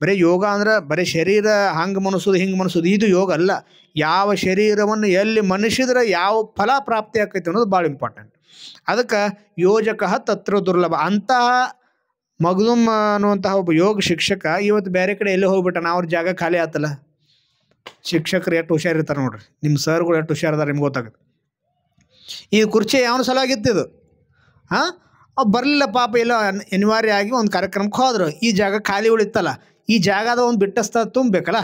ಬರೀ ಯೋಗ ಅಂದ್ರೆ ಬರೀ ಶರೀರ ಹಂಗೆ ಮನಸೋದು ಹಿಂಗೆ ಮನಸೋದು ಇದು ಯೋಗ ಅಲ್ಲ. ಯಾವ ಶರೀರವನ್ನು ಎಲ್ಲಿ ಮನಸಿದ್ರೆ ಯಾವ ಫಲ ಪ್ರಾಪ್ತಿ ಆಕೈತೆ ಅನ್ನೋದು ಭಾಳ ಇಂಪಾರ್ಟೆಂಟ್. ಅದಕ್ಕೆ ಯೋಜಕ ತತ್ರ ದುರ್ಲಭ. ಅಂತಹ ಮಗ್ದುಮ್ ಅನ್ನುವಂತಹ ಒಬ್ಬ ಯೋಗ ಶಿಕ್ಷಕ ಇವತ್ತು ಬೇರೆ ಕಡೆ ಎಲ್ಲಿ ಹೋಗ್ಬಿಟ್ಟ, ಅವ್ರ ಜಾಗ ಖಾಲಿ ಆತಲ್ಲ. ಶಿಕ್ಷಕರು ಎಷ್ಟು ಹುಷಾರಿರ್ತಾರೆ ನೋಡ್ರಿ, ನಿಮ್ಮ ಸರ್ಗಳು ಎಷ್ಟು ಹುಷಾರಿದ್ದಾರೆ ನಿಮ್ಗೆ ಗೊತ್ತಾಗುತ್ತೆ. ಈ ಕುರ್ಚಿ ಯಾವನ ಸಲುವಾಗಿತ್ತಿದು? ಬರಲಿಲ್ಲ ಪಾಪ, ಎಲ್ಲ ಅನಿವಾರ್ಯ ಆಗಿ ಒಂದು ಕಾರ್ಯಕ್ರಮಕ್ಕೆ ಹೋದ್ರು. ಈ ಜಾಗ ಖಾಲಿ ಉಳಿತಲ್ಲ, ಈ ಜಾಗದ ಒಂದು ಬಿಟ್ಟಸ್ತ ತುಂಬಬೇಕಲ್ಲ,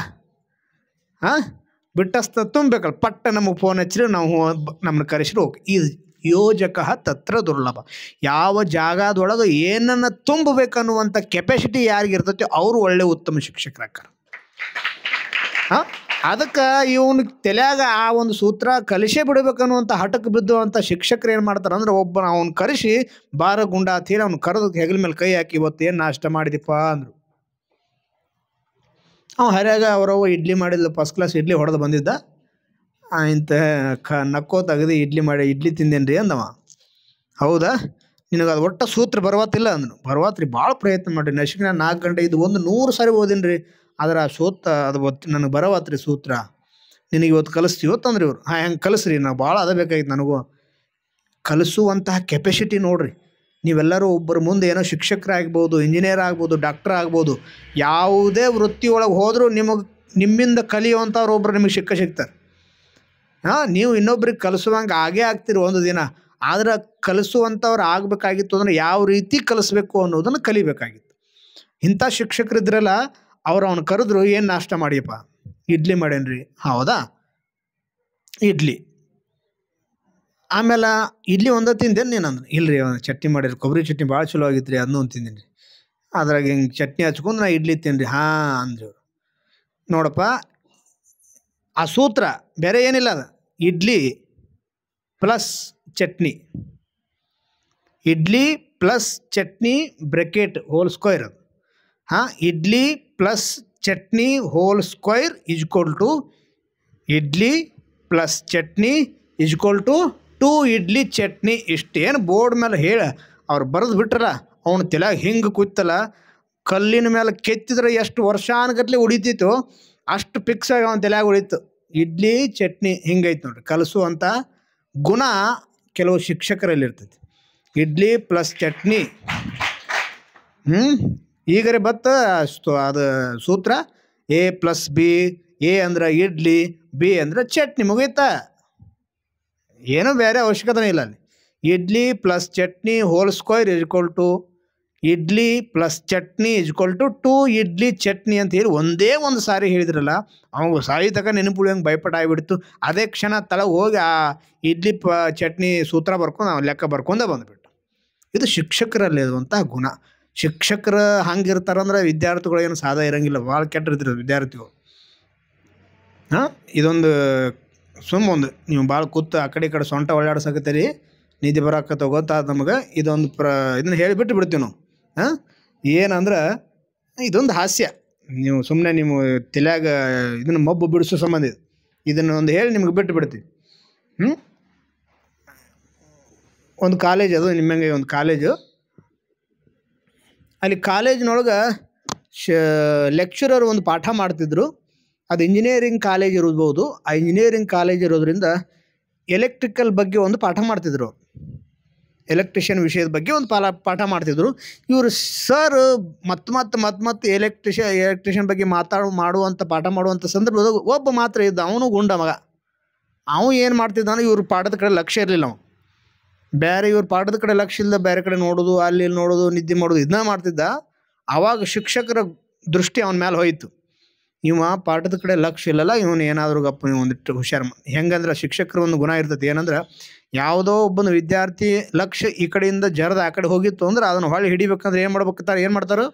ಬಿಟ್ಟಸ್ತ ತುಂಬಬೇಕಲ್ಲ. ಪಟ್ಟ ನಮಗೆ ಫೋನ್ ಹಚ್ಚಿರಿ, ನಾವು ನಮ್ಮನ್ನ ಕರೆಸಿರಿ ಹೋಗಿ. ಈ ಯೋಜಕ ತತ್ರ ದುರ್ಲಭ. ಯಾವ ಜಾಗದೊಳಗೆ ಏನನ್ನು ತುಂಬಬೇಕನ್ನುವಂಥ ಕೆಪಾಸಿಟಿ ಯಾರಿಗಿರ್ತೈತೆ ಅವರು ಒಳ್ಳೆ ಉತ್ತಮ ಶಿಕ್ಷಕರಾಗ್ತಾರೆ. ಅದಕ್ಕೆ ಇವನು ತಲೆಯಾಗ ಆ ಒಂದು ಸೂತ್ರ ಕಲಿಸೇ ಬಿಡಬೇಕನ್ನುವಂಥ ಹಠಕ್ಕೆ ಬಿದ್ದುವಂಥ ಶಿಕ್ಷಕರು ಏನು ಮಾಡ್ತಾರೆ ಅಂದ್ರೆ, ಒಬ್ಬನ ಅವ್ನು ಕರೆಸಿ ಬಾರ ಗುಂಡ ಅಂತೀರಿ ಅವ್ನು ಕರೆದು ಹೆಗಲ ಮೇಲೆ ಕೈ ಹಾಕಿ ಇವತ್ತೇನು ನಾಷ್ಟ ಮಾಡಿದಪ್ಪ ಅಂದರು. ಹರ್ಯಾಗ ಅವರವ್ವ ಇಡ್ಲಿ ಮಾಡಿದ್ಲು, ಫಸ್ಟ್ ಕ್ಲಾಸ್ ಇಡ್ಲಿ ಹೊಡೆದು ಬಂದಿದ್ದ. ಇಂಥ ನಕ್ಕೋ ತೆಗೆದು ಇಡ್ಲಿ ತಿಂದೇನು ರೀ ಅಂದವ. ಹೌದಾ, ನಿನಗೆ ಅದು ಒಟ್ಟು ಸೂತ್ರ ಬರವತ್ತಿಲ್ಲ ಅಂದನು. ಬರವತ್ರಿ, ಭಾಳ ಪ್ರಯತ್ನ ಮಾಡಿರಿ. ನಶಿಗೆ ನಾನು 4 ಗಂಟೆ ಇದು 100 ಸಾರಿ ಓದಿನಿ ರೀ, ಆದ್ರೆ ಆ ಸೂತ್ರ ಅದು ನನಗೆ ಬರವತ್ರಿ ಸೂತ್ರ, ನಿನಗೆ ಇವತ್ತು ಕಲಿಸ್ತೀವಿ ಅಂತಂದ್ರಿ ಇವ್ರು. ಹೆಂಗೆ ಕಲಿಸ್ರಿ, ನಾವು ಭಾಳ ಅದ ಬೇಕಾಗಿತ್ತು ನನಗೂ. ಕಲಿಸುವಂತಹ ಕೆಪಾಸಿಟಿ ನೋಡ್ರಿ. ನೀವೆಲ್ಲರೂ ಒಬ್ಬರ ಮುಂದೆ ಏನೋ ಶಿಕ್ಷಕರಾಗ್ಬೋದು, ಇಂಜಿನಿಯರ್ ಆಗ್ಬೋದು, ಡಾಕ್ಟರ್ ಆಗ್ಬೋದು, ಯಾವುದೇ ವೃತ್ತಿ ಒಳಗೆ ಹೋದರೂ ನಿಮ್ಮಿಂದ ಕಲಿಯುವಂಥವ್ರು ಒಬ್ಬರು ನಿಮಗೆ ಸಿಗ್ತಾರೆ. ನೀವು ಇನ್ನೊಬ್ರಿಗೆ ಕಲಿಸುವಂಗೆ ಆಗೇ ಆಗ್ತೀರಿ ಒಂದು ದಿನ. ಆದ್ರೆ ಕಲಿಸುವಂಥವ್ರು ಆಗಬೇಕಾಗಿತ್ತು ಅಂದರೆ ಯಾವ ರೀತಿ ಕಲಿಸ್ಬೇಕು ಅನ್ನೋದನ್ನು ಕಲಿಬೇಕಾಗಿತ್ತು. ಇಂಥ ಶಿಕ್ಷಕರಿದ್ರಲ್ಲ, ಅವನು ಕರೆದ್ರು, ಏನು ನಾಷ್ಟ ಮಾಡಿಯಪ್ಪ? ಇಡ್ಲಿ ಮಾಡೇನ್ರಿ. ಹೌದಾ, ಇಡ್ಲಿ. ಆಮೇಲೆ ಇಡ್ಲಿ ಒಂದೇ ತಿಂದೇನು ನೀನು ಅಂದ್ರೆ, ಇಲ್ಲರಿ ಚಟ್ನಿ ಮಾಡಿರಿ, ಕೊಬ್ಬರಿ ಚಟ್ನಿ ಭಾಳ ಚಲೋ ಆಗಿತ್ತು ರೀ, ಅದನ್ನೂ ಒಂದು ತಿಂದೀನಿ ರೀ. ಅದ್ರಾಗ ಹಿಂಗೆ ಚಟ್ನಿ ಹಚ್ಕೊಂಡು ನಾ ಇಡ್ಲಿ ತಿನ್ನಿರಿ. ಅಂದರು. ನೋಡಪ್ಪ, ಆ ಸೂತ್ರ ಬೇರೆ ಏನಿಲ್ಲ, ಅದು idli plus chutney, idli plus chutney bracket whole square. Idli plus chutney whole square = idli plus chutney = 2 idli chutney. ಇಷ್ಟೇನು ಬೋರ್ಡ್ ಮೇಲೆ ಹೇಳಿ ಅವ್ರು ಬರೆದು ಬಿಟ್ರಲ್ಲ, ಅವನು ತಲೆಯಾಗ ಹಿಂಗೆ ಕೂತಲ್ಲ, ಕಲ್ಲಿನ ಮೇಲೆ ಕೆತ್ತಿದ್ರೆ ಎಷ್ಟು ವರ್ಷಾನುಗಟ್ಲೆ ಉಳಿತಿತ್ತು ಅಷ್ಟು ಫಿಕ್ಸಾಗಿ ಅವನ ತಲೆಯಾಗ ಉಳಿತು. ಇಡ್ಲಿ ಚಟ್ನಿ ಹಿಂಗೈತೆ ನೋಡ್ರಿ. ಕಲಿಸುವಂಥ ಗುಣ ಕೆಲವು ಶಿಕ್ಷಕರಲ್ಲಿ ಇರ್ತೈತಿ. ಇಡ್ಲಿ ಪ್ಲಸ್ ಚಟ್ನಿ ಈಗರೆ ಬತ್ತ ಅದು ಸೂತ್ರ A+B. ಎ ಅಂದ್ರೆ ಇಡ್ಲಿ, ಬಿ ಅಂದ್ರೆ ಚಟ್ನಿ, ಮುಗೀತಾ. ಏನೂ ಬೇರೆ ಅವಶ್ಯಕತೆ ಇಲ್ಲ ಅಲ್ಲಿ. Idli plus chutney whole square is equal to idli plus chutney is equal to 2 idli chutney ಅಂತ ಹೇಳಿ ಒಂದೇ ಒಂದು ಸಾರಿ ಹೇಳಿದ್ರಲ್ಲ, ಅವಾಗ ಸಾಯಿ ತಕ ನೆನಪುಳಿಯಂಗೆ ಭಯಪಟ್ಟ ಆಗಿಬಿಡ್ತು. ಅದೇ ಕ್ಷಣ ತಳ ಹೋಗಿ ಆ ಇಡ್ಲಿ ಚಟ್ನಿ ಸೂತ್ರ ಬರ್ಕೊಂಡು ನಾವು ಲೆಕ್ಕ ಬರ್ಕೊಂಡೇ ಬಂದುಬಿಟ್ಟು. ಇದು ಶಿಕ್ಷಕರಲ್ಲಿ ಇರುವಂಥ ಗುಣ. ಶಿಕ್ಷಕರು ಹಂಗಿರ್ತಾರಂದ್ರೆ ವಿದ್ಯಾರ್ಥಿಗಳು ಏನು ಸಾದ ಇರೋಂಗಿಲ್ಲ, ಭಾಳ ಕೆಟ್ಟಿರ್ತಾರೆ ವಿದ್ಯಾರ್ಥಿಗಳು. ಇದೊಂದು ಒಂದು ನೀವು ಭಾಳ ಕೂತು ಆ ಕಡೆ ಈ ಕಡೆ ಸೊಂಟ ಒಳ್ಳಾಡ್ಸಕತ್ತೀರಿ, ನಿಧಿ ಬರಾಕತ್ತ ಗೊತ್ತಾದ ನಮಗೆ. ಇದೊಂದು ಇದನ್ನು ಹೇಳಿಬಿಟ್ಟು ಬಿಡ್ತೀವಿ ನಾವು. ಏನಂದ್ರೆ ಇದೊಂದು ಹಾಸ್ಯ, ನೀವು ಸುಮ್ಮನೆ ನೀವು ತಲೆಯಾಗ ಇದನ್ನು ಮಬ್ಬು ಬಿಡಿಸೋ ಸಂಬಂಧ ಇದನ್ನು ಒಂದು ಹೇಳಿ ನಿಮ್ಗೆ ಬಿಟ್ಟು ಬಿಡ್ತೀವಿ. ಒಂದು ಕಾಲೇಜ್, ಅದು ನಿಮ್ಮಂಗೆ ಒಂದು ಕಾಲೇಜು. ಅಲ್ಲಿ ಕಾಲೇಜಿನೊಳಗೆ ಲೆಕ್ಚರರ್ ಒಂದು ಪಾಠ ಮಾಡ್ತಿದ್ರು. ಅದು ಇಂಜಿನಿಯರಿಂಗ್ ಕಾಲೇಜ್ ಇರ್ಬೋದು. ಆ ಇಂಜಿನಿಯರಿಂಗ್ ಕಾಲೇಜ್ ಇರೋದ್ರಿಂದ ಎಲೆಕ್ಟ್ರಿಕಲ್ ಬಗ್ಗೆ ಒಂದು ಪಾಠ ಮಾಡ್ತಿದ್ರು. ಎಲೆಕ್ಟ್ರಿಷಿಯನ್ ವಿಷಯದ ಬಗ್ಗೆ ಒಂದು ಪಾಠ ಮಾಡ್ತಿದ್ರು. ಇವರು ಸರ್ ಮತ್ತೆ ಎಲೆಕ್ಟ್ರಿಷಿಯನ್ ಬಗ್ಗೆ ಪಾಠ ಮಾಡುವಂಥ ಸಂದರ್ಭದಾಗ ಒಬ್ಬ ಮಾತ್ರ ಇದ್ದ, ಅವನು ಗುಂಡ ಮಗ. ಅವನು ಏನು ಮಾಡ್ತಿದ್ದಾನೆ, ಇವ್ರ ಪಾಠದ ಕಡೆ ಲಕ್ಷ್ಯ ಇರಲಿಲ್ಲ. ಅವನು ಬೇರೆ ಇವ್ರ ಪಾಠದ ಕಡೆ ಲಕ್ಷ್ಯ ಇಲ್ಲದ ಬೇರೆ ಕಡೆ ನೋಡೋದು, ಅಲ್ಲಿ ನೋಡೋದು, ನಿದ್ದೆ ಮಾಡೋದು, ಇದನ್ನ ಮಾಡ್ತಿದ್ದ. ಆವಾಗ ಶಿಕ್ಷಕರ ದೃಷ್ಟಿ ಅವನ ಮೇಲೆ ಹೋಯಿತು. ಇವ ಪಾಠದ ಕಡೆ ಲಕ್ಷ್ಯ ಇಲ್ಲಲ್ಲ, ಇವನು ಏನಾದರೂ ಗಪ್ಪ ನೀವು ಒಂದಿಟ್ಟು ಹುಷಾರು. ಹೆಂಗಂದ್ರೆ ಶಿಕ್ಷಕರ ಒಂದು ಗುಣ ಇರ್ತೈತಿ, ಏನಂದ್ರೆ ಯಾವುದೋ ಒಬ್ಬನ ವಿದ್ಯಾರ್ಥಿ ಲಕ್ಷ್ಯ ಈ ಕಡೆಯಿಂದ ಜರದ ಆ ಕಡೆ ಹೋಗಿತ್ತು ಅಂದ್ರೆ ಅದನ್ನು ಹೊಳ್ಳಿ ಹಿಡಿಬೇಕಂದ್ರೆ ಏನು ಮಾಡ್ತಾರೆ,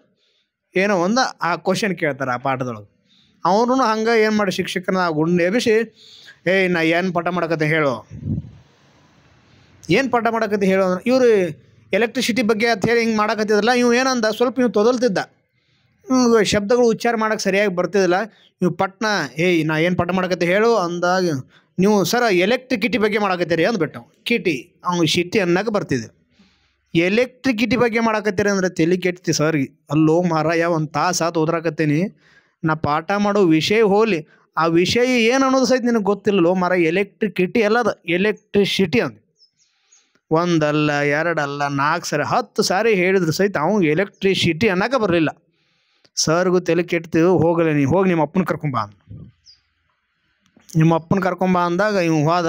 ಏನೋ ಒಂದು ಆ ಕ್ವಶನ್ ಕೇಳ್ತಾರೆ ಆ ಪಾಠದೊಳಗೆ. ಅವನು ಹಂಗೆ ಏನು ಮಾಡಿ ಶಿಕ್ಷಕನ ಗುಂಡು ಎಬ್ಬಿಸಿ, ನಾ ಏನು ಪಾಠ ಮಾಡಕತ್ತೆ ಹೇಳು, ಏನು ಪಾಠ ಮಾಡಕತ್ತೆ ಹೇಳು ಅಂದ್ರೆ, ಇವರು ಎಲೆಕ್ಟ್ರಿಸಿಟಿ ಬಗ್ಗೆ ಅಂತ ಹೇಳಿ ಹಿಂಗೆ ಮಾಡಕತ್ತಿದ್ರಲ್ಲ, ಇವು ಏನಂದ ಸ್ವಲ್ಪ ಇವು ತೊದಲ್ತಿದ್ದ, ಶಬ್ದಗಳು ಉಚ್ಚಾರ ಮಾಡೋಕ್ಕೆ ಸರಿಯಾಗಿ ಬರ್ತಿದ್ದಿಲ್ಲ. ನೀವು ಪಟ್ನ ನಾ ಏನು ಪಾಠ ಮಾಡಕತ್ತೆ ಹೇಳು ಅಂದಾಗ, ನೀವು ಸರ ಎಲೆಕ್ಟ್ರಿಕಿಟಿ ಬಗ್ಗೆ ಮಾಡಕತ್ತೀರಿ ಅಂದ್ಬಿಟ್ಟು. ಕಿಟಿ ಅವ್ನು ಶಿಟಿ ಅನ್ನಕ್ಕೆ ಬರ್ತಿದ್ದೆ. ಎಲೆಕ್ಟ್ರಿಕಿಟಿ ಬಗ್ಗೆ ಮಾಡಕತ್ತೀರಿ ಅಂದ್ರೆ ತಲೆ ಕೆಟ್ತಿ ಸರ್ಗೆ. ಅಲ್ಲೋ ಮಾರಾಯ, ಒಂದು ತಾಸು ಆತು ಓದ್ರಾಕತ್ತೀನಿ, ನಾ ಪಾಠ ಮಾಡೋ ವಿಷಯ ಹೋಗಲಿ, ಆ ವಿಷಯ ಏನು ಅನ್ನೋದು ಸಹಿತ ನಿನಗೆ ಗೊತ್ತಿಲ್ಲೋ ಮಾರ. ಎಲೆಕ್ಟ್ರಿಕಿಟಿ ಅಲ್ಲದ ಎಲೆಕ್ಟ್ರಿಸಿಟಿ ಅಂದ. ಒಂದಲ್ಲ, ಎರಡಲ್ಲ, 4 ಸಾರಿ 10 ಸಾರಿ ಹೇಳಿದ್ರು ಸಹಿತ ಅವ್ನು ಎಲೆಕ್ಟ್ರಿಸಿಟಿ ಅನ್ನಕ್ಕೆ ಬರಲಿಲ್ಲ. ಸರ್ಗೂ ತಲೆ ಕೆಟ್ತು. ಹೋಗಲಿ, ನೀವು ಹೋಗಿ ನಿಮ್ಮ ಅಪ್ಪನ ಕರ್ಕೊಂಬ ಅಂದ. ನಿಮ್ಮ ಅಪ್ಪನ ಕರ್ಕೊಂಬ ಅಂದಾಗ ಇವ್ ಹೋದ.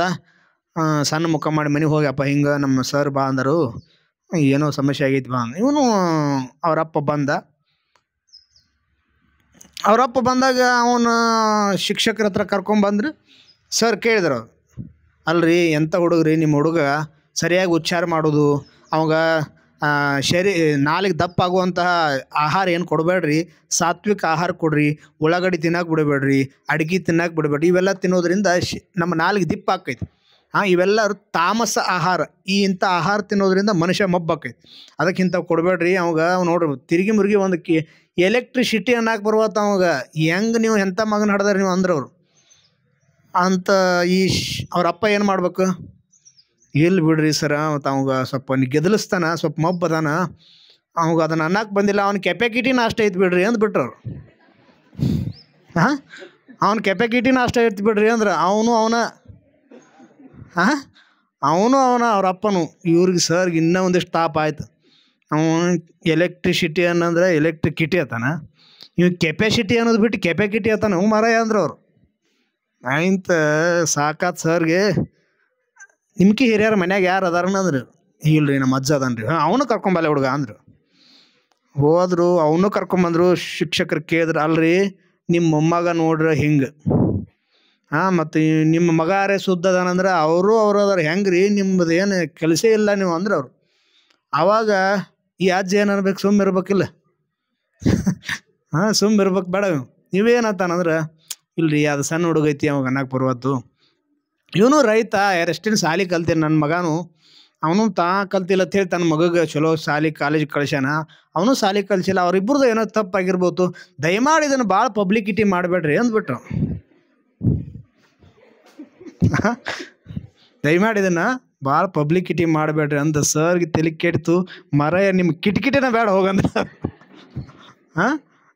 ಸಣ್ಣ ಮುಖ ಮಾಡಿ ಮನೆಗೆ ಹೋಗಿ, ಅಪ್ಪ ಹಿಂಗೆ ನಮ್ಮ ಸರ್ ಬಾ ಅಂದರು, ಏನೋ ಸಮಸ್ಯೆ ಆಗೈತಿ ಬಾ ಅಂದ. ಇವನು ಅವರಪ್ಪ ಬಂದ. ಅವರಪ್ಪ ಬಂದಾಗ ಅವನು ಶಿಕ್ಷಕರ ಹತ್ರ ಕರ್ಕೊಂಬಂದ್ರೆ ಸರ್ ಕೇಳಿದ್ರು, ಅಲ್ರಿ ಎಂಥ ಹುಡುಗ್ರಿ ನಿಮ್ಮ ಹುಡುಗ, ಸರಿಯಾಗಿ ಉಚ್ಚಾರ ಮಾಡೋದು, ಅವಾಗ ನಾಲಿಗೆ ದಪ್ಪ ಆಗುವಂತಹ ಆಹಾರ ಏನು ಕೊಡಬೇಡ್ರಿ, ಸಾತ್ವಿಕ ಆಹಾರ ಕೊಡ್ರಿ, ಉಳ್ಳಾಗಡ್ಡಿ ತಿನ್ನಕ್ಕೆ ಬಿಡಬೇಡ್ರಿ, ಅಡ್ಗೆ ತಿನ್ನಕ್ಕೆ ಬಿಡಬೇಡ್ರಿ. ಇವೆಲ್ಲ ತಿನ್ನೋದ್ರಿಂದ ನಮ್ಮ ನಾಲಿಗೆ ದಿಪ್ಪ ಆಕೈತಿ. ಇವೆಲ್ಲ ತಾಮಸ ಆಹಾರ. ಇಂಥ ಆಹಾರ ತಿನ್ನೋದ್ರಿಂದ ಮನುಷ್ಯ ಮಬ್ಬಾಕೈತಿ. ಅದಕ್ಕೆ ಇಂಥವು ಕೊಡಬೇಡ್ರಿ. ಅವಾಗ ನೋಡ್ರಿ ತಿರುಗಿ ಮುರುಗಿ ಒಂದು ಎಲೆಕ್ಟ್ರಿಸಿಟಿ ಅನ್ನಕ್ಕೆ ಬರುವತ್ತ ಅವಾಗ, ಹೆಂಗೆ ನೀವು ಎಂಥ ಮಗನ ಹಡ್ದಾರ ನೀವು ಅಂದ್ರೆ ಅವರು ಅಂತ. ಅವ್ರಪ್ಪ ಏನು ಮಾಡ್ಬೇಕು, ಇಲ್ಲಿ ಬಿಡ್ರಿ ಸರ, ಮತ್ತು ಅವಾಗ ಸ್ವಲ್ಪ ಗೆದಲಿಸ್ತಾನ, ಸ್ವಲ್ಪ ಮಬ್ಬದಾನ, ಅವಾಗ ಅದನ್ನು ಅನ್ನಕ್ಕೆ ಬಂದಿಲ್ಲ, ಅವ್ನ ಕೆಪಾಕಿಟಿನ ಅಷ್ಟೇ ಐತಿ ಬಿಡ್ರಿ ಅಂದ್ಬಿಟ್ರು ಅವ್ರು. ಅವ್ನ ಕೆಪಾಕಿಟಿನ ಅಷ್ಟೇ ಐತಿ ಬಿಡ್ರಿ ಅಂದ್ರೆ ಅವನು ಅವ್ರ ಅಪ್ಪನು ಇವ್ರಿಗೆ ಸರ್ಗೆ ಇನ್ನೂ ಒಂದಿಷ್ಟು ತಾಪ ಆಯ್ತು. ಅವನು ಎಲೆಕ್ಟ್ರಿಸಿಟಿ ಅನ್ನಂದ್ರೆ ಎಲೆಕ್ಟ್ರಿಕಿಟಿ ಅತ್ತಾನ, ಇವ್ ಕೆಪಾಸಿಟಿ ಅನ್ನೋದು ಬಿಟ್ಟು ಕೆಪಾಕಿಟಿ ಅತ್ತಾನ ಮಾರಾಯ ಅಂದ್ರೆ ಅವರು. ಇಂಥ ಸಾಕಾತ್ ಸರ್ಗೆ. ನಿಮ್ಗೆ ಹಿರಿಯರ ಮನ್ಯಾಗ ಯಾರು ಅದಾರನ ಅಂದ್ರೆ, ಇಲ್ರಿ ನಮ್ಮ ಅಜ್ಜ ಅದನ್ರಿ, ಅವನು ಕರ್ಕೊಂಬಲ್ಲ ಹುಡುಗ ಅಂದರು. ಹೋದ್ರು, ಅವನು ಕರ್ಕೊಂಬಂದರು. ಶಿಕ್ಷಕರು ಕೇಳಿದ್ರು, ಅಲ್ರಿ ನಿಮ್ಮ ಮೊಮ್ಮಗ ನೋಡ್ರಿ ಹಿಂಗೆ, ಮತ್ತು ನಿಮ್ಮ ಮಗಾರೇ ಸುದ್ದ ಅದಾನಂದ್ರೆ ಅವರು ಅದಾರ, ಹೆಂಗೆ ರೀ ನಿಮ್ಮದು ಏನು ಕೆಲಸ ಇಲ್ಲ ನೀವು ಅಂದ್ರೆ ಅವರು. ಆವಾಗ ಈ ಅಜ್ಜ ಏನು ಅನ್ಬೇಕು, ಸುಮ್ಮ ಇರ್ಬೇಕಿಲ್ಲ, ಸುಮ್ಮ ಇರ್ಬೇಕು ಬೇಡ. ನೀವೇನತ್ತಾನಂದ್ರೆ, ಇಲ್ರಿ ಅದು ಸಣ್ಣ ಹುಡುಗ ಐತಿ, ಅವಾಗ ಅನ್ನಕ್ಕೆ ಬರುವತ್ತು. ಇವನು ರೈತ, ಎಷ್ಟಿನ ಸಾಲಿ ಕಲ್ತೀನಿ, ನನ್ನ ಮಗನು ಅವನು ಕಲ್ತಿಲ್ಲ ಅಂತೇಳಿ ತನ್ನ ಮಗಗೆ ಚಲೋ ಕಾಲೇಜ್ ಕಳ್ಸ್ಯಾನ, ಅವನು ಸಾಲಿ ಕಲ್ಸಿಲ್ಲ. ಅವ್ರಿಬ್ರದ್ದು ಏನೋ ತಪ್ಪಾಗಿರ್ಬೋದು, ದಯಮಾಡಿ ಇದನ್ನು ಭಾಳ ಪಬ್ಲಿಕಿಟಿ ಮಾಡಬೇಡ್ರಿ ಅಂದ್ಬಿಟ್ರು. ದಯಮಾಡಿ ಇದನ್ನು ಭಾಳ ಪಬ್ಲಿಕಿಟಿ ಮಾಡಬೇಡ್ರಿ ಅಂತ ಸರ್ಗೆ ತಲೆ ಕೆಡ್ತು. ಮರ ನಿಮ್ಮ ಕಿಟಕಿಟಿನ ಬೇಡ ಹೋಗಂದ್ರೆ.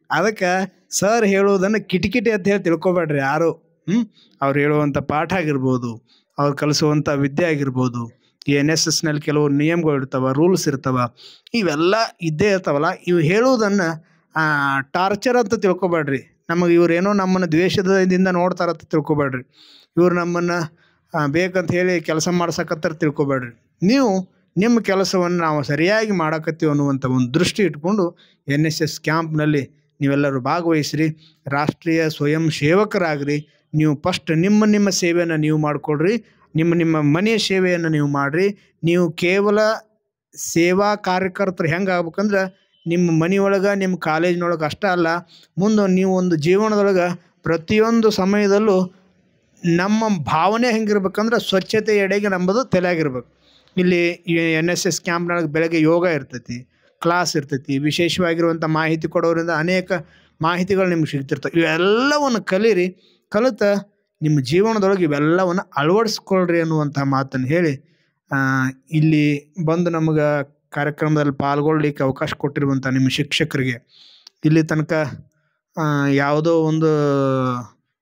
ಅದಕ್ಕೆ ಸರ್ ಹೇಳೋದನ್ನು ಕಿಟಕಿಟಿ ಅಂತ ಹೇಳಿ ತಿಳ್ಕೊಬೇಡ್ರಿ ಯಾರು. ಅವ್ರು ಹೇಳುವಂಥ ಪಾಠ ಆಗಿರ್ಬೋದು, ಅವ್ರು ಕಲಿಸುವಂಥ ವಿದ್ಯೆ ಆಗಿರ್ಬೋದು, ಈ NSSನಲ್ಲಿ ಕೆಲವು ನಿಯಮಗಳು ಇರ್ತವೆ, ರೂಲ್ಸ್ ಇರ್ತವೆ, ಇವೆಲ್ಲ ಇದ್ದೇ ಇರ್ತಾವಲ್ಲ. ಇವು ಹೇಳುವುದನ್ನು ಟಾರ್ಚರ್ ಅಂತ ತಿಳ್ಕೊಬೇಡ್ರಿ. ನಮಗೆ ಇವರೇನೋ ನಮ್ಮನ್ನು ದ್ವೇಷದಿಂದ ನೋಡ್ತಾರಂತ ತಿಳ್ಕೊಬೇಡ್ರಿ. ಇವ್ರು ನಮ್ಮನ್ನು ಬೇಕಂತ ಹೇಳಿ ಕೆಲಸ ಮಾಡ್ಸಕತ್ತಾರ ತಿಳ್ಕೊಬೇಡ್ರಿ. ನೀವು ನಿಮ್ಮ ಕೆಲಸವನ್ನು ನಾವು ಸರಿಯಾಗಿ ಮಾಡಕತ್ತೀವಿ ಅನ್ನುವಂಥ ಒಂದು ದೃಷ್ಟಿ ಇಟ್ಕೊಂಡು NSS ಕ್ಯಾಂಪ್ನಲ್ಲಿ ನೀವೆಲ್ಲರೂ ಭಾಗವಹಿಸ್ರಿ. ರಾಷ್ಟ್ರೀಯ ಸ್ವಯಂ ಸೇವಕರಾಗ್ರಿ. ನೀವು ಫಸ್ಟ್ ನಿಮ್ಮ ಸೇವೆಯನ್ನು ನೀವು ಮಾಡಿಕೊಡ್ರಿ. ನಿಮ್ಮ ಮನೆಯ ಸೇವೆಯನ್ನು ನೀವು ಮಾಡಿರಿ. ನೀವು ಕೇವಲ ಸೇವಾ ಕಾರ್ಯಕರ್ತರು ಹೆಂಗೆ ಆಗ್ಬೇಕಂದ್ರೆ ನಿಮ್ಮ ಮನೆಯೊಳಗೆ, ನಿಮ್ಮ ಕಾಲೇಜಿನೊಳಗೆ ಅಷ್ಟೇ ಅಲ್ಲ, ಮುಂದೆ ನೀವು ಒಂದು ಜೀವನದೊಳಗೆ ಪ್ರತಿಯೊಂದು ಸಮಯದಲ್ಲೂ ನಮ್ಮ ಭಾವನೆ ಹೆಂಗಿರ್ಬೇಕಂದ್ರೆ ಸ್ವಚ್ಛತೆ ಎಡೆಗೆ ನಂಬುದು ತಲೆಯಾಗಿರ್ಬೇಕು. ಇಲ್ಲಿ NSS ಕ್ಯಾಂಪ್ನೊಳಗೆ ಬೆಳಗ್ಗೆ ಯೋಗ ಇರ್ತೈತಿ, ಕ್ಲಾಸ್ ಇರ್ತೈತಿ, ವಿಶೇಷವಾಗಿರುವಂಥ ಮಾಹಿತಿ ಕೊಡೋರಿಂದ ಅನೇಕ ಮಾಹಿತಿಗಳು ನಿಮ್ಗೆ ಸಿಗ್ತಿರ್ತವೆ. ಇವೆಲ್ಲವನ್ನು ಕಲೀರಿ. ಕಲಿತ ನಿಮ್ಮ ಜೀವನದೊಳಗೆ ಇವೆಲ್ಲವನ್ನು ಅಳವಡಿಸ್ಕೊಳ್ರಿ ಅನ್ನುವಂಥ ಮಾತನ್ನು ಹೇಳಿ ಇಲ್ಲಿ ಬಂದು ನಮಗೆ ಕಾರ್ಯಕ್ರಮದಲ್ಲಿ ಪಾಲ್ಗೊಳ್ಳಿಕ್ಕೆ ಅವಕಾಶ ಕೊಟ್ಟಿರುವಂಥ ನಿಮ್ಮ ಶಿಕ್ಷಕರಿಗೆ, ಇಲ್ಲಿ ತನಕ ಯಾವುದೋ ಒಂದು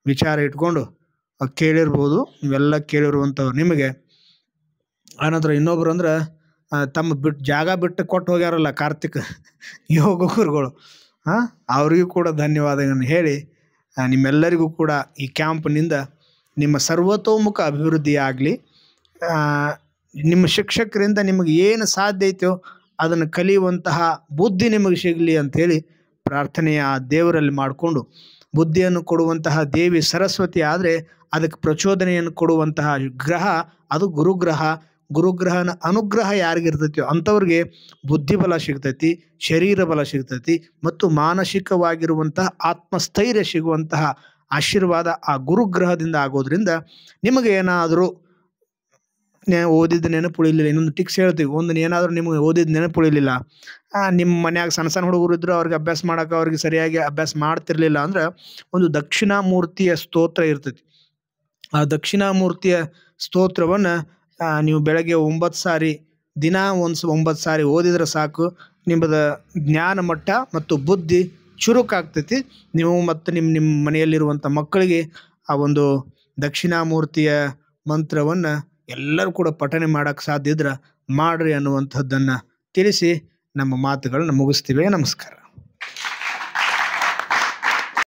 ವಿಚಾರ ಇಟ್ಕೊಂಡು ಕೇಳಿರ್ಬೋದು, ಇವೆಲ್ಲ ಕೇಳಿರುವಂಥವ್ರು ನಿಮಗೆ. ಆನಂತರ ಇನ್ನೊಬ್ರು ಅಂದ್ರೆ ತಮ್ಮ ಜಾಗ ಬಿಟ್ಟು ಕೊಟ್ಟು ಹೋಗ್ಯಾರಲ್ಲ ಕಾರ್ತಿಕ್ ಯೋಗ ಗುರುಗಳು, ಅವರಿಗೂ ಕೂಡ ಧನ್ಯವಾದಗಳನ್ನು ಹೇಳಿ ನಿಮ್ಮೆಲ್ಲರಿಗೂ ಕೂಡ ಈ ಕ್ಯಾಂಪ್ನಿಂದ ನಿಮ್ಮ ಸರ್ವತೋಮುಖ ಅಭಿವೃದ್ಧಿ ಆಗಲಿ. ನಿಮ್ಮ ಶಿಕ್ಷಕರಿಂದ ನಿಮಗೆ ಏನು ಸಾಧ್ಯ ಐತೋ ಅದನ್ನು ಕಲಿಯುವಂತಹ ಬುದ್ಧಿ ನಿಮಗೆ ಸಿಗಲಿ ಅಂಥೇಳಿ ಪ್ರಾರ್ಥನೆಯ ದೇವರಲ್ಲಿ ಮಾಡಿಕೊಂಡು, ಬುದ್ಧಿಯನ್ನು ಕೊಡುವಂತಹ ದೇವಿ ಸರಸ್ವತಿ ಆದರೆ ಅದಕ್ಕೆ ಪ್ರಚೋದನೆಯನ್ನು ಕೊಡುವಂತಹ ಗ್ರಹ ಅದು ಗುರುಗ್ರಹ. ಗುರುಗ್ರಹನ ಅನುಗ್ರಹ ಯಾರಿಗಿರ್ತೈತಿಯೋ ಅಂಥವ್ರಿಗೆ ಬುದ್ಧಿಬಲ ಸಿಗ್ತೈತಿ, ಶರೀರ ಬಲ ಸಿಗ್ತೈತಿ ಮತ್ತು ಮಾನಸಿಕವಾಗಿರುವಂತಹ ಆತ್ಮಸ್ಥೈರ್ಯ ಸಿಗುವಂತಹ ಆಶೀರ್ವಾದ ಆ ಗುರುಗ್ರಹದಿಂದ ಆಗೋದ್ರಿಂದ ನಿಮಗೆ ಏನಾದರೂ ಓದಿದ ನೆನಪು ಉಳಿಲಿಲ್ಲ. ಇನ್ನೊಂದು ಟಿಕ್ಸ್ ಹೇಳ್ತೀವಿ, ಒಂದು ಏನಾದರೂ ನಿಮಗೆ ಓದಿದ ನೆನಪು ಉಳಿಲಿಲ್ಲ, ನಿಮ್ಮ ಮನ್ಯಾಗ ಸಣ್ಣ ಹುಡುಗರು ಇದ್ದರು, ಅವ್ರಿಗೆ ಅಭ್ಯಾಸ ಮಾಡೋಕೆ ಅವ್ರಿಗೆ ಸರಿಯಾಗಿ ಅಭ್ಯಾಸ ಮಾಡ್ತಿರ್ಲಿಲ್ಲ ಅಂದ್ರೆ ಒಂದು ದಕ್ಷಿಣಾಮೂರ್ತಿಯ ಸ್ತೋತ್ರ ಇರ್ತೈತಿ. ಆ ದಕ್ಷಿಣಾಮೂರ್ತಿಯ ಸ್ತೋತ್ರವನ್ನು ನೀವು ಬೆಳಗ್ಗೆ 9 ಸಾರಿ ದಿನ 9 ಸಾರಿ ಓದಿದ್ರೆ ಸಾಕು, ನಿಮ್ಮದ ಜ್ಞಾನ ಮಟ್ಟ ಮತ್ತು ಬುದ್ಧಿ ಚುರುಕಾಗ್ತೈತಿ. ನೀವು ಮತ್ತು ನಿಮ್ಮ ಮನೆಯಲ್ಲಿರುವಂಥ ಮಕ್ಕಳಿಗೆ ಆ ಒಂದು ದಕ್ಷಿಣಾಮೂರ್ತಿಯ ಮಂತ್ರವನ್ನು ಎಲ್ಲರೂ ಕೂಡ ಪಠನೆ ಮಾಡೋಕ್ಕೆ ಸಾಧ್ಯ ಇದ್ರೆ ಮಾಡಿರಿ ಅನ್ನುವಂಥದ್ದನ್ನು ತಿಳಿಸಿ ನಮ್ಮ ಮಾತುಗಳನ್ನ ಮುಗಿಸ್ತೀವಿ. ನಮಸ್ಕಾರ.